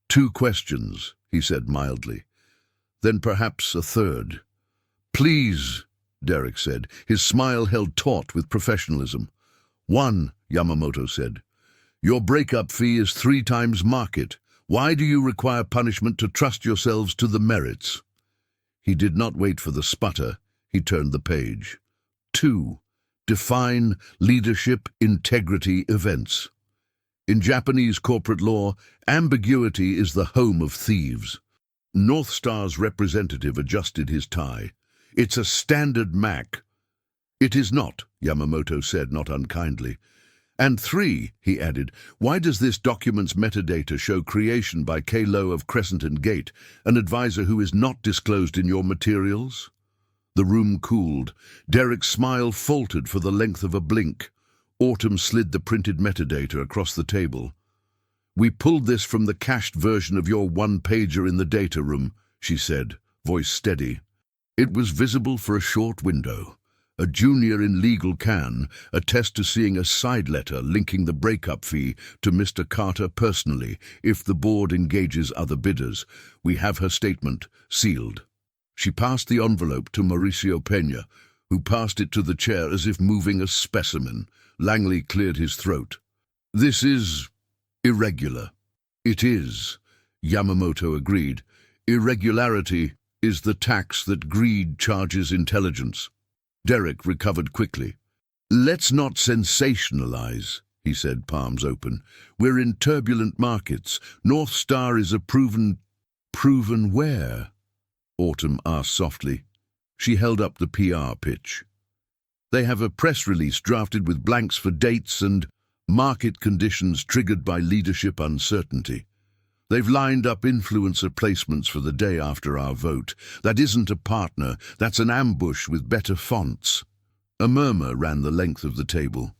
"2 questions," he said mildly. "Then perhaps a third." "Please," Derek said, his smile held taut with professionalism. "1," Yamamoto said. "Your breakup fee is 3 times market. Why do you require punishment to trust yourselves to the merits?" He did not wait for the sputter. He turned the page. 2. Define leadership integrity events. In Japanese corporate law, ambiguity is the home of thieves. North Star's representative adjusted his tie. "It's a standard Mac." "It is not," Yamamoto said, not unkindly. "And 3, he added, why does this document's metadata show creation by K. Lowe of Crescent and Gate, an advisor who is not disclosed in your materials?" The room cooled. Derek's smile faltered for the length of a blink. Autumn slid the printed metadata across the table. "We pulled this from the cached version of your one-pager in the data room," she said, voice steady. "It was visible for a short window. A junior in legal can attest to seeing a side letter linking the breakup fee to Mr. Carter personally if the board engages other bidders. We have her statement, sealed." She passed the envelope to Mauricio Peña, who passed it to the chair as if moving a specimen. Langley cleared his throat. "This is irregular." "It is," Yamamoto agreed. "Irregularity is the tax that greed charges intelligence." Derek recovered quickly. "Let's not sensationalize," he said, palms open. "We're in turbulent markets. North Star is a proven where?" Autumn asked softly. She held up the PR pitch. "They have a press release drafted with blanks for dates and market conditions triggered by leadership uncertainty. They've lined up influencer placements for the day after our vote. That isn't a partner, that's an ambush with better fonts." A murmur ran the length of the table.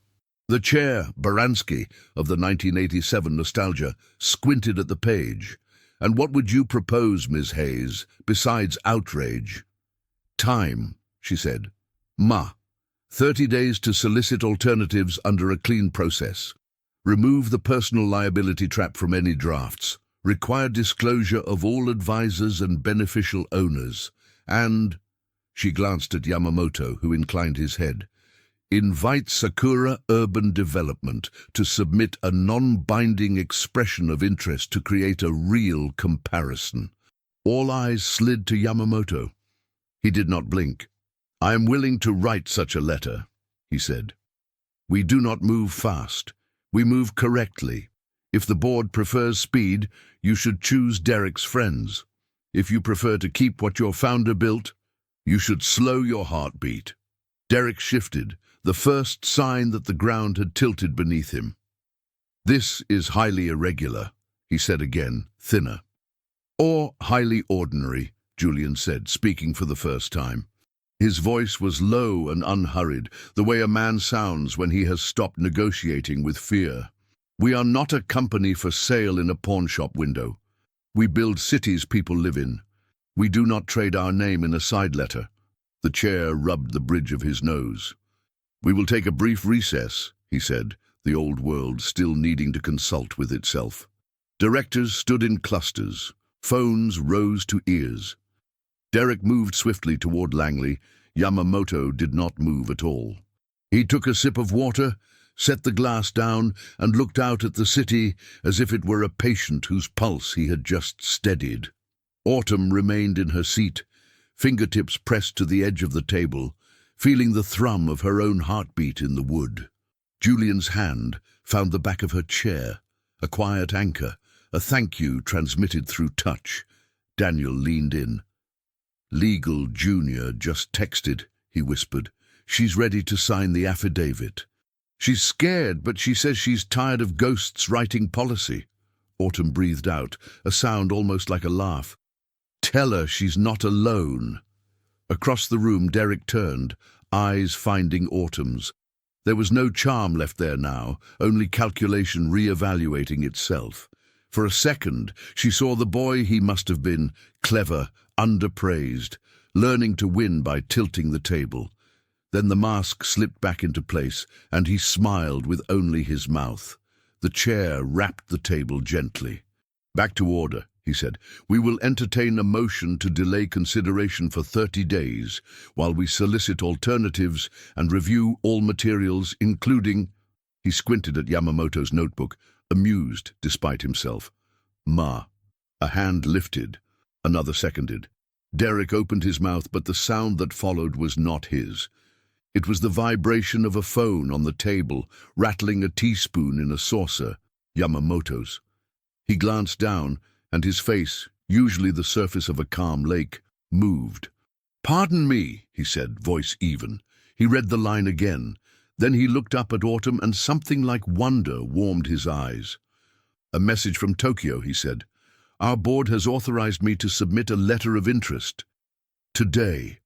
The chair, Baranski, of the 1987 nostalgia, squinted at the page. "And what would you propose, Ms. Hayes, besides outrage?" "Time," she said. "Ma. 30 days to solicit alternatives under a clean process. Remove the personal liability trap from any drafts. Require disclosure of all advisors and beneficial owners. And," she glanced at Yamamoto, who inclined his head, "invite Sakura Urban Development to submit a non-binding expression of interest to create a real comparison." All eyes slid to Yamamoto. He did not blink. "I am willing to write such a letter," he said. "We do not move fast. We move correctly. If the board prefers speed, you should choose Derek's friends. If you prefer to keep what your founder built, you should slow your heartbeat." Derek shifted, the first sign that the ground had tilted beneath him. "This is highly irregular," he said again, thinner. "Or highly ordinary," Julian said, speaking for the first time. His voice was low and unhurried, the way a man sounds when he has stopped negotiating with fear. "We are not a company for sale in a pawnshop window. We build cities people live in. We do not trade our name in a side letter." The chair rubbed the bridge of his nose. "We will take a brief recess," he said, the old world still needing to consult with itself. Directors stood in clusters. Phones rose to ears. Derek moved swiftly toward Langley. Yamamoto did not move at all. He took a sip of water, set the glass down, and looked out at the city as if it were a patient whose pulse he had just steadied. Autumn remained in her seat, fingertips pressed to the edge of the table, feeling the thrum of her own heartbeat in the wood. Julian's hand found the back of her chair, a quiet anchor, a thank you transmitted through touch. Daniel leaned in. "Legal Junior just texted," he whispered. "She's ready to sign the affidavit. She's scared, but she says she's tired of ghosts writing policy." Autumn breathed out, a sound almost like a laugh. "Tell her she's not alone." Across the room, Derek turned, eyes finding Autumn's. There was no charm left there now, only calculation re-evaluating itself. For a second, she saw the boy he must have been, clever, underpraised, learning to win by tilting the table. Then the mask slipped back into place, and he smiled with only his mouth. The chair rapped the table gently. "Back to order," he said. "We will entertain a motion to delay consideration for 30 days, while we solicit alternatives and review all materials, including—" He squinted at Yamamoto's notebook, amused despite himself. "Ma." A hand lifted. Another seconded. Derek opened his mouth, but the sound that followed was not his. It was the vibration of a phone on the table, rattling a teaspoon in a saucer, Yamamoto's. He glanced down, and his face, usually the surface of a calm lake, moved. "Pardon me," he said, voice even. He read the line again. Then he looked up at Autumn, and something like wonder warmed his eyes. "A message from Tokyo," he said. "Our board has authorized me to submit a letter of interest. Today."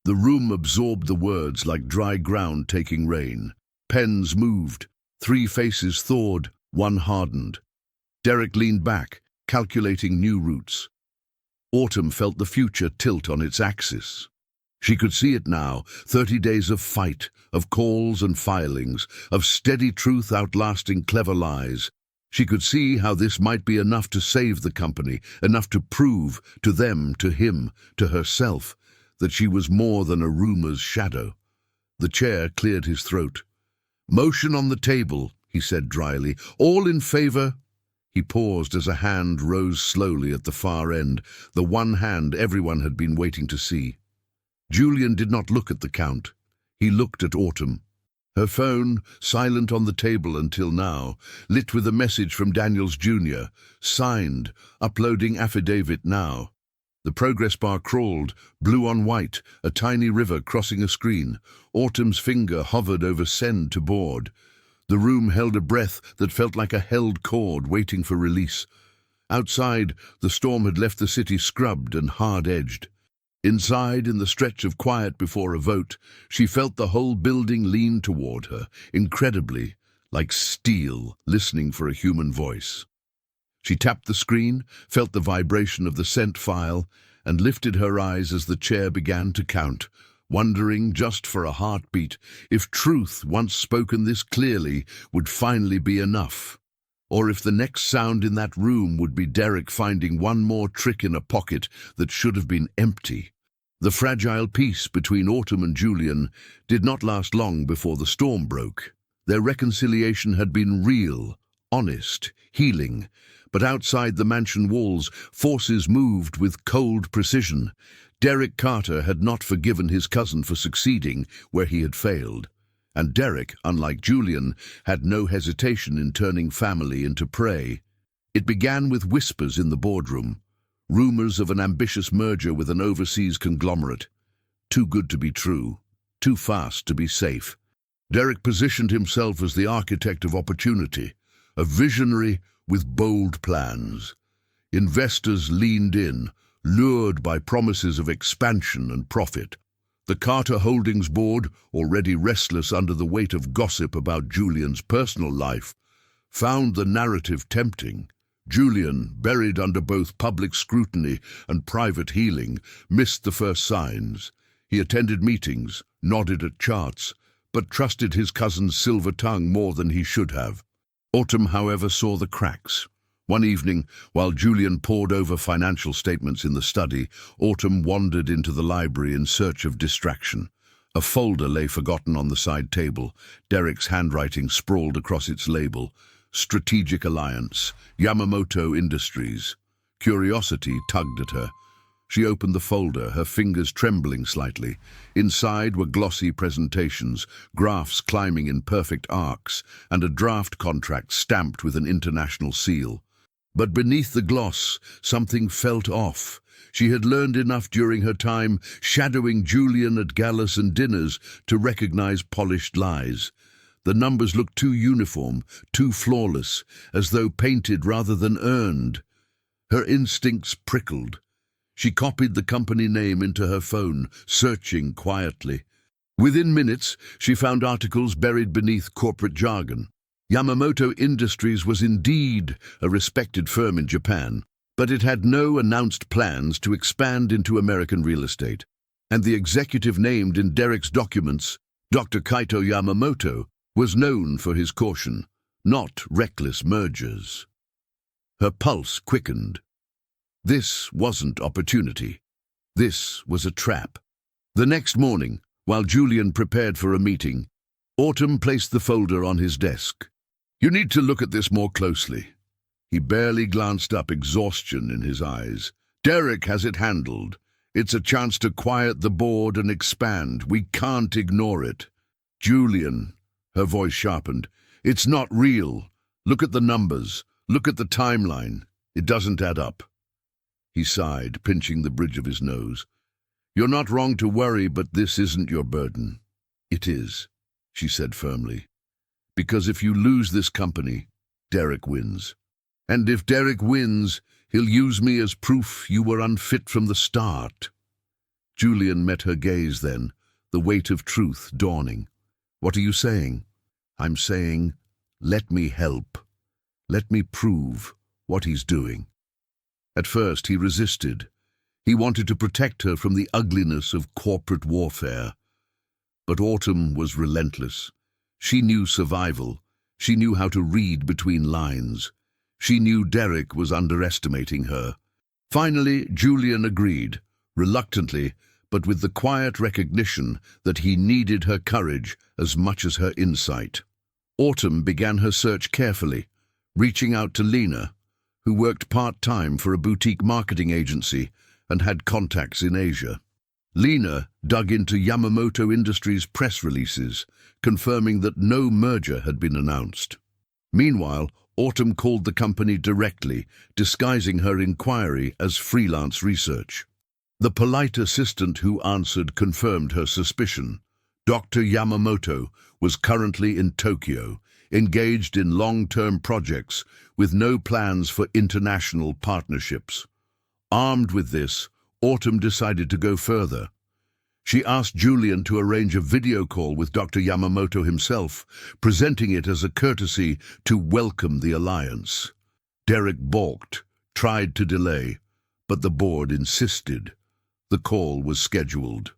The room absorbed the words like dry ground taking rain. Pens moved. 3 faces thawed, 1 hardened. Derek leaned back, calculating new routes. Autumn felt the future tilt on its axis. She could see it now, 30 days of fight, of calls and filings, of steady truth outlasting clever lies. She could see how this might be enough to save the company, enough to prove to them, to him, to herself, that she was more than a rumor's shadow. The chair cleared his throat. "Motion on the table," he said dryly. "All in favor?" He paused as a hand rose slowly at the far end, the one hand everyone had been waiting to see. Julian did not look at the count. He looked at Autumn. Her phone, silent on the table until now, lit with a message from Daniels Jr., signed, uploading affidavit now. The progress bar crawled, blue on white, a tiny river crossing a screen. Autumn's finger hovered over send to board. The room held a breath that felt like a held cord waiting for release. Outside, the storm had left the city scrubbed and hard-edged. Inside, in the stretch of quiet before a vote, she felt the whole building lean toward her, incredibly, like steel, listening for a human voice. She tapped the screen, felt the vibration of the sent file, and lifted her eyes as the chair began to count, wondering, just for a heartbeat, if truth, once spoken this clearly, would finally be enough. Or if the next sound in that room would be Derek finding one more trick in a pocket that should have been empty. The fragile peace between Autumn and Julian did not last long before the storm broke. Their reconciliation had been real, honest, healing, but outside the mansion walls, forces moved with cold precision. Derek Carter had not forgiven his cousin for succeeding where he had failed. And Derek, unlike Julian, had no hesitation in turning family into prey. It began with whispers in the boardroom, rumors of an ambitious merger with an overseas conglomerate. Too good to be true, too fast to be safe. Derek positioned himself as the architect of opportunity, a visionary with bold plans. Investors leaned in, lured by promises of expansion and profit. The Carter Holdings board, already restless under the weight of gossip about Julian's personal life, found the narrative tempting. Julian, buried under both public scrutiny and private healing, missed the first signs. He attended meetings, nodded at charts, but trusted his cousin's silver tongue more than he should have. Autumn, however, saw the cracks. One evening, while Julian pored over financial statements in the study, Autumn wandered into the library in search of distraction. A folder lay forgotten on the side table. Derek's handwriting sprawled across its label. Strategic Alliance, Yamamoto Industries. Curiosity tugged at her. She opened the folder, her fingers trembling slightly. Inside were glossy presentations, graphs climbing in perfect arcs, and a draft contract stamped with an international seal. But beneath the gloss, something felt off. She had learned enough during her time shadowing Julian at galas and dinners to recognize polished lies. The numbers looked too uniform, too flawless, as though painted rather than earned. Her instincts prickled. She copied the company name into her phone, searching quietly. Within minutes, she found articles buried beneath corporate jargon. Yamamoto Industries was indeed a respected firm in Japan, but it had no announced plans to expand into American real estate. And the executive named in Derek's documents, Dr. Kaito Yamamoto, was known for his caution, not reckless mergers. Her pulse quickened. This wasn't opportunity. This was a trap. The next morning, while Julian prepared for a meeting, Autumn placed the folder on his desk. "You need to look at this more closely." He barely glanced up, exhaustion in his eyes. "Derek has it handled. It's a chance to quiet the board and expand. We can't ignore it." "Julian," her voice sharpened, "it's not real. Look at the numbers. Look at the timeline. It doesn't add up." He sighed, pinching the bridge of his nose. "You're not wrong to worry, but this isn't your burden." "It is," she said firmly. "Because if you lose this company, Derek wins. And if Derek wins, he'll use me as proof you were unfit from the start." Julian met her gaze then, the weight of truth dawning. "What are you saying?" "I'm saying, let me help. Let me prove what he's doing." At first he resisted. He wanted to protect her from the ugliness of corporate warfare. But Autumn was relentless. She knew survival. She knew how to read between lines. She knew Derek was underestimating her. Finally, Julian agreed, reluctantly, but with the quiet recognition that he needed her courage as much as her insight. Autumn began her search carefully, reaching out to Lena, who worked part-time for a boutique marketing agency and had contacts in Asia. Lena dug into Yamamoto Industries' press releases, confirming that no merger had been announced. Meanwhile, Autumn called the company directly, disguising her inquiry as freelance research. The polite assistant who answered confirmed her suspicion. Dr. Yamamoto was currently in Tokyo, engaged in long-term projects with no plans for international partnerships. Armed with this, Autumn decided to go further. She asked Julian to arrange a video call with Dr. Yamamoto himself, presenting it as a courtesy to welcome the alliance. Derek balked, tried to delay, but the board insisted. The call was scheduled.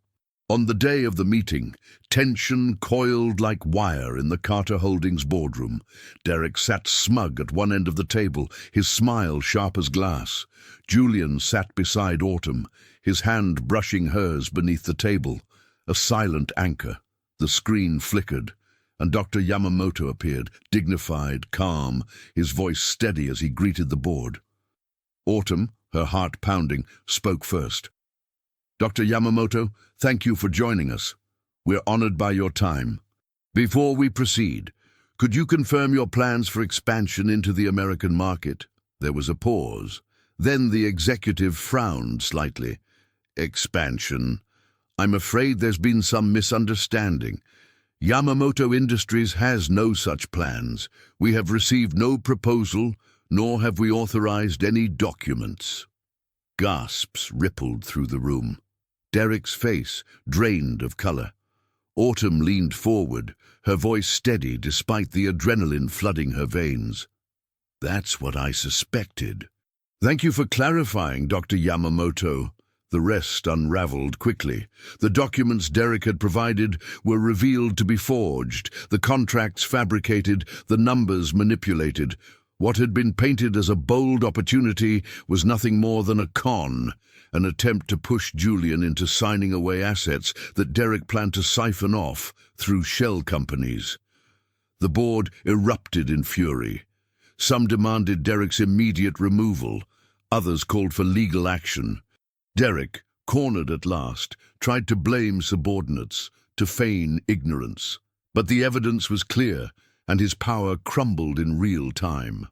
On the day of the meeting, tension coiled like wire in the Carter Holdings boardroom. Derek sat smug at one end of the table, his smile sharp as glass. Julian sat beside Autumn, his hand brushing hers beneath the table. A silent anchor. The screen flickered, and Dr. Yamamoto appeared, dignified, calm, his voice steady as he greeted the board. Autumn, her heart pounding, spoke first. "Dr. Yamamoto, thank you for joining us. We're honored by your time. Before we proceed, could you confirm your plans for expansion into the American market?" There was a pause. Then the executive frowned slightly. "Expansion? I'm afraid there's been some misunderstanding. Yamamoto Industries has no such plans. We have received no proposal, nor have we authorized any documents." Gasps rippled through the room. Derek's face drained of color. Autumn leaned forward, her voice steady despite the adrenaline flooding her veins. "That's what I suspected." "Thank you for clarifying, Dr. Yamamoto." The rest unraveled quickly. The documents Derek had provided were revealed to be forged, the contracts fabricated, the numbers manipulated. What had been painted as a bold opportunity was nothing more than a con, an attempt to push Julian into signing away assets that Derek planned to siphon off through shell companies. The board erupted in fury. Some demanded Derek's immediate removal. Others called for legal action. Derek, cornered at last, tried to blame subordinates, to feign ignorance. But the evidence was clear, and his power crumbled in real time.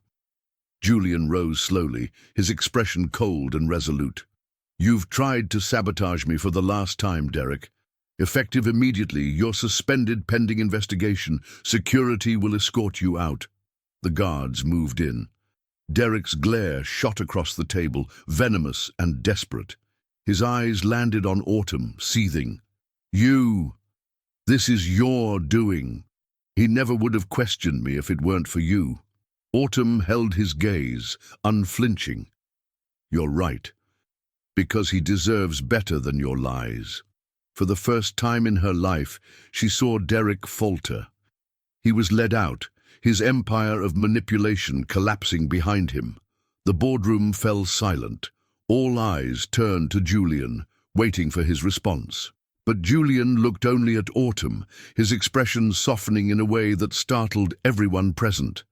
Julian rose slowly, his expression cold and resolute. "You've tried to sabotage me for the last time, Derek. Effective immediately, you're suspended pending investigation. Security will escort you out." The guards moved in. Derek's glare shot across the table, venomous and desperate. His eyes landed on Autumn, seething. "You! This is your doing. He never would have questioned me if it weren't for you." Autumn held his gaze, unflinching. "You're right, because he deserves better than your lies." For the first time in her life, she saw Derek falter. He was led out, his empire of manipulation collapsing behind him. The boardroom fell silent. All eyes turned to Julian, waiting for his response. But Julian looked only at Autumn, his expression softening in a way that startled everyone present.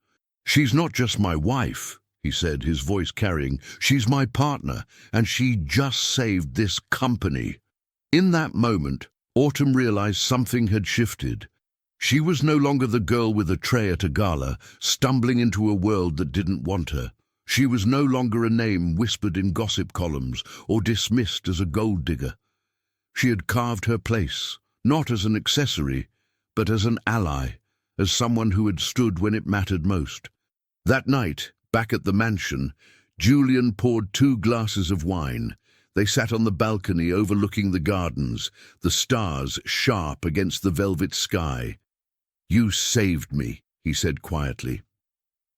"She's not just my wife," he said, his voice carrying. "She's my partner, and she just saved this company." In that moment, Autumn realized something had shifted. She was no longer the girl with a tray at a gala, stumbling into a world that didn't want her. She was no longer a name whispered in gossip columns or dismissed as a gold digger. She had carved her place, not as an accessory, but as an ally, as someone who had stood when it mattered most. That night, back at the mansion, Julian poured 2 glasses of wine. They sat on the balcony overlooking the gardens, the stars sharp against the velvet sky. "You saved me," he said quietly.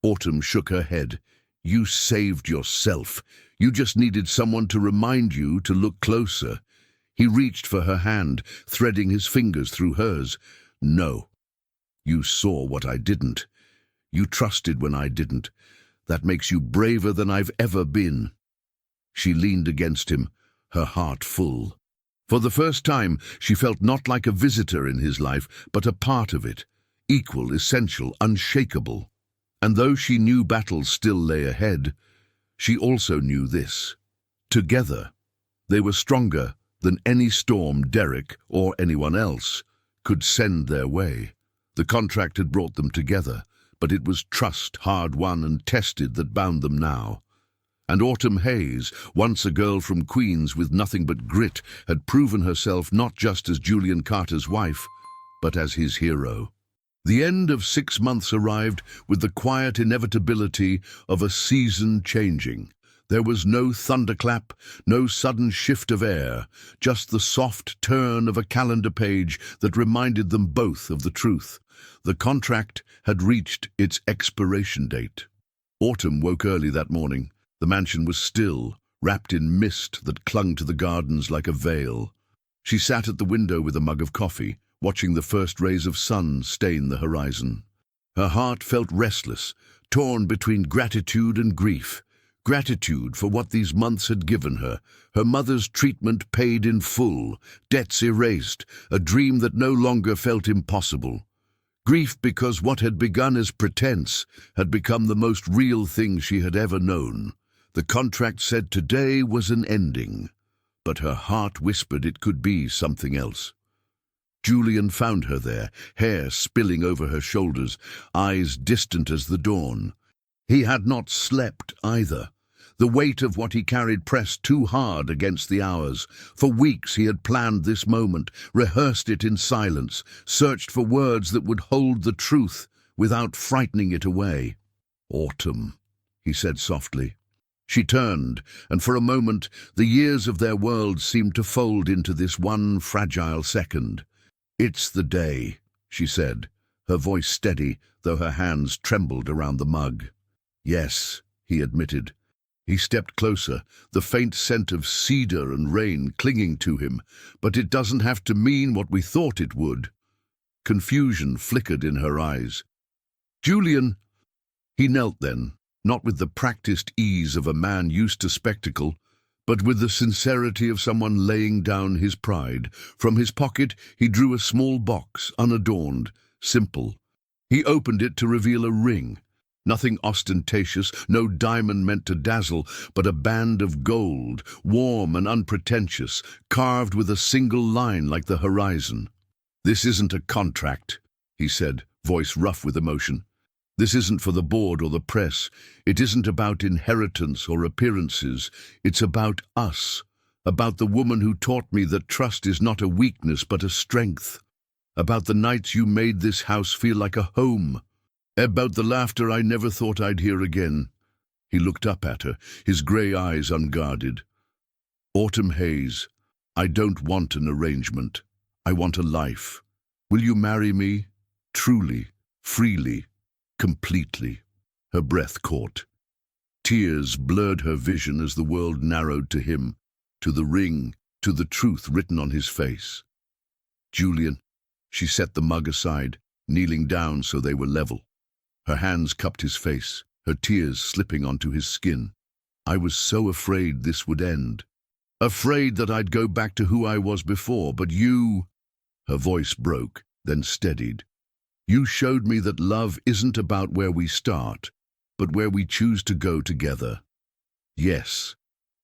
Autumn shook her head. "You saved yourself. You just needed someone to remind you to look closer." He reached for her hand, threading his fingers through hers. "No. You saw what I didn't. You trusted when I didn't. That makes you braver than I've ever been." She leaned against him, her heart full. For the first time, she felt not like a visitor in his life, but a part of it, equal, essential, unshakable. And though she knew battles still lay ahead, she also knew this. Together, they were stronger than any storm Derek or anyone else could send their way. The contract had brought them together, but it was trust, hard-won and tested, that bound them now. And Autumn Hayes, once a girl from Queens with nothing but grit, had proven herself not just as Julian Carter's wife, but as his hero. The end of 6 months arrived with the quiet inevitability of a season changing. There was no thunderclap, no sudden shift of air, just the soft turn of a calendar page that reminded them both of the truth. The contract had reached its expiration date. Autumn woke early that morning. The mansion was still, wrapped in mist that clung to the gardens like a veil. She sat at the window with a mug of coffee, watching the first rays of sun stain the horizon. Her heart felt restless, torn between gratitude and grief. Gratitude for what these months had given her, her mother's treatment paid in full, debts erased, a dream that no longer felt impossible. Grief because what had begun as pretense had become the most real thing she had ever known. The contract said today was an ending, but her heart whispered it could be something else. Julian found her there, hair spilling over her shoulders, eyes distant as the dawn. He had not slept either. The weight of what he carried pressed too hard against the hours. For weeks he had planned this moment, rehearsed it in silence, searched for words that would hold the truth without frightening it away. "Autumn," he said softly. She turned, and for a moment the years of their world seemed to fold into this one fragile second. "It's the day," she said, her voice steady, though her hands trembled around the mug. "Yes," he admitted. He stepped closer, the faint scent of cedar and rain clinging to him. "But it doesn't have to mean what we thought it would." Confusion flickered in her eyes. "Julian." He knelt then, not with the practiced ease of a man used to spectacle, but with the sincerity of someone laying down his pride. From his pocket he drew a small box, unadorned, simple. He opened it to reveal a ring. Nothing ostentatious, no diamond meant to dazzle, but a band of gold, warm and unpretentious, carved with a single line like the horizon. "This isn't a contract," he said, voice rough with emotion. "This isn't for the board or the press. It isn't about inheritance or appearances. It's about us, about the woman who taught me that trust is not a weakness but a strength, about the nights you made this house feel like a home, about the laughter I never thought I'd hear again." He looked up at her, his grey eyes unguarded. "Autumn Hayes, I don't want an arrangement. I want a life. Will you marry me? Truly, freely, completely. Her breath caught. Tears blurred her vision as the world narrowed to him, to the ring, to the truth written on his face. Julian, she set the mug aside, kneeling down so they were level. Her hands cupped his face, her tears slipping onto his skin. I was so afraid this would end. Afraid that I'd go back to who I was before, but you... Her voice broke, then steadied. You showed me that love isn't about where we start, but where we choose to go together. Yes,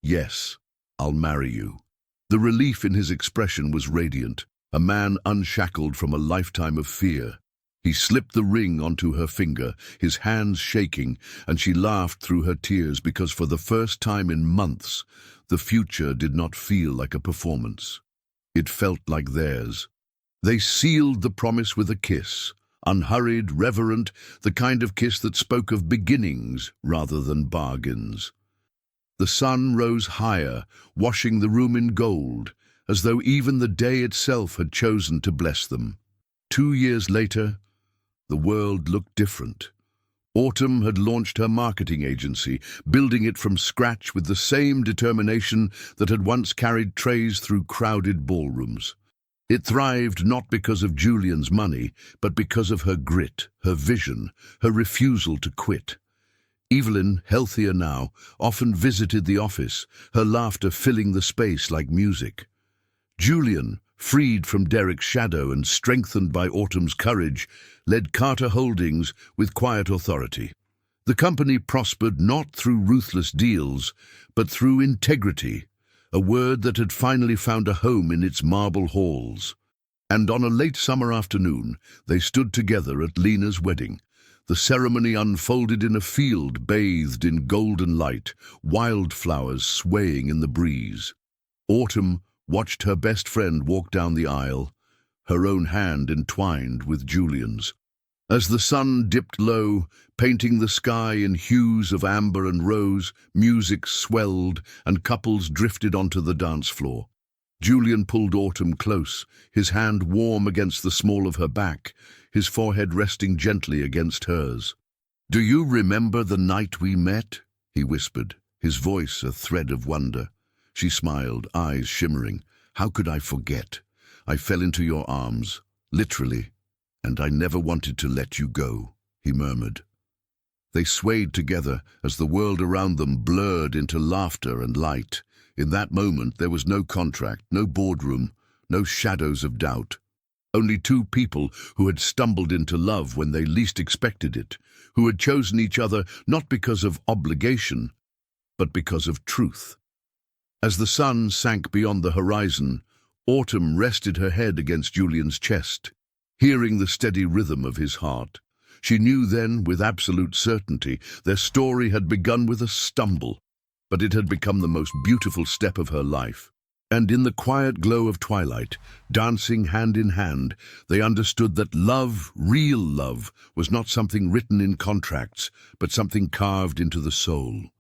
yes, I'll marry you. The relief in his expression was radiant, a man unshackled from a lifetime of fear. He slipped the ring onto her finger, his hands shaking, and she laughed through her tears because for the first time in months, the future did not feel like a performance. It felt like theirs. They sealed the promise with a kiss, unhurried, reverent, the kind of kiss that spoke of beginnings rather than bargains. The sun rose higher, washing the room in gold, as though even the day itself had chosen to bless them. 2 years later, the world looked different. Autumn had launched her marketing agency, building it from scratch with the same determination that had once carried trays through crowded ballrooms. It thrived not because of Julian's money, but because of her grit, her vision, her refusal to quit. Evelyn, healthier now, often visited the office, her laughter filling the space like music. Julian, freed from Derek's shadow and strengthened by Autumn's courage, led Carter Holdings with quiet authority. The company prospered not through ruthless deals, but through integrity, a word that had finally found a home in its marble halls. And on a late summer afternoon, they stood together at Lena's wedding. The ceremony unfolded in a field bathed in golden light, wildflowers swaying in the breeze. Autumn watched her best friend walk down the aisle, her own hand entwined with Julian's. As the sun dipped low, painting the sky in hues of amber and rose, music swelled and couples drifted onto the dance floor. Julian pulled Autumn close, his hand warm against the small of her back, his forehead resting gently against hers. "Do you remember the night we met?" he whispered, his voice a thread of wonder. She smiled, eyes shimmering. "How could I forget? I fell into your arms, literally, and I never wanted to let you go," he murmured. They swayed together as the world around them blurred into laughter and light. In that moment there was no contract, no boardroom, no shadows of doubt. Only two people who had stumbled into love when they least expected it, who had chosen each other not because of obligation, but because of truth. As the sun sank beyond the horizon, Autumn rested her head against Julian's chest, hearing the steady rhythm of his heart. She knew then, with absolute certainty, their story had begun with a stumble, but it had become the most beautiful step of her life. And in the quiet glow of twilight, dancing hand in hand, they understood that love, real love, was not something written in contracts, but something carved into the soul.